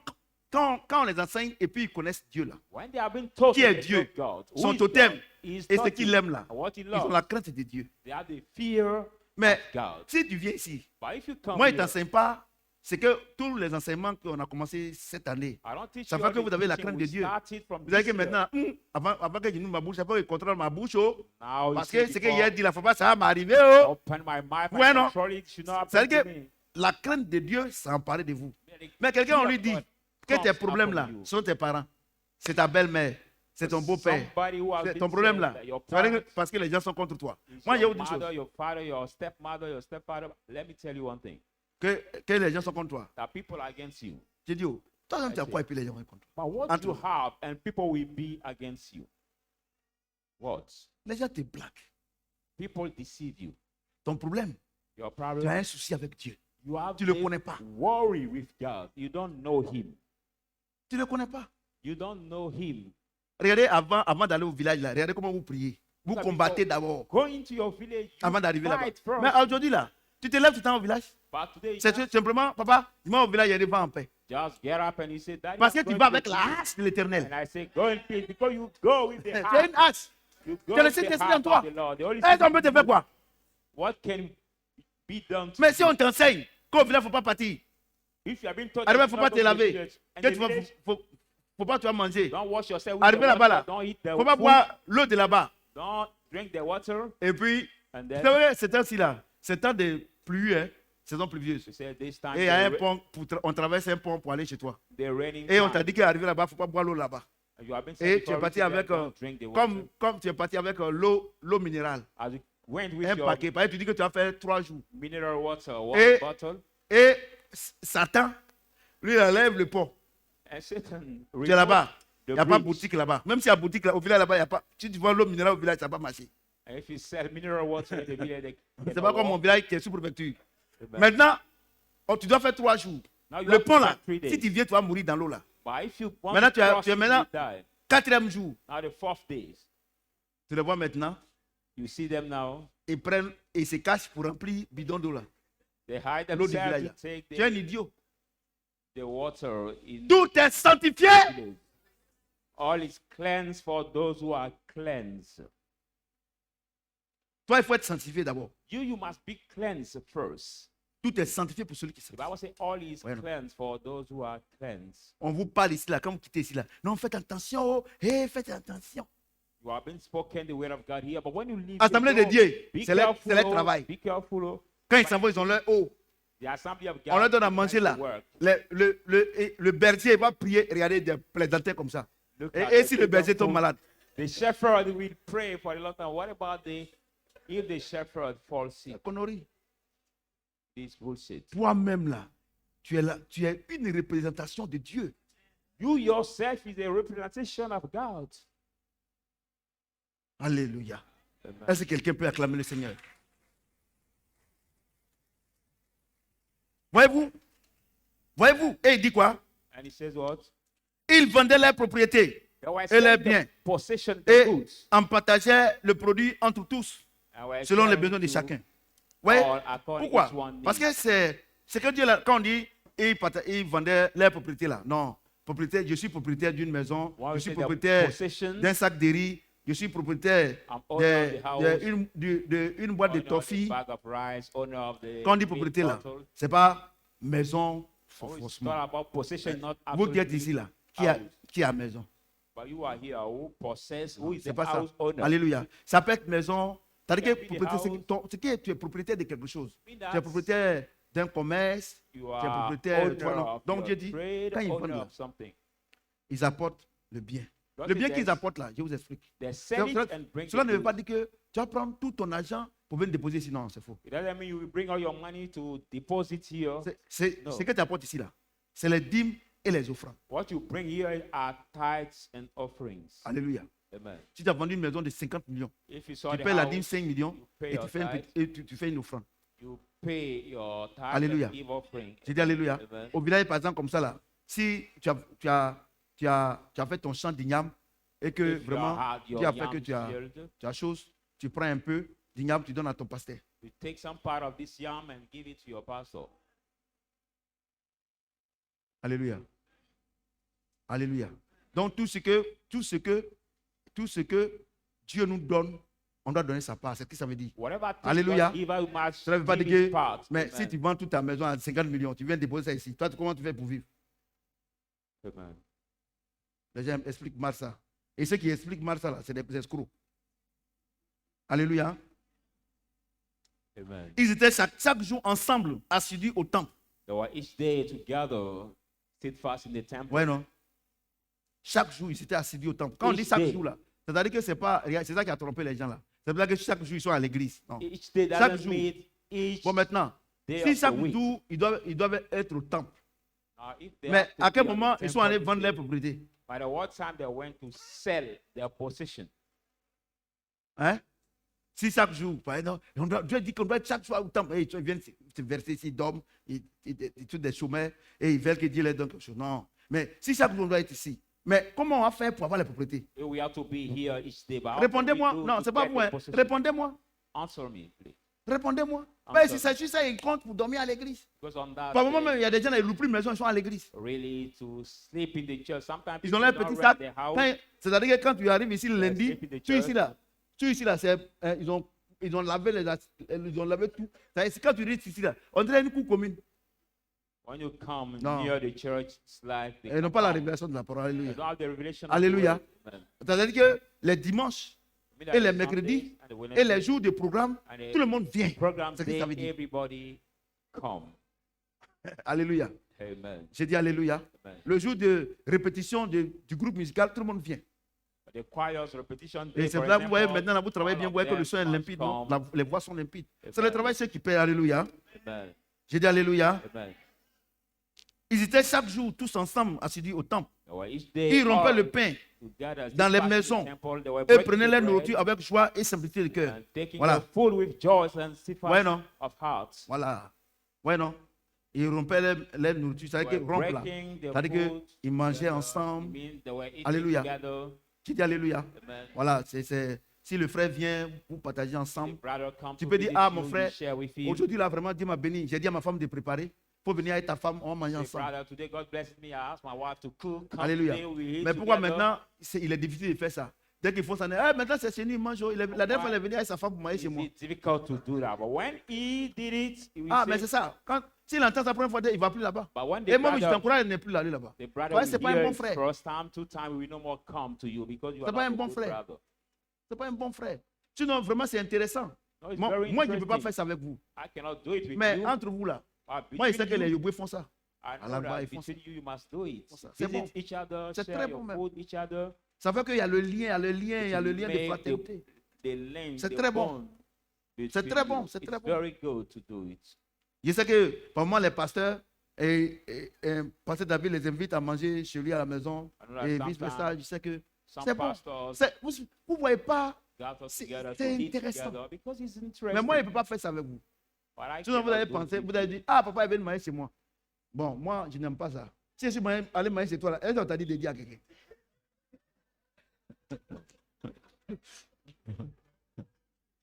quand on les enseigne et puis ils connaissent Dieu là, When they have been taught Qui est the Dieu? word of God, who son is totem God, his et ce totem, qu'il aime là, and what he ils ont loves, la crainte de Dieu. they have the fear Mais of God. si tu viens ici, But if you come moi je ne here, t'enseigne pas, c'est que tous les enseignements qu'on a commencé cette année, I don't teach ça you fait all que the vous avez la teaching. crainte We de Dieu. started from vous savez this que year. maintenant, avant que je n'ouvre ma bouche, c'est pas que je contrôle ma bouche, oh, Now, parce you que see, ce qu'il before a dit, la fois pas, ça va m'arriver. Oh. open my mouth Ouais, and non? control it, should not C'est-à-dire happen to que me. la crainte de Dieu s'est emparée de vous. The Mais quelqu'un, on fear lui of dit God que tes comes problèmes upon là you. sont tes parents, c'est ta belle-mère, c'est ton beau-père. Somebody who has C'est been ton problème saying là. that your C'est-à-dire que parents, parce que les gens sont contre toi. is Moi, je vais your vous dire une mother, chose. your father, your stepmother, your stepfather. Let me tell you one thing. Que les gens sont contre toi. That people are against you. J'ai dit, oh, toi, tu as I quoi et puis les gens sont contre toi. But what Entre you vous. have and people will be against you. What? Les gens te blaguent. People deceive you. Ton problème, Your tu as problem, un souci avec Dieu. you have Tu ne le a connais pas. worry with God. You don't know him. Tu ne le connais pas. You don't know him. Regardez, avant d'aller au village, là, regardez comment vous priez. Vous Look at combattez people. d'abord Go into your village. You avant d'arriver là-bas. fight first. Mais aujourd'hui, là, tu te lèves tout le temps au village. But today, C'est tout simplement, papa, dis-moi au village, il y a des vents en paix. just get up and you say, Daddy, Parce que I'm tu going vas to avec the la village." hache de l'éternel. And I say, go in peace because you go with Tu the as heart. une hache. You Tu go as le to the Saint-Esprit en heart toi. of the Lord. The Holy Et ça Spirit peut te in faire you. quoi? What can be done to Mais si you? on t'enseigne qu'au village, il ne faut pas partir. If you have been taught Arrivé, il that ne faut you pas not te go to the laver. village, and Que the tu vas, village, faut pas tu vas manger. don't wash yourself with Arrivé the là-bas, water, là. don't eat Il ne the faut pas food, boire l'eau de là-bas. don't drink the water, Et puis, and c'est then vrai, c'est temps-ci là. C'est temps de pluie, hein. Saison pluvieuse. you say this time Et il y a un the pont, on traverse un pont pour aller chez toi. raining Et on t'a time. dit qu'arrivé là-bas, il ne faut pas boire l'eau là-bas. And you have been Et said tu es before, parti reaching avec, there, don't drink the water. comme tu es parti avec l'eau minérale. As you went with Un your paquet. Par exemple, tu dis que tu vas faire 3 jours. mineral water, Et- one bottle, Et Satan, lui, il enlève le pont. and Satan Tu es là-bas. Il the n'y a pas de bridge. boutique là-bas. Même s'il y a boutique là, au village là-bas, il n'y a pas. Si tu vends l'eau minérale au village, ça ne va pas marcher. And if you sell mineral water in the village, they C'est cannot pas comme mon walk. village qui est sous préfecture. Amen. Maintenant, tu dois faire 3 jours. Now you Le have to pont là, start 3 days. si tu viens, tu vas mourir dans l'eau là. But if you want Maintenant, to tu es cross it, maintenant- you die. 4e jour, Now the 4th days, tu le vois maintenant, you see them now. ils prennent et se cachent pour remplir bidon d'eau là. They hide L'eau du themselves village. to take Tu es un idiot. the water in Tout est sanctifié. the village. All is cleansed for those who are cleansed. Toi, il faut être sanctifié d'abord. You must be cleansed first. Tout est sanctifié pour celui qui The est sanctifié. Bible says all is Bueno. cleansed for those who are cleansed. On vous parle ici là, quand vous quittez ici là. Non, faites attention. Oh. Hey, faites attention. You have been spoken the word of God here, but when you leave, Assemblée de go, Dieu, be c'est leur careful, oh, travail. be careful. Oh. Quand ils s'en vont, ils ont leur eau. The assembly of God. On leur donne à is manger meant là. to work. Le berger va prier, regardez des plaisanteries comme ça. Look at Et the si le berger people tombe who- malade? The shepherd will pray for a long time. What about if the shepherd falls sick? Connerie. This bullshit. Toi-même là, tu es une représentation de Dieu. You yourself is a representation of God. Alléluia. Amen. Est-ce que quelqu'un peut acclamer le Seigneur? Voyez-vous? Voyez-vous? Et il dit quoi? And he says what? Ils vendaient leurs propriétés They were et leurs selling biens the possession, the et goods. en partageaient le produit entre tous, And were selon les selling besoins de to chacun. Voyez? all according Pourquoi? each one Parce needs. que c'est que Dieu, là, quand on dit ils vendaient leurs propriétés là. Non. Propriétaire, je suis propriétaire d'une maison, One je will suis say the propriétaire possessions, d'un sac de riz, je suis propriétaire I'm owner of the house, d'une boîte de owner of the toffee. bag of rice, owner of the Quand on dit milk propriété là, bottle. c'est pas maison Oh, it's forcément. not about possession, not Vous qui êtes absolutely ici là, house. qui a maison? But you are here who possess, who is C'est the pas ça. house owner. Alléluia. Ça peut être maison. C'est-à-dire que Can be the propriété, house. c'est que tu es propriétaire de quelque chose. Mean Tu es that propriétaire d'un commerce. you tu es are propriétaire, owner tu vois, non. of Donc your Dieu dit, trade, quand ils owner vendent là, of something. ils apportent le bien. Don't Le say bien qu'ils there's- apportent là, je vous explique. They sell it Cela, and bring cela it ne veut to- pas dire que tu vas prendre tout ton argent pour venir déposer ici. Non, c'est faux. It doesn't mean you will bring all your money to deposit here. C'est Non. ce que tu apportes ici là. C'est les dîmes et les offrandes. What you bring here are tithes and offerings. Alléluia. Amen. Si tu as vendu une maison de 50 millions, If you saw tu the payes la house, dîme 5 millions you pay et your tu fais, tithe, et tu fais une offrande. you pay your tithe Alléluia. and give offering. J'ai dit Alléluia. Amen. Au village, par exemple, comme ça là, si tu as fait ton champ d'igname et que If you vraiment had your Dieu a fait yam que tu as chose, tu prends un peu d'igname, tu donnes à ton pasteur. you take some part of this yam and give it to your pastor. Alléluia. Alléluia. Donc tout ce que Dieu nous donne, on doit donner sa part. C'est ce que ça veut dire. Whatever thing Alléluia. God give out much, Ça ne veut pas give dire his que, part. mais Amen. si tu vends toute ta maison à 50 millions, tu viens déposer ça ici. Toi, comment tu fais pour vivre? Amen. Les gens expliquent mal ça. Et ceux qui expliquent mal ça, là, c'est des escrocs. Alléluia. Amen. Ils étaient chaque jour ensemble, assidus au temple. They were each day together, steadfast in the temple. Ouais, non? Chaque jour, ils étaient assidus au temple. Quand on dit Each chaque day. jour, là, c'est-à-dire que c'est pas, c'est ça qui a trompé les gens, là. C'est pour ça que chaque jour, ils sont à l'église. Non. Each day Chaque doesn't jour. mean each Bon, maintenant, day si of the chaque week. jour, ils doivent être au temple. If they Mais have to à quel be on the moment ils sont allés temple vendre day, leurs propriétés? by the what time they went to sell their possession. Hein? Si chaque jour, par exemple, Dieu dit qu'on doit être chaque fois au temple. Et ils viennent se verser ici, ils dorment, ils sont des chômeurs, et ils veulent que Dieu leur donne quelque chose. Non. Mais si chaque jour on doit être ici, mais comment on va faire pour avoir les propriétés? We have to be here each day. But how can Répondez-moi. we do Non, to c'est pas get vous. the Hein. possession? Répondez-moi. Answer me, please. Répondez-moi. I'm Mais sorry. si c'est juste ça, ils comptent pour dormir à l'église. Because on that Par moment day, même, il y a des gens qui ne louent plus de maison, ils sont à l'église. really to sleep in the church. Sometimes Ils ont people leur don't petit rent sac. their house. C'est-à-dire que quand tu arrives ici le lundi, sleep in the tu es ici church. là. tout ici là, ils ont lavé tout. C'est quand tu reads ici là, on dirait une cour commune. When you come No. near the church, it's like Ils n'ont pas la compound. révélation de la parole. They Alléluia. don't have the revelation of Alléluia. the word. Amen. C'est-à-dire que les dimanches I mean that et les the mercredis Sundays and the et Wednesdays les jours de programme, and the tout le monde vient. program C'est ce que ça veut day, dire. everybody come. Alléluia. Amen. J'ai dit Alléluia. Amen. Le jour de répétition du groupe musical, tout le monde vient. The choir's repetition Et day, c'est for là, vous voyez, example, maintenant, là, vous travaillez bien, all vous voyez que of le son est them limpide, non? come. Les voix sont limpides. Amen. C'est le travail ceux qui paient. Alléluia. Amen. J'ai dit Alléluia. Amen. Ils étaient chaque jour tous ensemble assidus au temple. Well, each day, Ils rompaient all le pain together, dans les passing maisons the temple, they were et breaking prenaient the leur bread nourriture avec joie et simplicité de cœur. and taking Voilà. their food with joy and Ouais, non? simplicity of heart. Voilà. Ouais, non? Ils rompaient leur nourriture. They C'est-à-dire were que rompre là. breaking their C'est-à-dire food qu'ils mangeaient together. ensemble. It means they were eating Alléluia. together. J'ai dit Alléluia. Amen. Voilà. Si le frère vient, vous partagez The ensemble. brother come Tu to peux dire, visit ah, you, mon you frère, share with him. aujourd'hui là, vraiment, Dieu m'a béni. J'ai dit à ma femme de préparer. Il faut venir avec ta femme, on va manger Say, ensemble. brother, today God blessed me. I asked my wife to cook. Come Alléluia. today, we eat Mais pourquoi together. maintenant, il est difficile de faire ça? Dès qu'il faut s'en aller, maintenant c'est chez nous, il mange. La dernière fois, il est venu avec sa femme pour manger chez moi. It's difficult to do that, but when he did it, he will Ah, say, mais c'est ça. S'il entend sa première fois, il ne va plus là-bas. but when Et moi, je t'encourage, il n'est plus allé là-bas. the brother Ouais, will c'est pas un hear bon it frère. first time, two time, we will no more come to you because you C'est are pas not un a bon good frère. brother. Ce n'est pas un bon frère. Sinon, vraiment, c'est intéressant. No, it's Moi, very je ne peux pas interesting. faire ça avec vous. I cannot do it with Mais you. entre vous là, But moi, je sais que between les you, Yoboué font ça. I know là-bas, that ils font between you, you must do it. C'est Visit bon. each other, C'est share très your bon même. food each other. Ça fait qu'il y a le lien, il y a le lien, il y a le lien de Make fraternité. the link, C'est the très bon. bond C'est between très bon, you. c'est It's très bon. very good to do it. Je sais que, pour moi, les pasteurs, Pasteur David les invite à manger chez lui à la maison I know that et sometimes vice-versa. Je sais que some c'est bon. pastors Vous ne voyez pas, gather c'est- together to c'est eat intéressant. together because it's interesting. mais moi, il ne peut pas faire ça avec vous. But I Sinon, vous cannot allez do penser, it vous allez dire, ah, papa, il vient de manger chez moi. Bon, moi, je n'aime pas ça. Si je suis allé manger chez toi, là, est-ce qu'on t'a dit de dire à quelqu'un?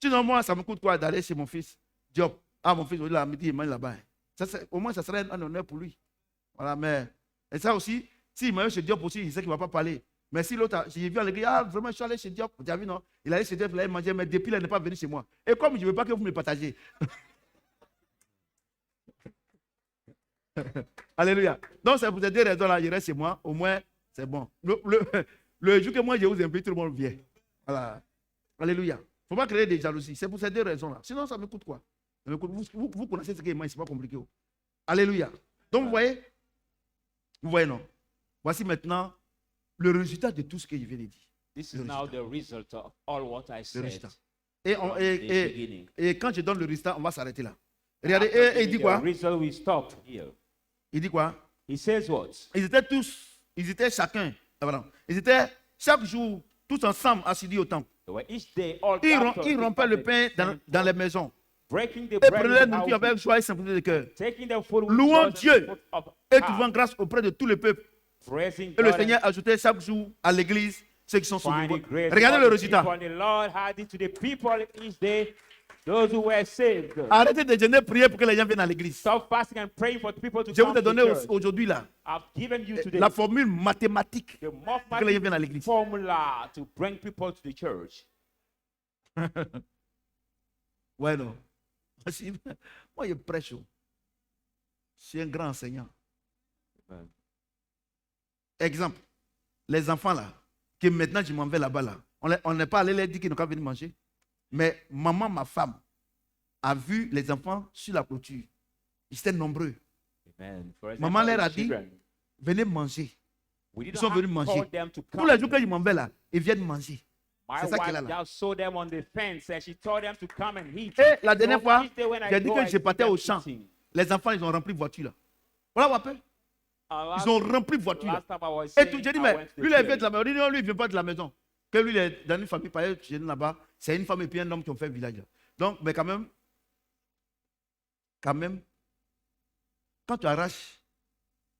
Sinon, moi, ça me coûte quoi d'aller chez mon fils Diop. Ah, mon fils, il a midi, il mange là-bas. Au moins, ça serait un honneur pour lui. Voilà, mais. Et ça aussi, s'il mange chez Diop aussi, il sait qu'il ne va pas parler. Mais si l'autre, j'ai vu à l'église, ah, vraiment, je suis allé chez Diop. Tu as vu, non? Il allait chez Diop, il allait manger, mais depuis, il n'est pas venu chez moi. Et comme je ne veux pas que vous me partagez. Alléluia. Donc, c'est pour ces deux raisons-là, je reste chez moi. Au moins, c'est bon. Le jour que moi, je vous invite, tout le monde vient. Voilà. Alléluia. Il ne faut pas créer des jalousies. C'est pour ces deux raisons-là. Sinon, ça me coûte quoi? Ça me coûte. Vous connaissez ce que moi, ce n'est pas compliqué. Alléluia. Donc, vous voyez? Vous voyez, non? Voici maintenant le résultat de tout ce que je viens de dire. This Le is now résultat. the result of all what I Le said. résultat. from the beginning. Et quand je donne le résultat, on va s'arrêter là. Regardez, After et il giving dit the quoi? result, we stop here. Il dit quoi? He says what? Ils étaient chacun, pardon, ils étaient chaque jour, tous ensemble, assidus au temple. They were each day all Ils gathered rompaient le at the pain temple, dans les maisons. breaking the Et bread prenaient in la the nourriture houses, avec joie et simplicité de cœur. taking their food with Louant joy and Dieu fruit of Et heart, trouvant grâce auprès de tout le peuple. praising Et le God Seigneur and ajoutait chaque jour à l'église ceux qui sont sauvés. finding grace. Regardez for le the résultat. people, and the Lord had it to the people each day, those who were saved. Arrêtez de jeûner, prier pour que les gens viennent à l'église. Stop fasting and praying for the people to Je vous come ai to donné church. aujourd'hui là I've given you today la formule mathématique the pour que les gens viennent à mathematical l'église. formula to bring people to the church. Ouais, non. Moi, je prêche. Je suis un grand enseignant. Amen. Exemple, les enfants là, que maintenant je m'en vais là-bas là, on n'est pas allé leur dire qu'ils n'ont qu'à venir manger. Mais maman, ma femme, a vu les enfants sur la clôture. Ils étaient nombreux. Amen. For Maman example, leur a the dit, children, venez manger. we didn't Ils sont have venus to manger. call them to Tous les jours come. que je m'en vais là, ils viennent manger. My C'est ça qu'elle a wife là. just saw them on the fence and she told them to come and eat. Et la dernière So fois, each day when I j'ai dit go, que I je see partais them au champ. eating. Les enfants, ils ont rempli de voiture là. Voilà, vous rappelez? Ils ont rempli de voiture là. Last time I was Et saying, tout, j'ai dit, I mais went to the lui, il vient church. de la maison. On dit, non, lui, il ne vient pas de la maison. Que lui, il est dans une famille, par exemple, chez nous là-bas. C'est une femme et puis un homme qui ont fait le village là. Donc, mais quand même, quand tu arraches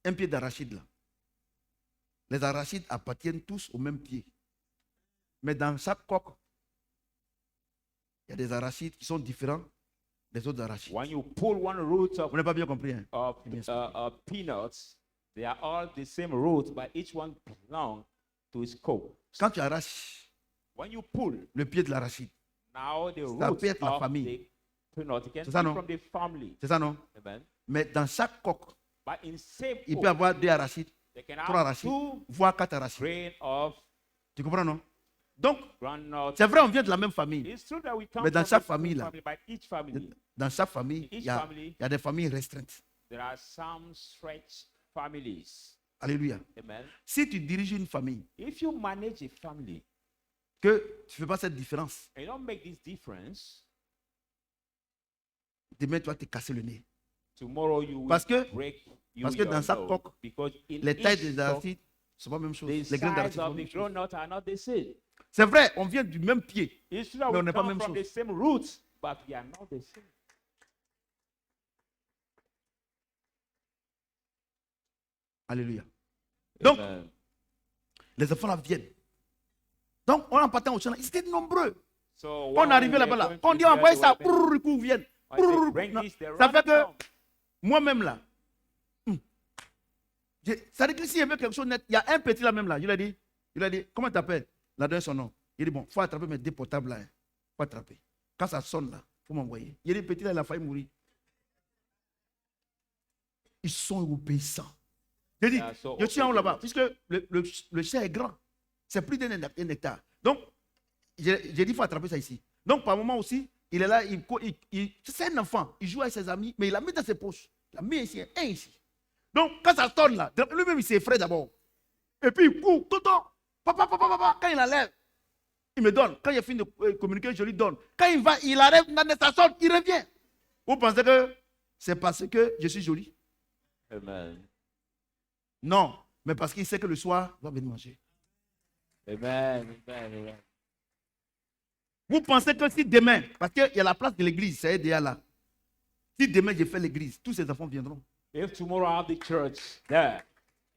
un pied d'arachide là, les arachides appartiennent tous au même pied. Mais dans chaque coque, il y a des arachides qui sont différents des autres arachides. When you pull one root Vous n'avez pas bien compris, hein? of peanuts, they are all the same root, but each one belongs to its coat. Quand tu arraches When you pull, le pied de l'arachide. now the Ça roots peut être la of famille. the peanut, it can C'est ça, be non? from the family. C'est ça, non? Amen. Mais dans chaque coque, But in same il oak, peut y avoir 2 arachides, they can 3 have arachides, 2 voire 4 arachides. grain of Tu comprends, non? Donc, groundnut. c'est vrai, on vient de la même famille. It's true that we come Mais dans from chaque the same famille, là, family, but each family, Dans chaque famille, Each il family. y a des familles restreintes. there are some stretched families. Alléluia. Amen. Si tu diriges une famille, If you manage a family que tu ne fais pas cette différence, and you don't make this difference, demain tu vas te casser le nez. tomorrow you will Parce que- break you parce que your dans chaque nose. coque, Because in Les tailles each des coque, arachides, c'est pas la même chose. the Les graines size d'arachides, c'est pas la of même the chose. groundnut are not the same. C'est vrai, on vient du même pied. It's true that Mais on we n'est pas come même from chose. the same roots, but we are not the same. Alléluia. Donc, Amen. les enfants là viennent. Donc, on en partant au champ, ils étaient nombreux. So Quand on when arrivait we là-bas, were là, going quand on to dit the envoyer church, ça, they were ils viennent. I said, bring Non, this, they ça run fait que down. moi-même là, ça veut dire que s'il y avait quelque chose net, il y a un petit là même là, je lui ai dit, comment tu t'appelles? Il a donné son nom. Il dit, bon, il faut attraper mes 2 portables là. Il faut attraper. Quand ça sonne là, il faut m'envoyer. Il dit, petit là, il a failli mourir. Ils sont obéissants. J'ai dit, Yeah, so je suis en haut obedient. là-bas, puisque le champ est grand. C'est plus d'un hectare. Donc, j'ai dit, il faut attraper ça ici. Donc, par moment aussi, il est là, c'est un enfant, il joue avec ses amis, mais il l'a mis dans ses poches. Il l'a mis ici, un ici. Donc, quand ça sonne là, lui-même, il s'effraie d'abord. Et puis, il court, tonton, papa, quand il enlève, il me donne. Quand il a fini de communiquer, je lui donne. Quand il va, il arrive, ça sonne, il revient. Vous pensez que c'est parce que je suis joli? Amen. Non, mais parce qu'il sait que le soir, il va venir manger. Amen. Amen. Amen. Vous pensez que si demain, parce qu'il y a la place de l'église, c'est déjà là. Si demain je fais l'église, tous ces enfants viendront. If tomorrow I have the church there,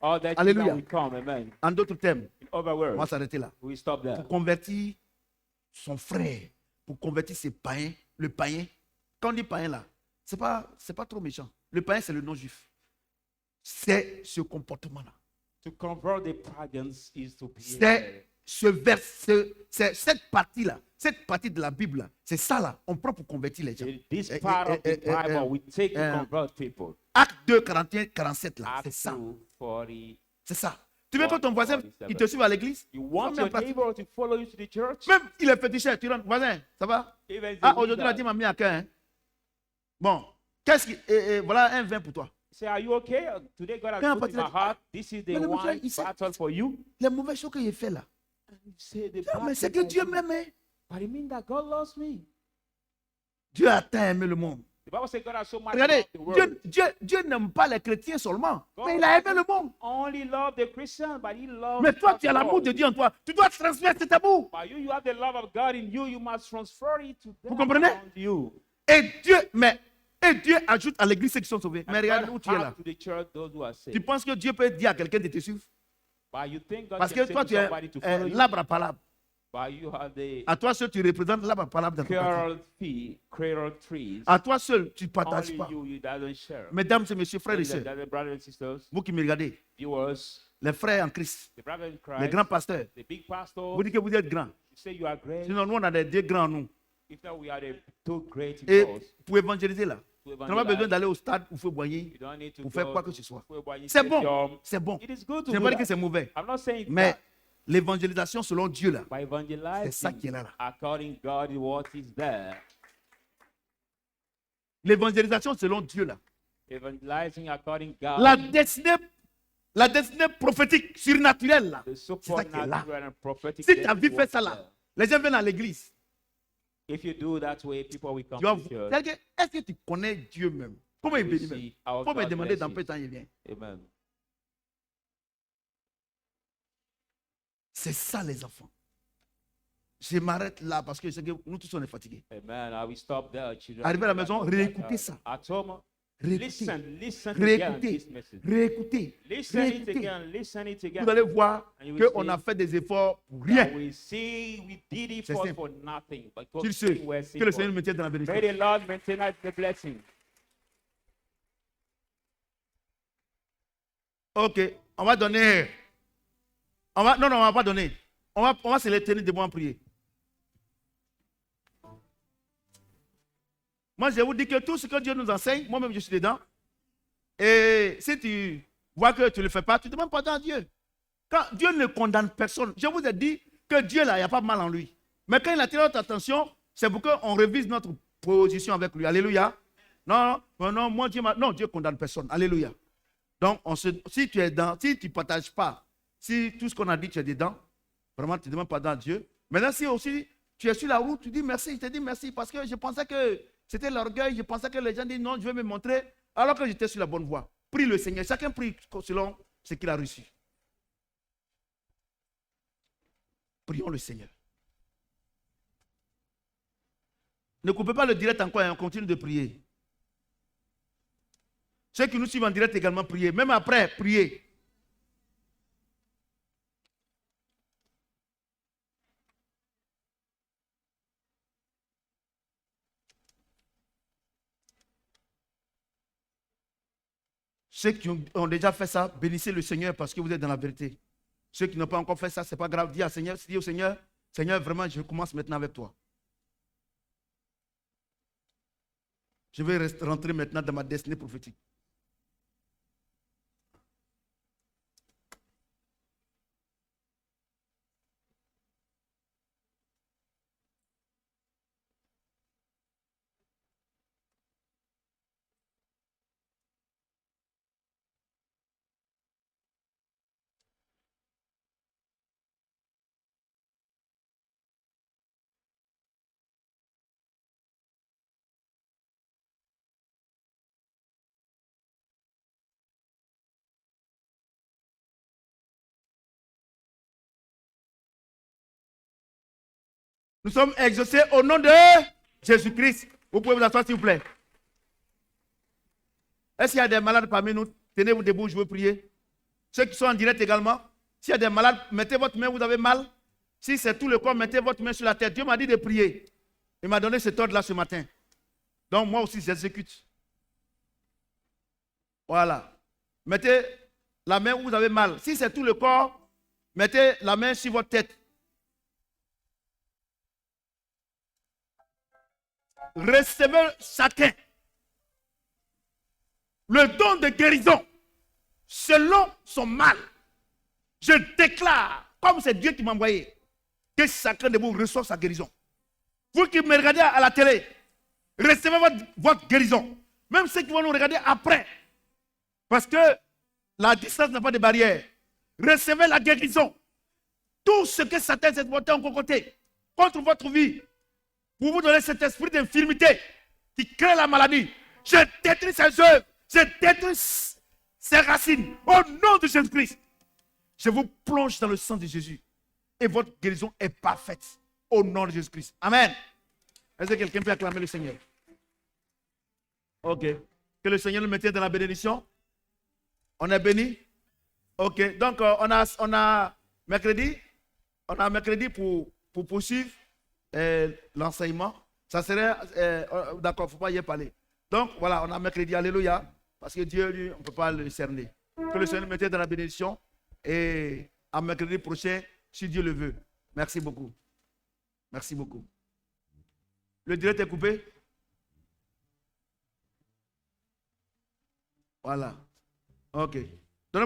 all that Hallelujah. will come, amen. En d'autres termes, In other on va words, s'arrêter là. we stop there. Pour convertir son frère, pour convertir ses païens, le païen. Quand on dit païen là, c'est pas trop méchant. Le païen, c'est le non-juif. C'est ce comportement-là. To convert the pagans is to be C'est ce verset, c'est cette partie-là, cette partie de la Bible là, c'est ça là, on prend pour convertir les gens. this part of the Bible we take to convert people. Acte 2, 41, 47 là, c'est Acts ça. 2, 40. C'est ça. Tu veux que ton voisin, il te suive à l'église? You want Combien your de places? neighbor to follow you to the church? Même il est féticheur, tu rentres, voisin, ça va? Even Ah, the aujourd'hui, la leader. dîme m'a mis à cœur. Hein? Bon, qu'est-ce qui. Voilà un vin pour toi. Say, are you okay? Today God has Quand put in my partir- heart. This is the Mais le monsieur, one il sait- battle for you. Les mauvaises choses qu'il fait là. You say the Ah, bad mais c'est thing que Dieu for you. m'aime. Hein? But it means that God loves me. Dieu a tant aimé le monde. The Bible says God has so much Regardez, loved the world. Dieu n'aime pas les chrétiens seulement, God mais il a aimé le doesn't monde. only love the Christian, but he loves Mais toi, tu as us l'amour all. de Dieu en toi. Tu dois transmettre cet amour. But you have the love of God in you. You must transfer it to them Vous comprenez? around you. Et Dieu ajoute à l'église ceux qui sont sauvés. Mais And regarde God où tu es là. adds to the church those who are saved. Tu penses que Dieu peut dire à quelqu'un de te suivre? But you think God Parce can que say toi, to tu es somebody to follow you, l'arbre à palabre. but you have the À toi seul, tu représentes l'arbre à palabre dans ton parti. cradle trees. À toi seul, tu ne partages Only pas. you doesn't share. Mesdames et messieurs, frères et Ladies and sœurs, gentlemen, brothers and sisters, vous qui me regardez, viewers, les frères en Christ, the brothers in les Christ, grands pasteurs, the big pastors, vous dites que vous êtes grands. you say you are great. Sinon, nous, on a des dieux grands en nous. If not, we are the two great Et in us. pour évangéliser là, To tu n'as pas besoin evangelize. d'aller au stade où il faut boyer. You don't need to pour faire go quoi que to ce soit. Fueboy C'est Stadium. bon, c'est bon. It is good to Je ne do veux pas dire que that. c'est mauvais. I'm not saying Mais that. l'évangélisation selon Dieu là, By evangelizing, c'est ça qui est là. according God, what is there. L'évangélisation selon Dieu là. Evangelizing according God. La destinée prophétique, surnaturelle là. The ça qui est là. supernatural and prophetic. Si ta vie destiny fait ça was là, there. les gens viennent à l'église. If you do that way, people will come Tu vas to church. c'est-à-dire que, est-ce que tu connais Dieu même? Comment il You bénit même? see how Faut me God demander blesses dans you. peu de temps il vient. Amen. C'est ça les enfants. Je m'arrête là parce que je sais que nous tous on est fatigués. Amen. I will stop there, children. Arrivé à la maison, réécoutez ça. At home, Réécoutez, listen again réécoutez, this message. réécoutez, Listen it réécoutez. again, listen it again. Vous allez voir And you will qu'on a see fait des efforts pour that rien. we see we did it C'est for simple. nothing. Qu'il Because sait we were que le Seigneur simple. me tienne dans la May bénédiction. the Lord maintain the blessing. Ok, on va donner. Non, on va pas donner. On va se les tenir devant en prier. Moi, je vous dis que tout ce que Dieu nous enseigne, moi-même, je suis dedans. Et si tu vois que tu ne le fais pas, tu demandes pardon à Dieu. Quand Dieu ne condamne personne, je vous ai dit que Dieu, là, il n'y a pas de mal en lui. Mais quand il attire notre attention, c'est pour qu'on révise notre position avec lui. Alléluia. Non, moi, Dieu ne condamne personne. Alléluia. Donc, si tu es dans, si tu ne partages pas, si tout ce qu'on a dit, tu es dedans, vraiment, tu demandes pardon à Dieu. Maintenant, si aussi tu es sur la route, tu dis merci, je te dis merci parce que je pensais que c'était l'orgueil, je pensais que les gens disent non, je vais me montrer, alors que j'étais sur la bonne voie. Prie le Seigneur. Chacun prie selon ce qu'il a reçu. Prions le Seigneur. Ne coupez pas le direct encore, on continue de prier. Ceux qui nous suivent en direct également, priez. Même après, priez. Ceux qui ont déjà fait ça, bénissez le Seigneur parce que vous êtes dans la vérité. Ceux qui n'ont pas encore fait ça, ce n'est pas grave. Dis au Seigneur, Seigneur, vraiment, je commence maintenant avec toi. Je vais rentrer maintenant dans ma destinée prophétique. Nous sommes exaucés au nom de Jésus-Christ. Vous pouvez vous asseoir, s'il vous plaît. Est-ce qu'il y a des malades parmi nous? Tenez-vous debout, je veux prier. Ceux qui sont en direct également, s'il y a des malades, mettez votre main, vous avez mal. Si c'est tout le corps, mettez votre main sur la tête. Dieu m'a dit de prier. Il m'a donné cet ordre-là ce matin. Donc moi aussi, j'exécute. Voilà. Mettez la main où vous avez mal. Si c'est tout le corps, mettez la main sur votre tête. Recevez chacun le don de guérison selon son mal. Je déclare, comme c'est Dieu qui m'a envoyé, que chacun de vous reçoit sa guérison. Vous qui me regardez à la télé, recevez votre guérison. Même ceux qui vont nous regarder après. Parce que la distance n'a pas de barrière. Recevez la guérison. Tout ce que Satan s'est monté en concocté contre votre vie, pour vous donner cet esprit d'infirmité qui crée la maladie. Je détruis ses œuvres. Je détruis ses racines. Au nom de Jésus-Christ. Je vous plonge dans le sang de Jésus. Et votre guérison est parfaite. Au nom de Jésus-Christ. Amen. Est-ce que quelqu'un peut acclamer le Seigneur? Ok. Que le Seigneur nous mette dans la bénédiction. On est béni. Ok. Donc, on a mercredi. On a mercredi pour poursuivre l'enseignement. Ça serait... d'accord, il ne faut pas y parler. Donc, voilà, on a mercredi. Alléluia. Parce que Dieu, lui, on ne peut pas le cerner. Que le Seigneur nous mette dans la bénédiction. Et à mercredi prochain, si Dieu le veut. Merci beaucoup. Merci beaucoup. Le direct est coupé. Voilà. Ok. Donnez-moi